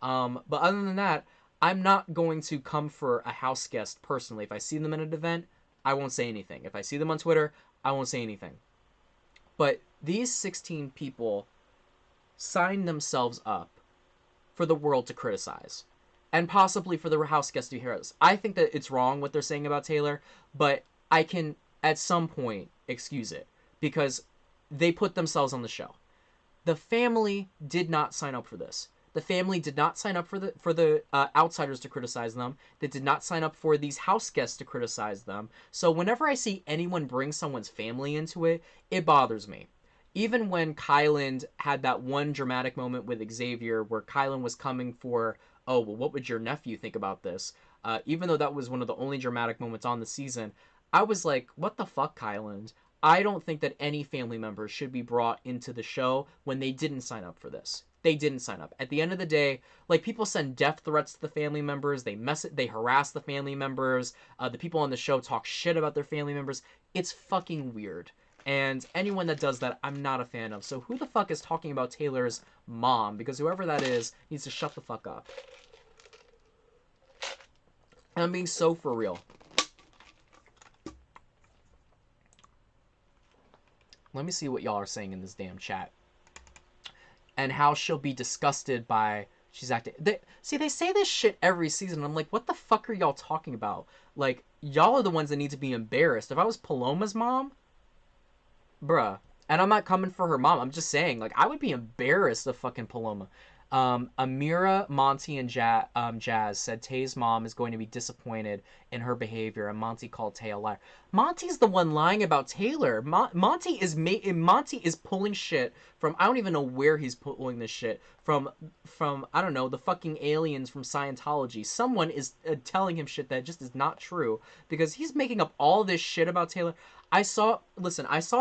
But other than that, I'm not going to come for a house guest personally. If I see them at an event, I won't say anything. If I see them on Twitter, I won't say anything. But these 16 people signed themselves up for the world to criticize, and possibly for the house guest to hear us. I think that it's wrong what they're saying about Taylor, but I can, at some point, excuse it, because they put themselves on the show. The family did not sign up for this. The family did not sign up for the outsiders to criticize them. They did not sign up for these house guests to criticize them. So whenever I see anyone bring someone's family into it, it bothers me. Even when Kyland had that one dramatic moment with Xavier where Kyland was coming for, oh, well, what would your nephew think about this? Even though that was one of the only dramatic moments on the season, I was like, what the fuck, Kyland? I don't think that any family members should be brought into the show when they didn't sign up for this. They didn't sign up. At the end of the day, like, people send death threats to the family members. They harass the family members. The people on the show talk shit about their family members. It's fucking weird. And anyone that does that, I'm not a fan of. So who the fuck is talking about Taylor's mom? Because whoever that is needs to shut the fuck up. And I'm being so for real. Let me see what y'all are saying in this damn chat. And how she'll be disgusted by she's acting. They say this shit every season. I'm like, what the fuck are y'all talking about? Like, y'all are the ones that need to be embarrassed. If I was Paloma's mom, bruh. And I'm not coming for her mom. I'm just saying, like, I would be embarrassed of fucking Paloma. Amira, Monty, and Jazz said Tay's mom is going to be disappointed in her behavior, and Monty called Tay a liar. Monty's the one lying about Taylor. Monty is pulling shit from, I don't even know where he's pulling this shit from I don't know, the fucking aliens from Scientology. Someone is telling him shit that just is not true, because he's making up all this shit about Taylor. I saw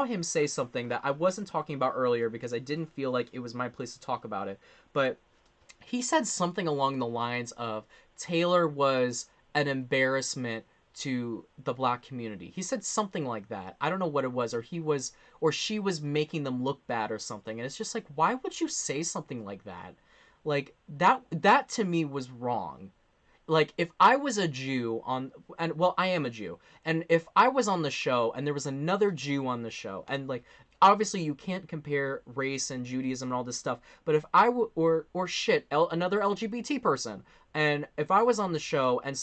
him say something that I wasn't talking about earlier because I didn't feel like it was my place to talk about it. But he said something along the lines of Taylor was an embarrassment to the black community. He said something like that. I don't know what it was, or she was making them look bad or something. And it's just like, why would you say something like that? Like, that to me was wrong. Like, if I was a Jew well, I am a Jew, and if I was on the show and there was another Jew on the show, and, like, obviously you can't compare race and Judaism and all this stuff, but if I or another LGBT person, and if I was on the show and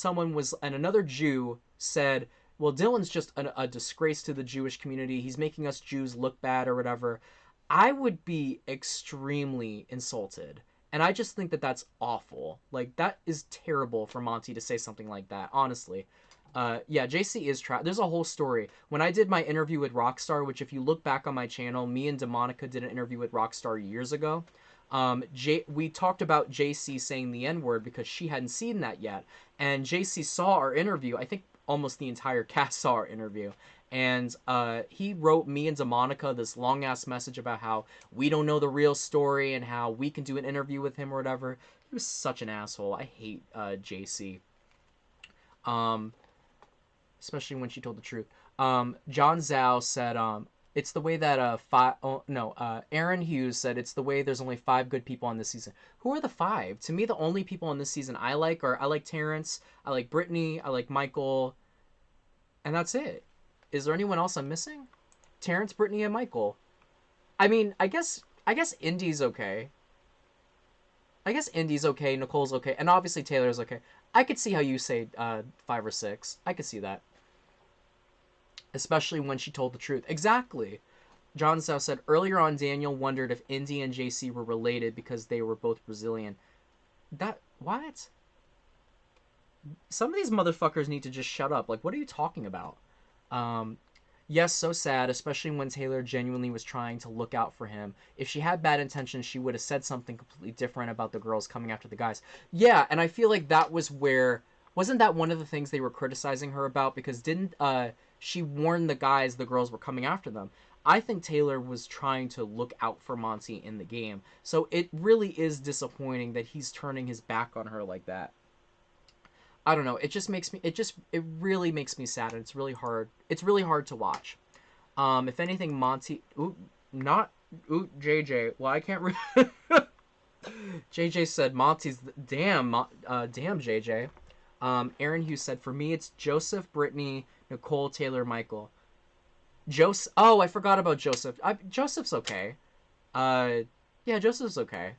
another Jew said, well, Dylan's just a disgrace to the Jewish community, he's making us Jews look bad or whatever, I would be extremely insulted. And I just think that that's awful. Like, that is terrible for Monty to say something like that, honestly. Yeah, JC is trash. There's a whole story. When I did my interview with Rockstar, which if you look back on my channel, me and DeMonica did an interview with Rockstar years ago. We talked about JC saying the N-word because she hadn't seen that yet. And JC saw our interview. I think almost the entire cast saw our interview. And he wrote me and DeMonica this long-ass message about how we don't know the real story and how we can do an interview with him or whatever. He was such an asshole. I hate JC. Especially when she told the truth. John Zhao said, it's the way that Aaron Hughes said it's the way there's only 5 good people on this season. Who are the 5? To me, the only people on this season I like are I like Terrence, I like Brittany, I like Michael, and that's it. Is there anyone else I'm missing? Terrence, Brittany, and Michael. I mean, I guess Indy's okay. I guess Indy's okay, Nicole's okay, and obviously Taylor's okay. I could see how you say 5 or 6. I could see that. Especially when she told the truth. Exactly. John Zhao said, earlier on Daniel wondered if Indy and JC were related because they were both Brazilian. What? Some of these motherfuckers need to just shut up. Like, what are you talking about? Yes, so sad, especially when Taylor genuinely was trying to look out for him. If she had bad intentions, she would have said something completely different about the girls coming after the guys. Yeah, and I feel like that was where... Wasn't that one of the things they were criticizing her about? Because didn't she warn the guys the girls were coming after them? I think Taylor was trying to look out for Monty in the game. So it really is disappointing that he's turning his back on her like that. I don't know. It just makes me. It really makes me sad. And it's really hard. It's really hard to watch. If anything, Monty. JJ. Well, I can't. JJ said Monty's. Damn. Damn, JJ. Aaron Hughes said, for me, it's Joseph, Brittany, Nicole, Taylor, Michael. Joseph. Oh, I forgot about Joseph. Joseph's okay. Yeah, Joseph's okay.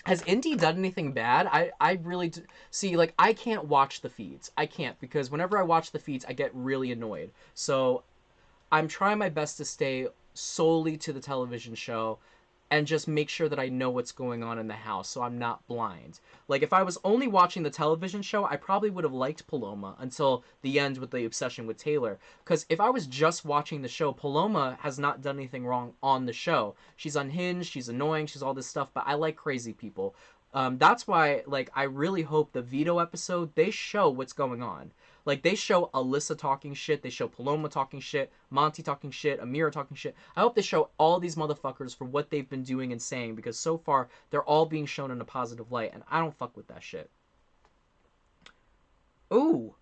Has Indy done anything bad? I really see, like, I can't watch the feeds. I can't, because whenever I watch the feeds, I get really annoyed. So I'm trying my best to stay solely to the television show and just make sure that I know what's going on in the house so I'm not blind. Like, if I was only watching the television show, I probably would have liked Paloma until the end with the obsession with Taylor. Because if I was just watching the show, Paloma has not done anything wrong on the show. She's unhinged, she's annoying, she's all this stuff, but I like crazy people. That's why, like, I really hope the veto episode, they show what's going on. Like, they show Alyssa talking shit, they show Paloma talking shit, Monty talking shit, Amira talking shit. I hope they show all these motherfuckers for what they've been doing and saying, because so far, they're all being shown in a positive light, and I don't fuck with that shit. Ooh.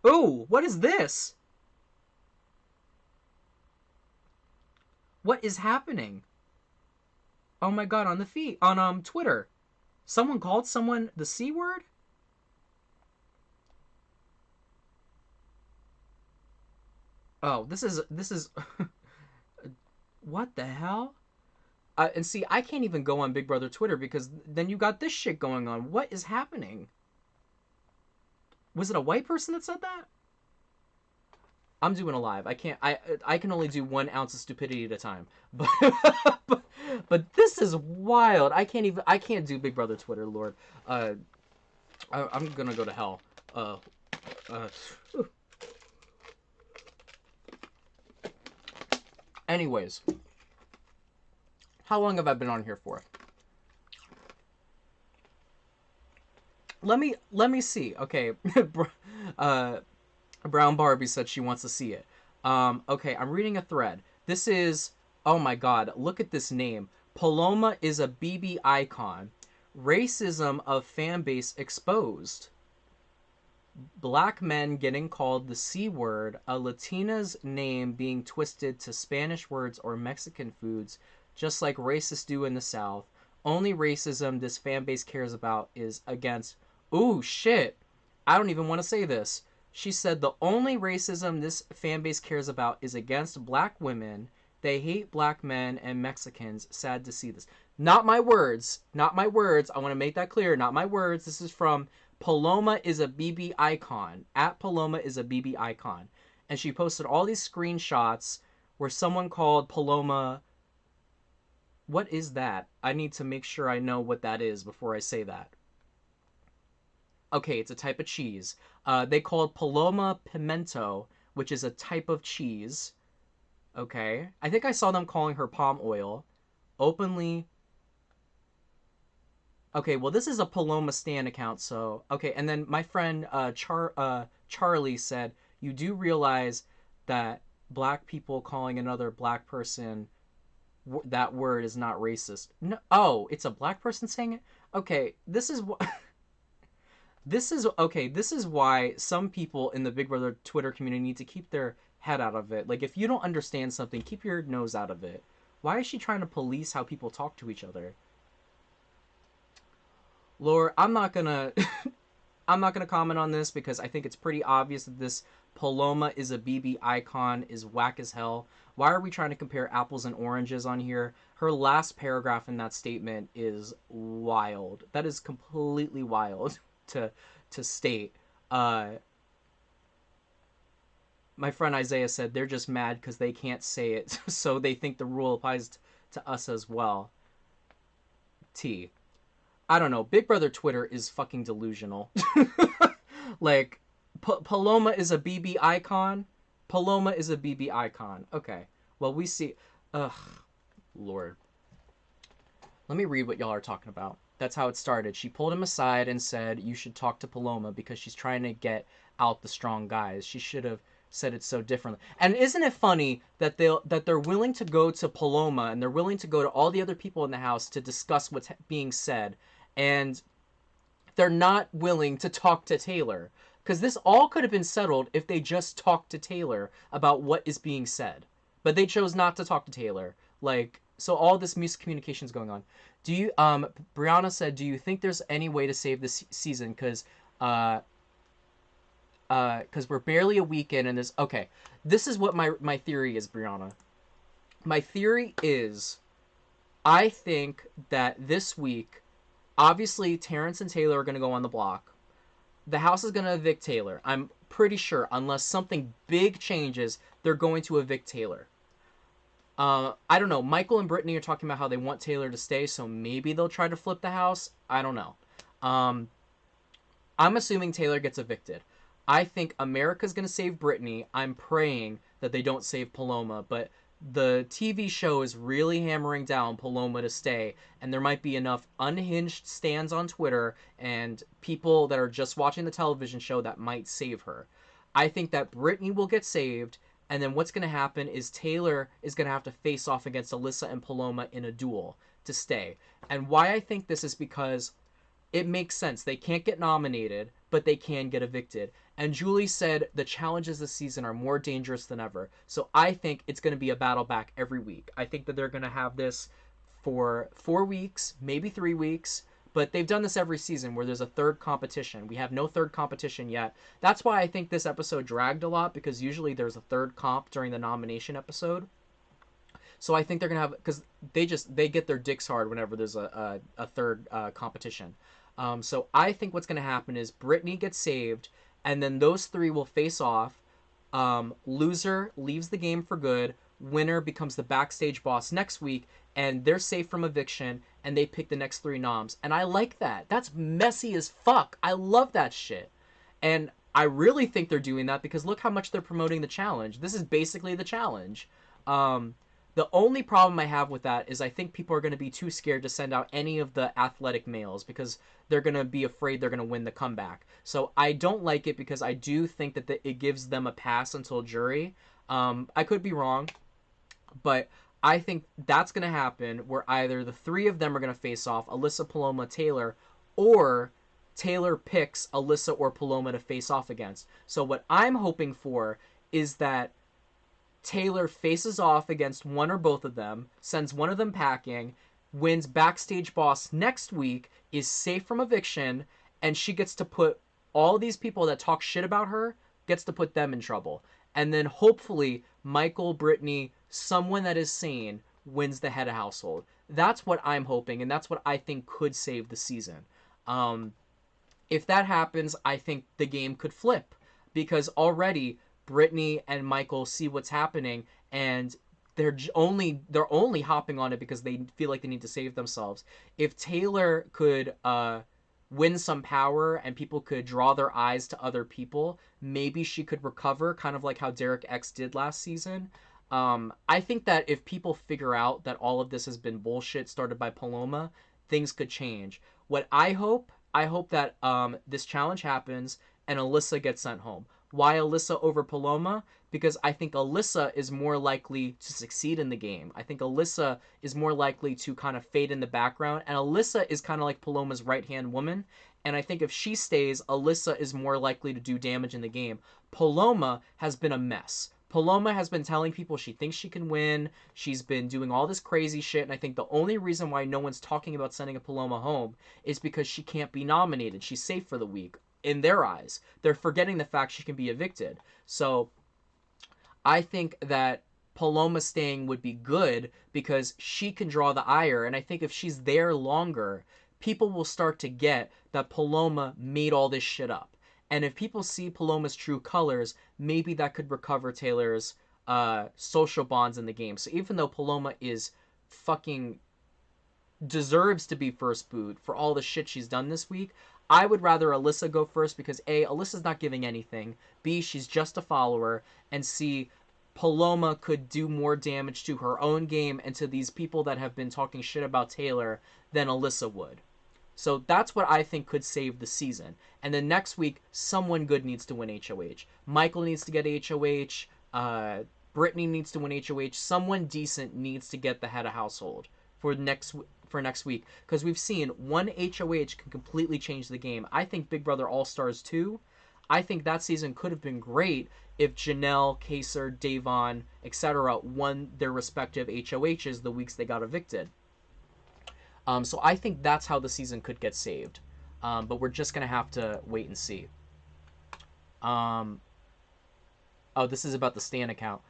Ooh, what is this? What is happening? Oh my god, on the feed, on Twitter. Someone called someone the C word? Oh, this is what the hell? And see, I can't even go on Big Brother Twitter because then you got this shit going on. What is happening? Was it a white person that said that? I'm doing a live. I can't. I can only do 1 ounce of stupidity at a time. But but this is wild. I can't even. I can't do Big Brother Twitter, Lord. I'm gonna go to hell. Anyways, how long have I been on here for? Let me see. Okay, Brown Barbie said she wants to see it. Okay, I'm reading a thread. This is, oh my god, look at this name. Paloma is a BB icon. Racism of fan base exposed. Black men getting called the C word, a Latina's name being twisted to Spanish words or Mexican foods, just like racists do in the South. Only racism this fan base cares about is against... Ooh, shit. I don't even want to say this. She said the only racism this fan base cares about is against black women. They hate black men and Mexicans. Sad to see this. Not my words. Not my words. I want to make that clear. Not my words. This is from Paloma is a BB icon. At Paloma is a BB icon. And she posted all these screenshots where someone called Paloma What is that? I need to make sure I know what that is before I say that. Okay, it's a type of cheese. They call it Paloma Pimento, which is a type of cheese. Okay. I think I saw them calling her palm oil. Openly. Okay, well, this is a Paloma Stan account, so. Okay, and then my friend Charlie said, you do realize that black people calling another black person that word is not racist. No, oh, it's a black person saying it? Okay, this is what. This is okay. This is why some people in the Big Brother Twitter community need to keep their head out of it. Like, if you don't understand something, keep your nose out of it. Why is she trying to police how people talk to each other? Lord, I'm not gonna I'm not gonna comment on this because I think it's pretty obvious that this Paloma is a BB icon is whack as hell. Why are we trying to compare apples and oranges on here? Her last paragraph in that statement is wild. That is completely wild to state. Uh, my friend Isaiah said they're just mad because they can't say it, so they think the rule applies to us as well. T. I don't know. Big Brother Twitter is fucking delusional. Like, Paloma is a BB icon. Paloma is a BB icon. Okay. Well, we see. Ugh, Lord. Let me read what y'all are talking about. That's how it started. She pulled him aside and said, you should talk to Paloma because she's trying to get out the strong guys. She should have said it so differently. And isn't it funny that they're willing to go to Paloma and they're willing to go to all the other people in the house to discuss what's being said, and they're not willing to talk to Taylor? Because this all could have been settled if they just talked to Taylor about what is being said. But they chose not to talk to Taylor. Like, so all this miscommunication is going on. Do you, Brianna said, do you think there's any way to save this season? Because we're barely a week in and this, okay. This is what my theory is, Brianna. My theory is, I think that this week, obviously, Terrence and Taylor are going to go on the block. The house is going to evict Taylor. I'm pretty sure, unless something big changes, they're going to evict Taylor. I don't know. Michael and Brittany are talking about how they want Taylor to stay, so maybe they'll try to flip the house. I don't know. I'm assuming Taylor gets evicted. I think America's going to save Brittany. I'm praying that they don't save Paloma, but the TV show is really hammering down Paloma to stay, and there might be enough unhinged stands on Twitter and people that are just watching the television show that might save her. I think that Brittany will get saved, and then what's going to happen is Taylor is going to have to face off against Alyssa and Paloma in a duel to stay. And why I think this is because it makes sense. They can't get nominated, but they can get evicted. And Julie said the challenges this season are more dangerous than ever. So I think it's going to be a battle back every week. I think that they're going to have this for 4 weeks, maybe 3 weeks. But they've done this every season where there's a third competition. We have no third competition yet. That's why I think this episode dragged a lot, because usually there's a third comp during the nomination episode. So I think they're going to have, because they get their dicks hard whenever there's a third competition. So I think what's going to happen is Brittany gets saved, and then those three will face off. Loser leaves the game for good. Winner becomes the backstage boss next week, and they're safe from eviction, and they pick the next 3 noms. And I like that. That's messy as fuck. I love that shit. And I really think they're doing that because look how much they're promoting the challenge. This is basically the challenge. The only problem I have with that is I think people are going to be too scared to send out any of the athletic males because they're going to be afraid they're going to win the comeback. So I don't like it because I do think that it gives them a pass until jury. I could be wrong, but I think that's going to happen where either the 3 of them are going to face off, Alyssa, Paloma, Taylor, or Taylor picks Alyssa or Paloma to face off against. So what I'm hoping for is that Taylor faces off against one or both of them, sends one of them packing, wins backstage boss next week, is safe from eviction, and she gets to put all these people that talk shit about her, gets to put them in trouble. And then hopefully Michael, Brittany, someone that is sane, wins the head of household. That's what I'm hoping, and that's what I think could save the season. If that happens, I think the game could flip, because already Brittany and Michael see what's happening, and they're only hopping on it because they feel like they need to save themselves. If Taylor could win some power and people could draw their eyes to other people, maybe she could recover, kind of like how Derek X did last season. I think that if people figure out that all of this has been bullshit started by Paloma, things could change. What I hope that this challenge happens and Alyssa gets sent home. Why Alyssa over Paloma? Because I think Alyssa is more likely to succeed in the game. I think Alyssa is more likely to kind of fade in the background. And Alyssa is kind of like Paloma's right-hand woman. And I think if she stays, Alyssa is more likely to do damage in the game. Paloma has been a mess. Paloma has been telling people she thinks she can win. She's been doing all this crazy shit. And I think the only reason why no one's talking about sending a Paloma home is because she can't be nominated. She's safe for the week. In their eyes, they're forgetting the fact she can be evicted. So I think that Paloma staying would be good because she can draw the ire. And I think if she's there longer, people will start to get that Paloma made all this shit up. And if people see Paloma's true colors, maybe that could recover Taylor's social bonds in the game. So even though Paloma is fucking deserves to be first boot for all the shit she's done this week, I would rather Alyssa go first because A, Alyssa's not giving anything, B, she's just a follower, and C, Paloma could do more damage to her own game and to these people that have been talking shit about Taylor than Alyssa would. So that's what I think could save the season. And then next week, someone good needs to win HOH. Michael needs to get HOH. Brittany needs to win HOH. Someone decent needs to get the head of household for next week, because we've seen one HOH can completely change the game. I think Big Brother All-Stars 2, I think that season could have been great if Janelle, Kaser, Davon, etc. won their respective HOHs the weeks they got evicted. So I think that's how the season could get saved. But we're just going to have to wait and see. Oh, this is about the Stan account.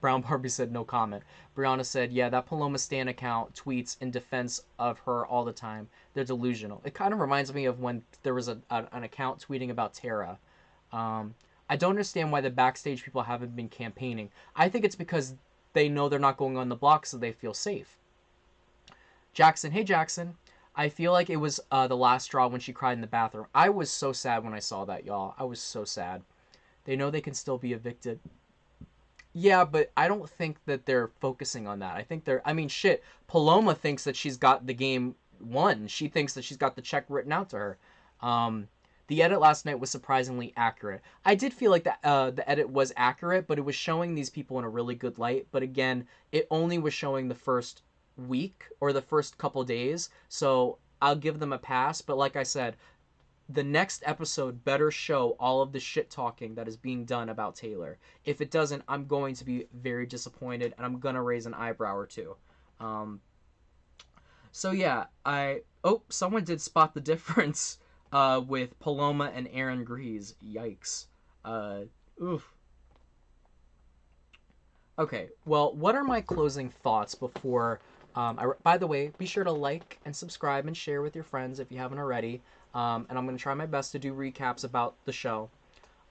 Brown Barbie said no comment. Brianna said, yeah, that Paloma Stan account tweets in defense of her all the time. They're delusional. It kind of reminds me of when there was an account tweeting about Tara. I don't understand why the backstage people haven't been campaigning. I think it's because they know they're not going on the block, so they feel safe. Jackson, hey Jackson. I feel like it was the last straw when she cried in the bathroom. I was so sad when I saw that, y'all. I was so sad. They know they can still be evicted. Yeah, but I don't think that they're focusing on that. I think I mean, shit, Paloma thinks that she's got the game won. She thinks that she's got the check written out to her. The edit last night was surprisingly accurate. I did feel like the edit was accurate, but it was showing these people in a really good light. But again, it only was showing the first week or the first couple days. So I'll give them a pass. But like I said, the next episode better show all of the shit talking that is being done about Taylor. If it doesn't, I'm going to be very disappointed, and I'm gonna raise an eyebrow or two. So yeah, someone did spot the difference with Paloma and Aaron Grease. Yikes. Oof. Okay, well, what are my closing thoughts before... by the way, be sure to like and subscribe and share with your friends if you haven't already. And I'm going to try my best to do recaps about the show.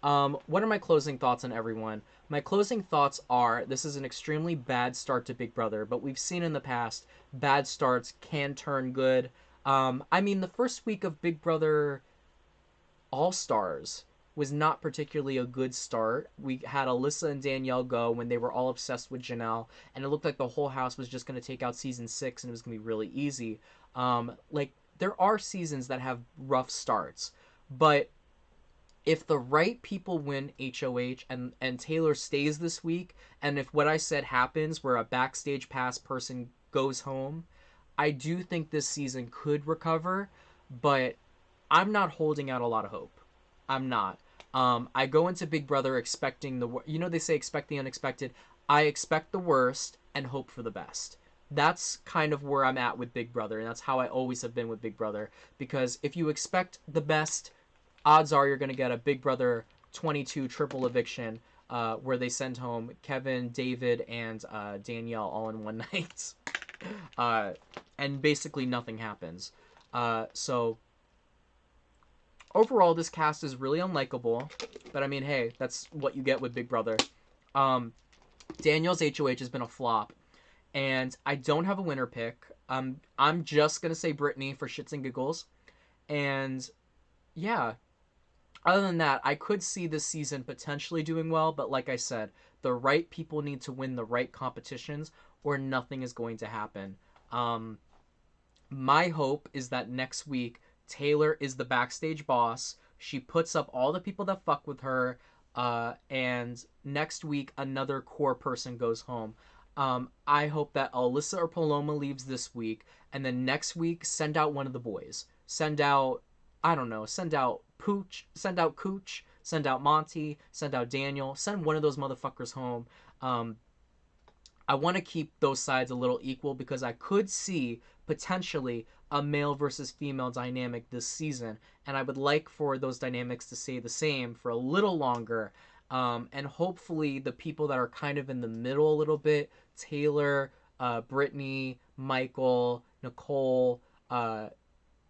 What are my closing thoughts on everyone? My closing thoughts are, this is an extremely bad start to Big Brother, but we've seen in the past, bad starts can turn good. I mean, the first week of Big Brother All-Stars was not particularly a good start. We had Alyssa and Danielle go when they were all obsessed with Janelle, and it looked like the whole house was just going to take out season 6, and it was going to be really easy. There are seasons that have rough starts, but if the right people win HOH and Taylor stays this week, and if what I said happens where a backstage pass person goes home, I do think this season could recover, but I'm not holding out a lot of hope. I'm not. I go into Big Brother expecting they say expect the unexpected. I expect the worst and hope for the best. That's kind of where I'm at with Big Brother, and that's how I always have been with Big Brother, because if you expect the best, odds are you're going to get a Big Brother 22 triple eviction where they send home Kevin, David, and Danielle all in one night. And basically nothing happens. So overall, this cast is really unlikable, but I mean, hey, that's what you get with Big Brother. Daniel's HOH has been a flop, and I don't have a winner pick. I'm just gonna say Brittany for shits and giggles, and yeah. Other than that, I could see this season potentially doing well, but like I said, the right people need to win the right competitions, or nothing is going to happen. Um, my hope is that next week Taylor is the backstage boss. She puts up all the people that fuck with her, and next week another core person goes home. I hope that Alyssa or Paloma leaves this week, and then next week send out one of the boys. Send out, I don't know, send out Pooch, send out Cooch, send out Monty, send out Daniel, send one of those motherfuckers home. Um, I want to keep those sides a little equal because I could see potentially a male versus female dynamic this season, and I would like for those dynamics to stay the same for a little longer. And hopefully, the people that are kind of in the middle a little bit, Taylor, Brittany, Michael, Nicole,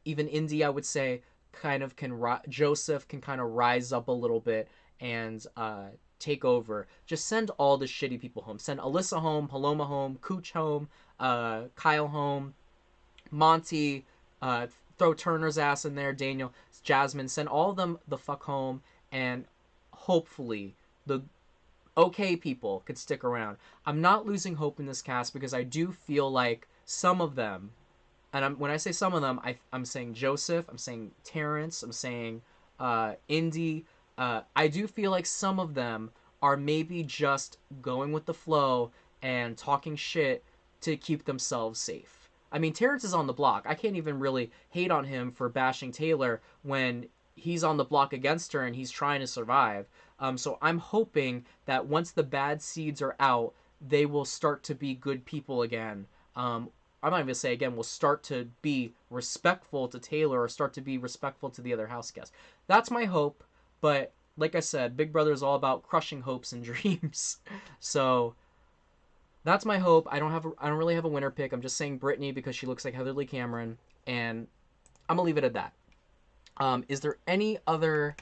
even Indy, I would say, kind of can Joseph can kind of rise up a little bit and take over. Just send all the shitty people home. Send Alyssa home, Paloma home, Cooch home, Kyle home, Monty, uh, throw Turner's ass in there, Daniel, Jasmine. Send all of them the fuck home, and hopefully the okay people could stick around. I'm not losing hope in this cast because I do feel like some of them, and when I say some of them, I'm saying Joseph, I'm saying Terrence, I'm saying Indy. I do feel like some of them are maybe just going with the flow and talking shit to keep themselves safe. I mean, Terrence is on the block. I can't even really hate on him for bashing Taylor when he's on the block against her and he's trying to survive. So I'm hoping that once the bad seeds are out, they will start to be good people again. I'm not even gonna say again, will start to be respectful to Taylor or start to be respectful to the other house guests. That's my hope, but like I said, Big Brother is all about crushing hopes and dreams. So that's my hope. I don't really have a winner pick. I'm just saying Brittany because she looks like Heather Lee Cameron, and I'm gonna leave it at that. Is there any other?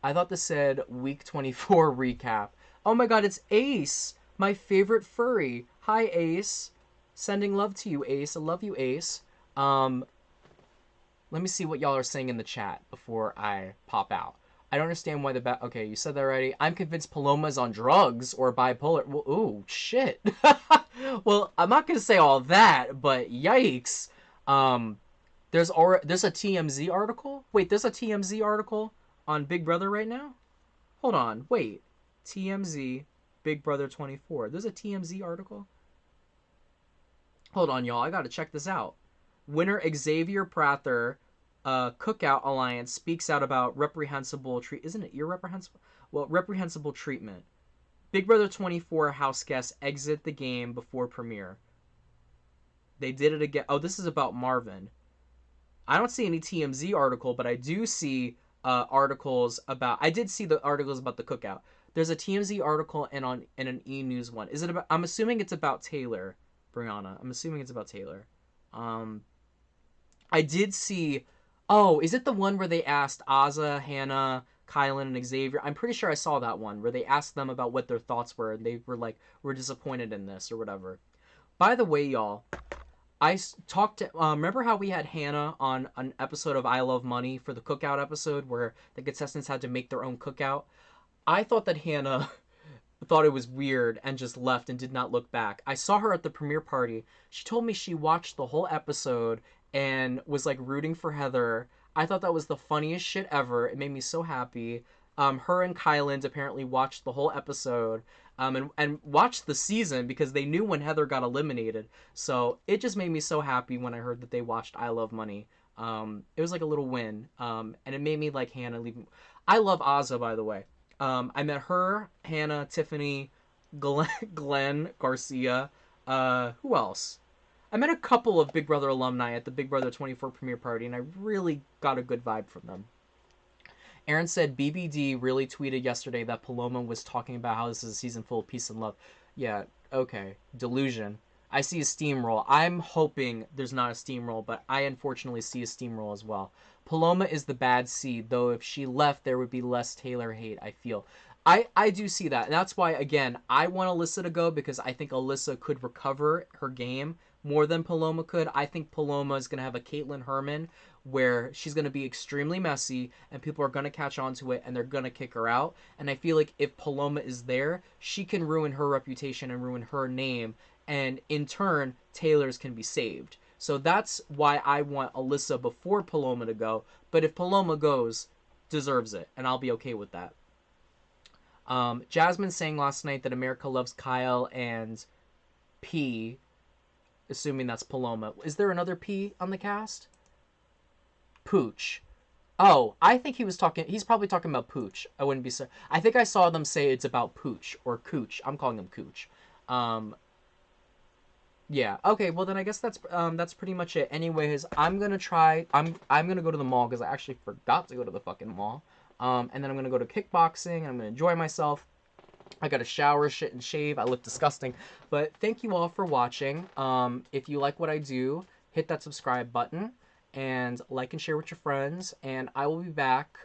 I thought this said week 24 recap. Oh my god, it's Ace, my favorite furry. Hi Ace. Sending love to you, Ace. I love you, Ace. Let me see what y'all are saying in the chat before I pop out. I don't understand why the okay, you said that already. I'm convinced Paloma's on drugs or bipolar. Well, ooh, shit. Well, I'm not gonna say all that, but yikes. There's a TMZ article. Wait, there's a TMZ article on Big Brother right now. Hold on, wait. TMZ Big Brother 24. There's a TMZ article. Hold on, y'all. I gotta check this out. Winner Xavier Prather, Cookout Alliance speaks out about reprehensible Isn't it irreprehensible? Well, reprehensible treatment. Big Brother 24 house guests exit the game before premiere. They did it again. Oh, this is about Marvin. I don't see any TMZ article, but I do see articles about. I did see the articles about the cookout. There's a TMZ article and an E News one. Is it about? I'm assuming it's about Taylor, Brianna. I'm assuming it's about Taylor. I did see. Oh, is it the one where they asked Azza, Hannah, Kylan, and Xavier? I'm pretty sure I saw that one where they asked them about what their thoughts were, and they were like, "We're disappointed in this" or whatever. By the way, y'all, I talked to. Remember how we had Hannah on an episode of I Love Money for the cookout episode where the contestants had to make their own cookout? I thought that Hannah thought it was weird and just left and did not look back. I saw her at the premiere party. She told me she watched the whole episode and was like rooting for Heather. I thought that was the funniest shit ever. It made me so happy. Her and Kylan apparently watched the whole episode and watched the season because they knew when Heather got eliminated. So it just made me so happy when I heard that they watched I Love Money. It was like a little win. And it made me like Hannah leaving. I love Azza, by the way. I met her, Hannah, Tiffany, Glenn Garcia. Who else? I met a couple of Big Brother alumni at the Big Brother 24 premiere party, and I really got a good vibe from them. Aaron said BBD really tweeted yesterday that Paloma was talking about how this is a season full of peace and love. Yeah, okay. Delusion. I see a steamroll. I'm hoping there's not a steamroll, but I unfortunately see a steamroll as well. Paloma is the bad seed, though if she left, there would be less Taylor hate, I feel. I do see that. And that's why, again, I want Alyssa to go because I think Alyssa could recover her game more than Paloma could. I think Paloma is going to have a Caitlyn Herman where she's going to be extremely messy and people are going to catch on to it and they're going to kick her out. And I feel like if Paloma is there, she can ruin her reputation and ruin her name. And in turn, Taylor's can be saved. So that's why I want Alyssa before Paloma to go. But if Paloma goes, deserves it. And I'll be okay with that. Jasmine saying last night that America loves Kyle and P, assuming that's Paloma. Is there another P on the cast? Pooch. Oh, I think he's probably talking about Pooch. I wouldn't be so. I think I saw them say it's about Pooch or Cooch. I'm calling him Cooch. Yeah. Okay. Well, then I guess that's pretty much it. Anyways, I'm gonna go to the mall because I actually forgot to go to the fucking mall. And then I'm gonna go to kickboxing and I'm gonna enjoy myself. I got to shower, shit, and shave. I look disgusting. But thank you all for watching. If you like what I do, hit that subscribe button and like and share with your friends. And I will be back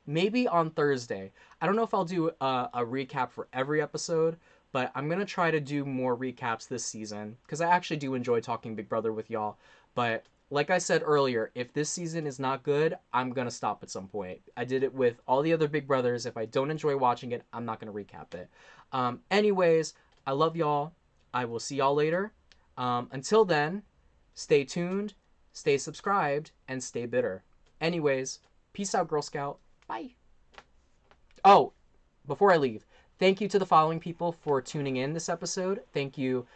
maybe on Thursday. I don't know if I'll do a recap for every episode, but I'm going to try to do more recaps this season because I actually do enjoy talking Big Brother with y'all. But like I said earlier, if this season is not good, I'm going to stop at some point. I did it with all the other Big Brothers. If I don't enjoy watching it, I'm not going to recap it. Anyways, I love y'all. I will see y'all later. Until then, stay tuned, stay subscribed, and stay bitter. Anyways, peace out, Girl Scout. Bye. Oh, before I leave, thank you to the following people for tuning in this episode. Thank you,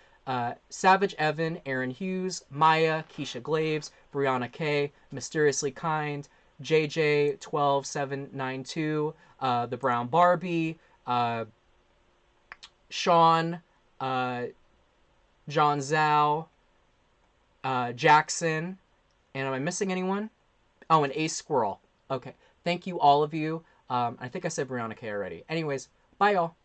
Savage Evan, Aaron Hughes, Maya, Keisha Glaves, Brianna K, Mysteriously Kind, JJ12792, The Brown Barbie, Sean, John Zhao, Jackson, and am I missing anyone? Oh, and Ace Squirrel. Okay. Thank you, all of you. I think I said Brianna K already. Anyways, bye, y'all.